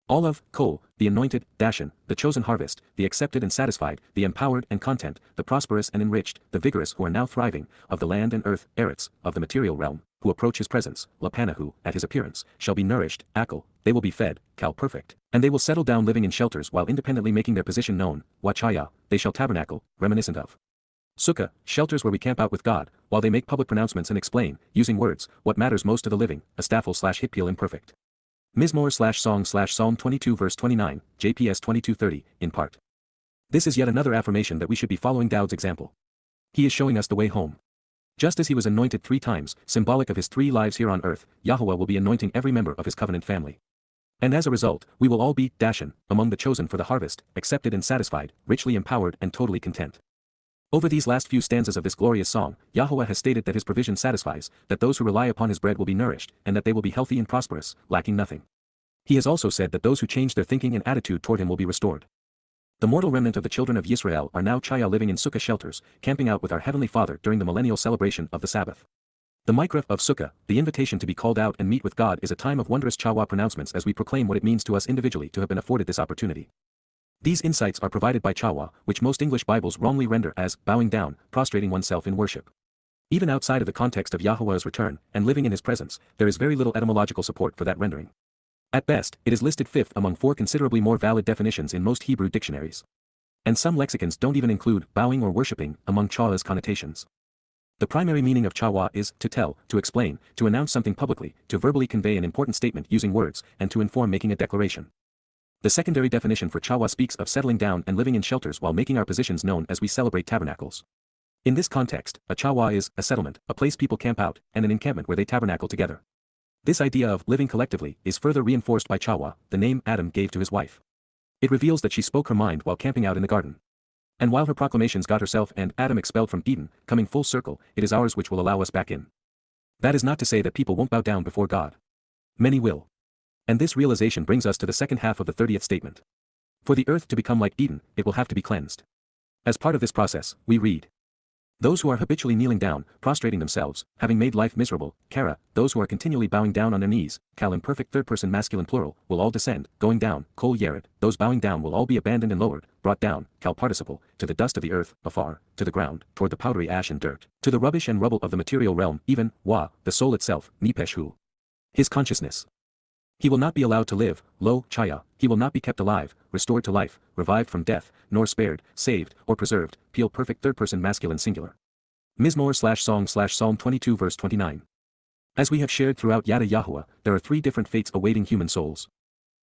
Olav, Kol, the anointed, Dashan, the chosen harvest, the accepted and satisfied, the empowered and content, the prosperous and enriched, the vigorous who are now thriving, of the land and earth, Eretz, of the material realm, who approach his presence, Lapanahu, at his appearance, shall be nourished, Akal, they will be fed, Kal perfect, and they will settle down living in shelters while independently making their position known, Wachaya, they shall tabernacle, reminiscent of. Sukkah, shelters where we camp out with God, while they make public pronouncements and explain, using words, what matters most to the living, Astafel/Hitpeel imperfect. Mizmowr/Song/Psalm 22 verse 29, JPS 2230, in part. This is yet another affirmation that we should be following Dowd's example. He is showing us the way home. Just as he was anointed 3 times, symbolic of his 3 lives here on earth, Yahowah will be anointing every member of his covenant family. And as a result, we will all be, Dashan, among the chosen for the harvest, accepted and satisfied, richly empowered and totally content. Over these last few stanzas of this glorious song, Yahowah has stated that his provision satisfies, that those who rely upon his bread will be nourished, and that they will be healthy and prosperous, lacking nothing. He has also said that those who change their thinking and attitude toward him will be restored. The mortal remnant of the children of Yisrael are now Chaya living in Sukkah shelters, camping out with our Heavenly Father during the millennial celebration of the Sabbath. The Mikrah of Sukkah, the invitation to be called out and meet with God, is a time of wondrous Chawah pronouncements as we proclaim what it means to us individually to have been afforded this opportunity. These insights are provided by Chawah, which most English Bibles wrongly render as bowing down, prostrating oneself in worship. Even outside of the context of Yahowah's return, and living in his presence, there is very little etymological support for that rendering. At best, it is listed 5th among 4 considerably more valid definitions in most Hebrew dictionaries. And some lexicons don't even include bowing or worshipping among Chawah's connotations. The primary meaning of Chawah is to tell, to explain, to announce something publicly, to verbally convey an important statement using words, and to inform making a declaration. The secondary definition for Chawah speaks of settling down and living in shelters while making our positions known as we celebrate tabernacles. In this context, a Chawah is a settlement, a place people camp out, and an encampment where they tabernacle together. This idea of living collectively is further reinforced by Chawah, the name Adam gave to his wife. It reveals that she spoke her mind while camping out in the garden. And while her proclamations got herself and Adam expelled from Eden, coming full circle, it is ours which will allow us back in. That is not to say that people won't bow down before God. Many will. And this realization brings us to the second half of the 30th statement. For the earth to become like Eden, it will have to be cleansed. As part of this process, we read. Those who are habitually kneeling down, prostrating themselves, having made life miserable, Kara, those who are continually bowing down on their knees, Kal imperfect third person masculine plural, will all descend, going down, Kol Yered, those bowing down will all be abandoned and lowered, brought down, Kal participle, to the dust of the earth, afar, to the ground, toward the powdery ash and dirt, to the rubbish and rubble of the material realm, even, Wa, the soul itself, nepesh hu. His consciousness. He will not be allowed to live, lo, Chaya, he will not be kept alive, restored to life, revived from death, nor spared, saved, or preserved, Peel perfect third person masculine singular. Mizmowr/Song/Psalm 22 verse 29. As we have shared throughout Yada Yahowah, there are 3 different fates awaiting human souls.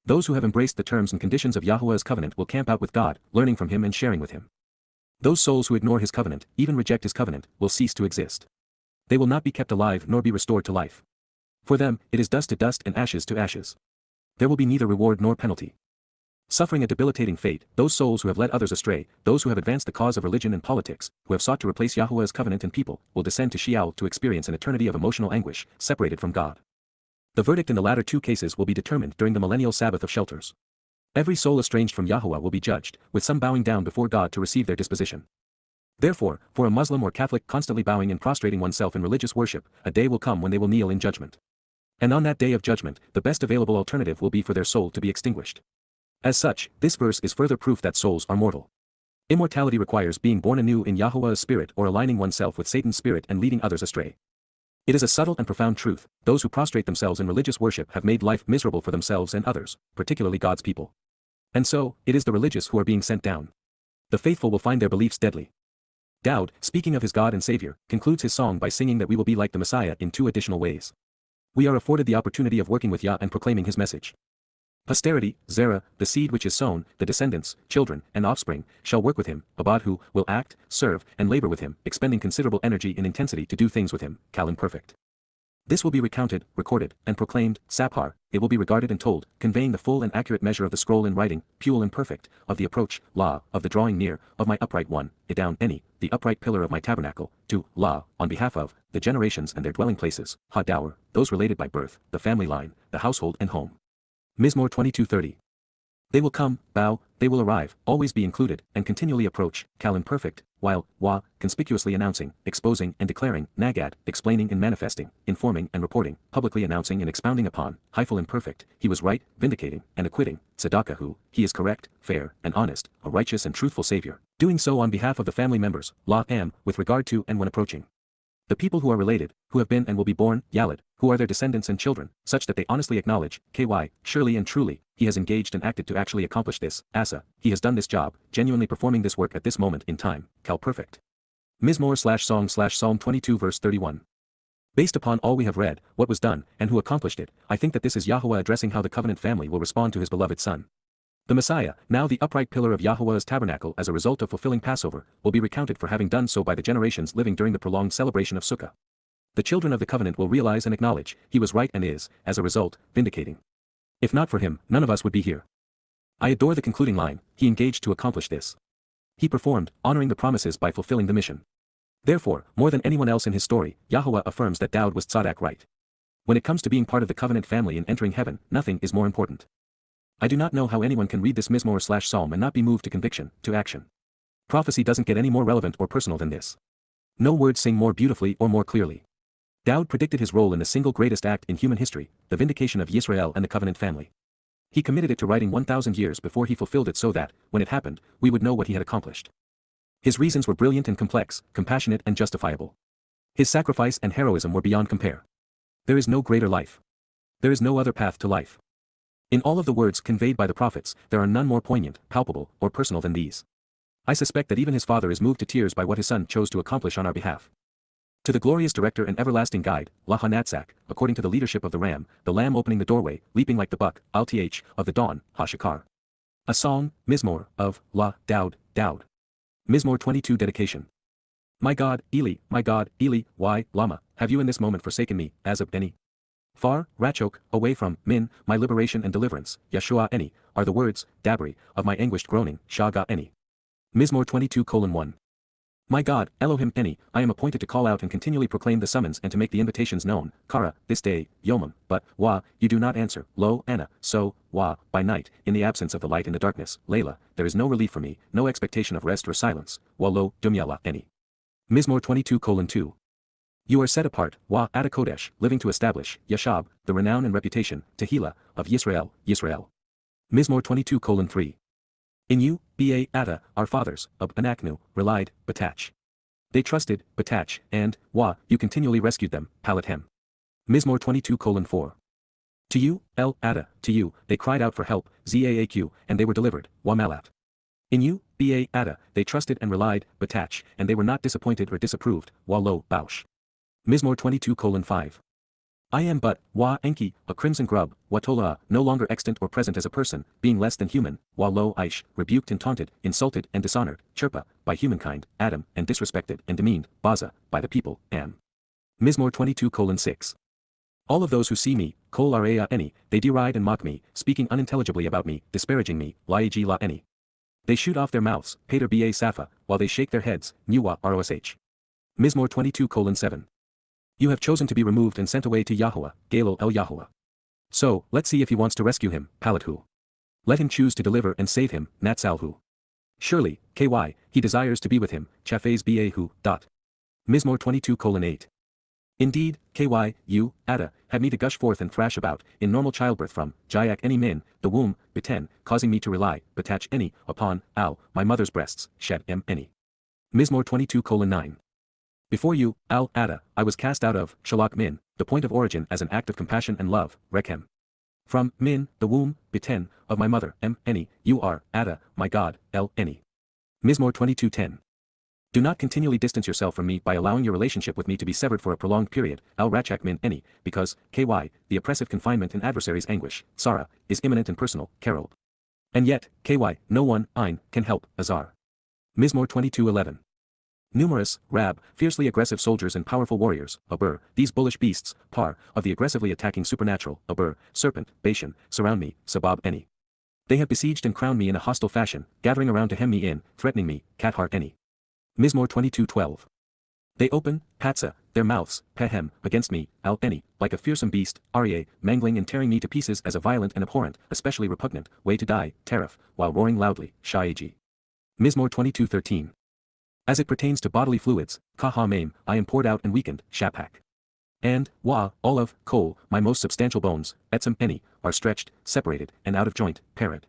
Those who have embraced the terms and conditions of Yahowah's covenant will camp out with God, learning from him and sharing with him. Those souls who ignore his covenant, even reject his covenant, will cease to exist. They will not be kept alive nor be restored to life. For them, it is dust to dust and ashes to ashes. There will be neither reward nor penalty. Suffering a debilitating fate, those souls who have led others astray, those who have advanced the cause of religion and politics, who have sought to replace Yahowah's covenant and people, will descend to Sheol to experience an eternity of emotional anguish, separated from God. The verdict in the latter 2 cases will be determined during the millennial Sabbath of shelters. Every soul estranged from Yahowah will be judged, with some bowing down before God to receive their disposition. Therefore, for a Muslim or Catholic constantly bowing and prostrating oneself in religious worship, a day will come when they will kneel in judgment. And on that day of judgment, the best available alternative will be for their soul to be extinguished. As such, this verse is further proof that souls are mortal. Immortality requires being born anew in Yahuwah's spirit or aligning oneself with Satan's spirit and leading others astray. It is a subtle and profound truth. Those who prostrate themselves in religious worship have made life miserable for themselves and others, particularly God's people. And so, it is the religious who are being sent down. The faithful will find their beliefs deadly. Dowd, speaking of his God and Savior, concludes his song by singing that we will be like the Messiah in two additional ways. We are afforded the opportunity of working with Yah and proclaiming his message. Posterity, Zerah, the seed which is sown, the descendants, children, and offspring, shall work with him, Abad who will act, serve, and labor with him, expending considerable energy and intensity to do things with him, Kal imperfect. This will be recounted, recorded, and proclaimed, Saphar, it will be regarded and told, conveying the full and accurate measure of the scroll in writing, Puel imperfect, of the approach, La, of the drawing near, of my upright one, Idown, Eni, the upright pillar of my tabernacle, to, La, on behalf of, the generations and their dwelling places, Ha Dower, those related by birth, the family line, the household and home. Mizmowr 22:30. They will come, bow, they will arrive, always be included, and continually approach, Kal imperfect, while, Wa, conspicuously announcing, exposing and declaring, Nagad, explaining and manifesting, informing and reporting, publicly announcing and expounding upon, Hyphal imperfect, he was right, vindicating, and acquitting, Tzedakah who, he is correct, fair, and honest, a righteous and truthful Savior, doing so on behalf of the family members, La am, with regard to and when approaching. The people who are related, who have been and will be born, Yalad, who are their descendants and children, such that they honestly acknowledge, KY, surely and truly, he has engaged and acted to actually accomplish this, Asa, he has done this job, genuinely performing this work at this moment in time, Kal perfect. Mizmowr/Song/Psalm 22 verse 31. Based upon all we have read, what was done, and who accomplished it, I think that this is Yahuwah addressing how the covenant family will respond to his beloved Son. The Messiah, now the upright pillar of Yahuwah's tabernacle as a result of fulfilling Passover, will be recounted for having done so by the generations living during the prolonged celebration of Sukkah. The children of the covenant will realize and acknowledge, he was right and is, as a result, vindicating. If not for him, none of us would be here. I adore the concluding line, he engaged to accomplish this. He performed, honoring the promises by fulfilling the mission. Therefore, more than anyone else in his story, Yahuwah affirms that Dowd was tzaddik right. When it comes to being part of the covenant family and entering heaven, nothing is more important. I do not know how anyone can read this Mizmowr/Psalm and not be moved to conviction, to action. Prophecy doesn't get any more relevant or personal than this. No words sing more beautifully or more clearly. Dowd predicted his role in the single greatest act in human history, the vindication of Yisrael and the covenant family. He committed it to writing 1,000 years before he fulfilled it so that, when it happened, we would know what he had accomplished. His reasons were brilliant and complex, compassionate and justifiable. His sacrifice and heroism were beyond compare. There is no greater life. There is no other path to life. In all of the words conveyed by the prophets, there are none more poignant, palpable, or personal than these. I suspect that even his father is moved to tears by what his son chose to accomplish on our behalf. To the glorious director and everlasting guide, YAHOWAH, according to the leadership of the ram, the lamb opening the doorway, leaping like the buck, Alth, of the dawn, HaShakar. A song, Mizmowr, of, La, Dowd, Dowd. Mizmowr 22 dedication. My God, Eli, why, Lama, have you in this moment forsaken me, as of any? Far, Rachok, away from, Min, my liberation and deliverance, Yeshua Eni, are the words, Dabri, of my anguished groaning, Shaga Eni. Mizmowr 22:1. My God, Elohim Eni, I am appointed to call out and continually proclaim the summons and to make the invitations known, Kara, this day, Yomam, but, Wa, you do not answer, Lo, Anna, so, Wa, by night, in the absence of the light and the darkness, Layla, there is no relief for me, no expectation of rest or silence, Wa Lo, Dumyala Eni. Mizmowr 22:2. You are set apart, Wa Ada Kodesh, living to establish, Yashab, the renown and reputation, Tehillah, of Yisrael, Yisrael. Mizmowr 22:3. In you, Ba Ada, our fathers, of Anaknu, relied, Batach. They trusted, Batach, and, Wa, you continually rescued them, Palathem. Mizmowr 22:4. To you, El Ada, to you, they cried out for help, Zaaq, and they were delivered, Wa Malat. In you, Ba Ada, they trusted and relied, Batach, and they were not disappointed or disapproved, Wa Lo, Bausch. Mizmowr 22:5. I am but, Wa Enki, a crimson grub, Watola, no longer extant or present as a person, being less than human, Wa Lo Aish, rebuked and taunted, insulted and dishonored, Chirpa, by humankind, Adam, and disrespected and demeaned, Baza, by the people, Am. Mizmowr 22:6. All of those who see me, Kol Area Eni, they deride and mock me, speaking unintelligibly about me, disparaging me, Laiji La Eni. They shoot off their mouths, Pater Ba Safa, while they shake their heads, Nuwa Rosh. Mizmowr 22:7. You have chosen to be removed and sent away to Yahuwah, Galil El Yahuwah. So, let's see if he wants to rescue him, Palathu. Let him choose to deliver and save him, Natzalhu. Surely, KY, he desires to be with him, Chafez Bahu. Mizmowr 22:8. Indeed, you, Ada, had me to gush forth and thrash about, in normal childbirth from, Jayak any min, the womb, beten, causing me to rely, betach any, upon, my mother's breasts, shed any. Mizmowr 22:9. Before you, Ada, I was cast out of, shalak min, the point of origin as an act of compassion and love, rekhem. From, min, the womb, beten, of my mother, any, you are, Ada, my God, any. Mizmowr 22:10. Do not continually distance yourself from me by allowing your relationship with me to be severed for a prolonged period, rachak min any, because, the oppressive confinement and adversary's anguish, Sarah, is imminent and personal, Carol. And yet, no one, can help, Azar. Mizmowr 22:11. Numerous, fiercely aggressive soldiers and powerful warriors, these bullish beasts, of the aggressively attacking supernatural, serpent, Bashan, surround me, Sabab any. They have besieged and crowned me in a hostile fashion, gathering around to hem me in, threatening me, cat heart any. Mizmowr 22:12. They open, Patsah, their mouths, Pehem, against me, any, like a fearsome beast, mangling and tearing me to pieces as a violent and abhorrent, especially repugnant, way to die, Tariff, while roaring loudly, Shaiji. Mizmowr 22:13. As it pertains to bodily fluids, Kaha-maim, I am poured out and weakened, Shapak. And, all of, Kol, my most substantial bones, Etzem any, are stretched, separated, and out of joint, Parad.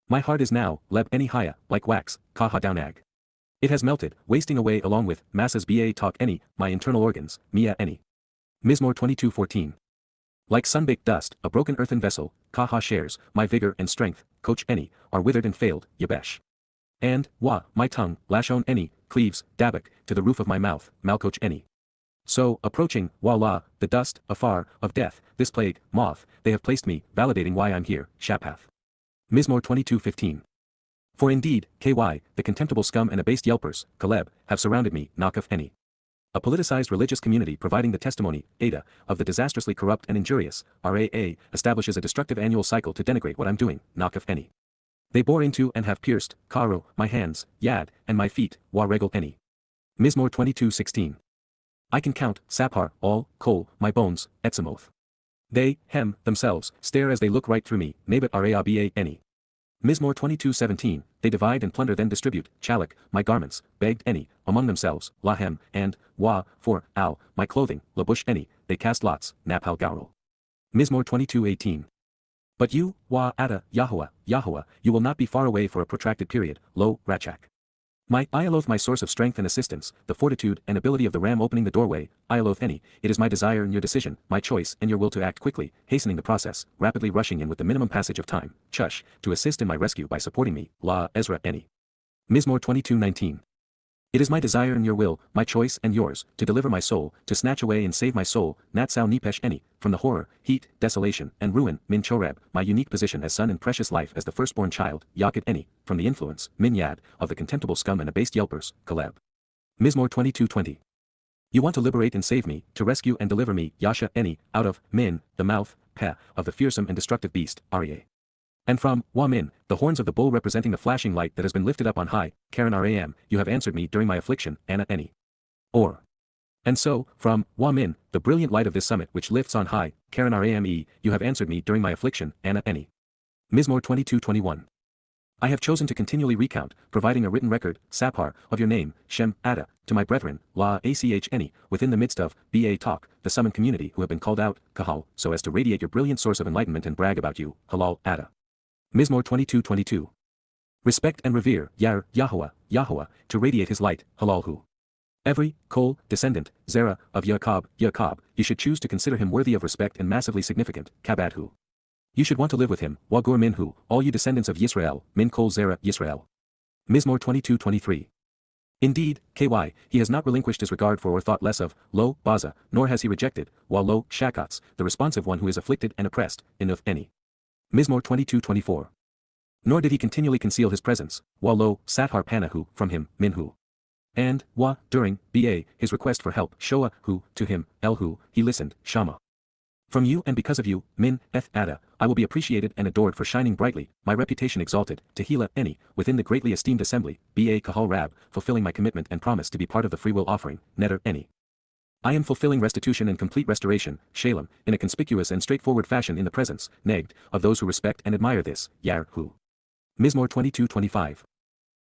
My heart is now, Leb any haya, like wax, Kaha-downag. It has melted, wasting away along with, masses ba talk any, my internal organs, Mia any. Mizmowr 22:14. Like sun-baked dust, a broken earthen vessel, Kaha shares, my vigor and strength, Coach any, are withered and failed, Yabesh. And, my tongue, Lashon any, cleaves, Dabak, to the roof of my mouth, Malcoach any. So, approaching, the dust, afar, of death, this plague, moth, they have placed me, validating why I'm here, Shapath. Mizmowr 22:15. For indeed, the contemptible scum and abased yelpers, Caleb, have surrounded me, Nakaf any. A politicized religious community providing the testimony, Ada, of the disastrously corrupt and injurious, Raa, establishes a destructive annual cycle to denigrate what I'm doing, Nakaf any. They bore into and have pierced, Karo, my hands, Yad, and my feet, Regal any. Mizmowr 22:16. I can count, Sapar, all, Kol, my bones, Etzamoth. They, themselves, stare as they look right through me, Nabat Raaba any. Mizmowr 22:17, they divide and plunder then distribute, Chalak, my garments, begged any, among themselves, Lahem, and, for, my clothing, Labush any, they cast lots, Naphal Gaurel. Mizmowr 22:18. But you, Ada, Yahowah, you will not be far away for a protracted period, lo, Rachak. My Ialoth, my source of strength and assistance, the fortitude and ability of the ram opening the doorway, Ialoth any, it is my desire and your decision, my choice and your will to act quickly, hastening the process, rapidly rushing in with the minimum passage of time, Chush, to assist in my rescue by supporting me, La Ezra any. Mizmowr 22:19. It is my desire and your will, my choice and yours, to deliver my soul, to snatch away and save my soul, Natsau Nepesh any, from the horror, heat, desolation, and ruin, Min Choreb, my unique position as son and precious life as the firstborn child, Yakid any, from the influence, Min Yad, of the contemptible scum and abased yelpers, Caleb. Mizmowr 22:20. You want to liberate and save me, to rescue and deliver me, Yasha any, out of, Min, the mouth, Peh, of the fearsome and destructive beast, Aryeh. And from, Min, the horns of the bull representing the flashing light that has been lifted up on high, Karen Ram, you have answered me during my affliction, Anna any. Or. And so, from, Min, the brilliant light of this summit which lifts on high, Karen Rame, you have answered me during my affliction, Anna any. Mizmowr 22:21. I have chosen to continually recount, providing a written record, Sapar, of your name, Shem, Ada, to my brethren, La Ach any, within the midst of, Ba talk, the summoned community who have been called out, Kahal, so as to radiate your brilliant source of enlightenment and brag about you, Halal, Ada. Mizmowr 22:22. Respect and revere, Yahowah, to radiate his light, Halalhu. Every, Kol, descendant, Zerah, of Yaakov, you should choose to consider him worthy of respect and massively significant, Kabadhu. You should want to live with him, Wagur Minhu, all you descendants of Yisrael, Min Kol Zerah, Yisrael. Mizmowr 22:23. Indeed, he has not relinquished his regard for or thought less of, Lo, Baza, nor has he rejected, Lo, Shakats, the responsive one who is afflicted and oppressed, Inuf any. Mizmowr 22:24. Nor did he continually conceal his presence, Lo, Sathar Panahu, from him, Minhu. And, during, Ba, his request for help, Shoah, who, to him, Elhu, he listened, Shama. From you and because of you, Min, Ada, I will be appreciated and adored for shining brightly, my reputation exalted, Tehillah any, within the greatly esteemed assembly, Ba Kahal Rab, fulfilling my commitment and promise to be part of the free will offering, Neder any. I am fulfilling restitution and complete restoration, Shalem, in a conspicuous and straightforward fashion in the presence, Negd, of those who respect and admire this, Yar, who. Mizmowr 22:25.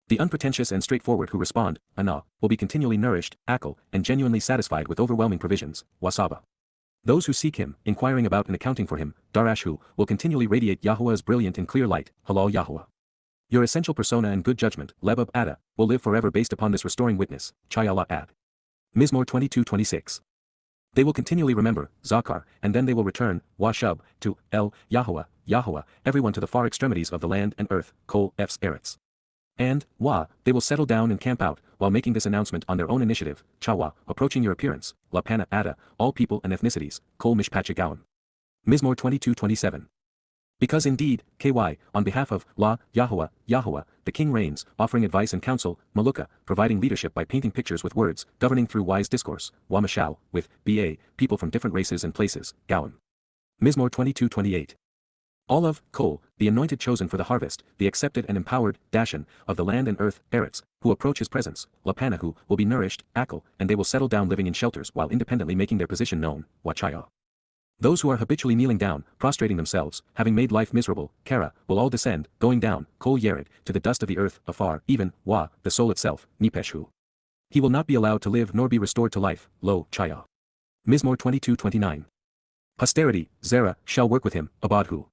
The unpretentious and straightforward who respond, Anah, will be continually nourished, Akal, and genuinely satisfied with overwhelming provisions, Wasaba. Those who seek him, inquiring about and accounting for him, Darashu, will continually radiate Yahuwah's brilliant and clear light, Halal Yahuwah. Your essential persona and good judgment, Lebab Ada, will live forever based upon this restoring witness, Chayala Ad. Mizmowr 22:26. They will continually remember, Zakar, and then they will return, Washub, to El, Yahowah, Yahowah, everyone to the far extremities of the land and earth, Kol, F's, Eretz. And, they will settle down and camp out, while making this announcement on their own initiative, Chawa, approaching your appearance, Lapana Ada, all people and ethnicities, Kol Mishpachagawim. Mizmowr 22:27. Because indeed, KY, on behalf of La, Yahowah, Yahowah, the king reigns, offering advice and counsel, Maluka, providing leadership by painting pictures with words, governing through wise discourse, Wamashau, with BA, people from different races and places, Gawim. Mizmowr 22:28. All of, Kol, the anointed chosen for the harvest, the accepted and empowered, Dashan, of the land and earth, Eretz, who approach his presence, Lapanahu, will be nourished, Akal, and they will settle down living in shelters while independently making their position known, Wachaya. Those who are habitually kneeling down, prostrating themselves, having made life miserable, Kara, will all descend, going down, Kol Yerid, to the dust of the earth, afar, even, Wa, the soul itself, Nepeshu. He will not be allowed to live nor be restored to life, Lo, Chaya. Mizmowr 22:29. Posterity, Zerah, shall work with him, Abadhu.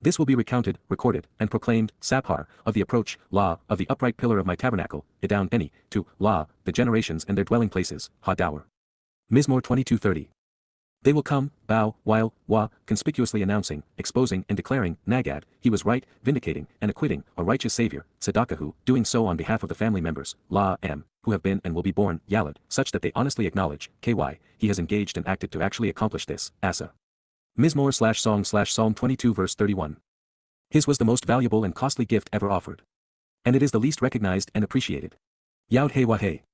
This will be recounted, recorded, and proclaimed, Sabhar, of the approach, La, of the upright pillar of my tabernacle, Idown Eni, to, La, the generations and their dwelling places, Ha-Dower. Mizmowr 22:30. They will come, bow, while, Wa, conspicuously announcing, exposing and declaring, Nagad, he was right, vindicating, and acquitting, a righteous savior, Tzedakahu, doing so on behalf of the family members, La, M, who have been and will be born, Yalad, such that they honestly acknowledge, KY, he has engaged and acted to actually accomplish this, Asa. Mizmowr/Song/Psalm 22 verse 31. His was the most valuable and costly gift ever offered. And it is the least recognized and appreciated. Yod Hey Wahey.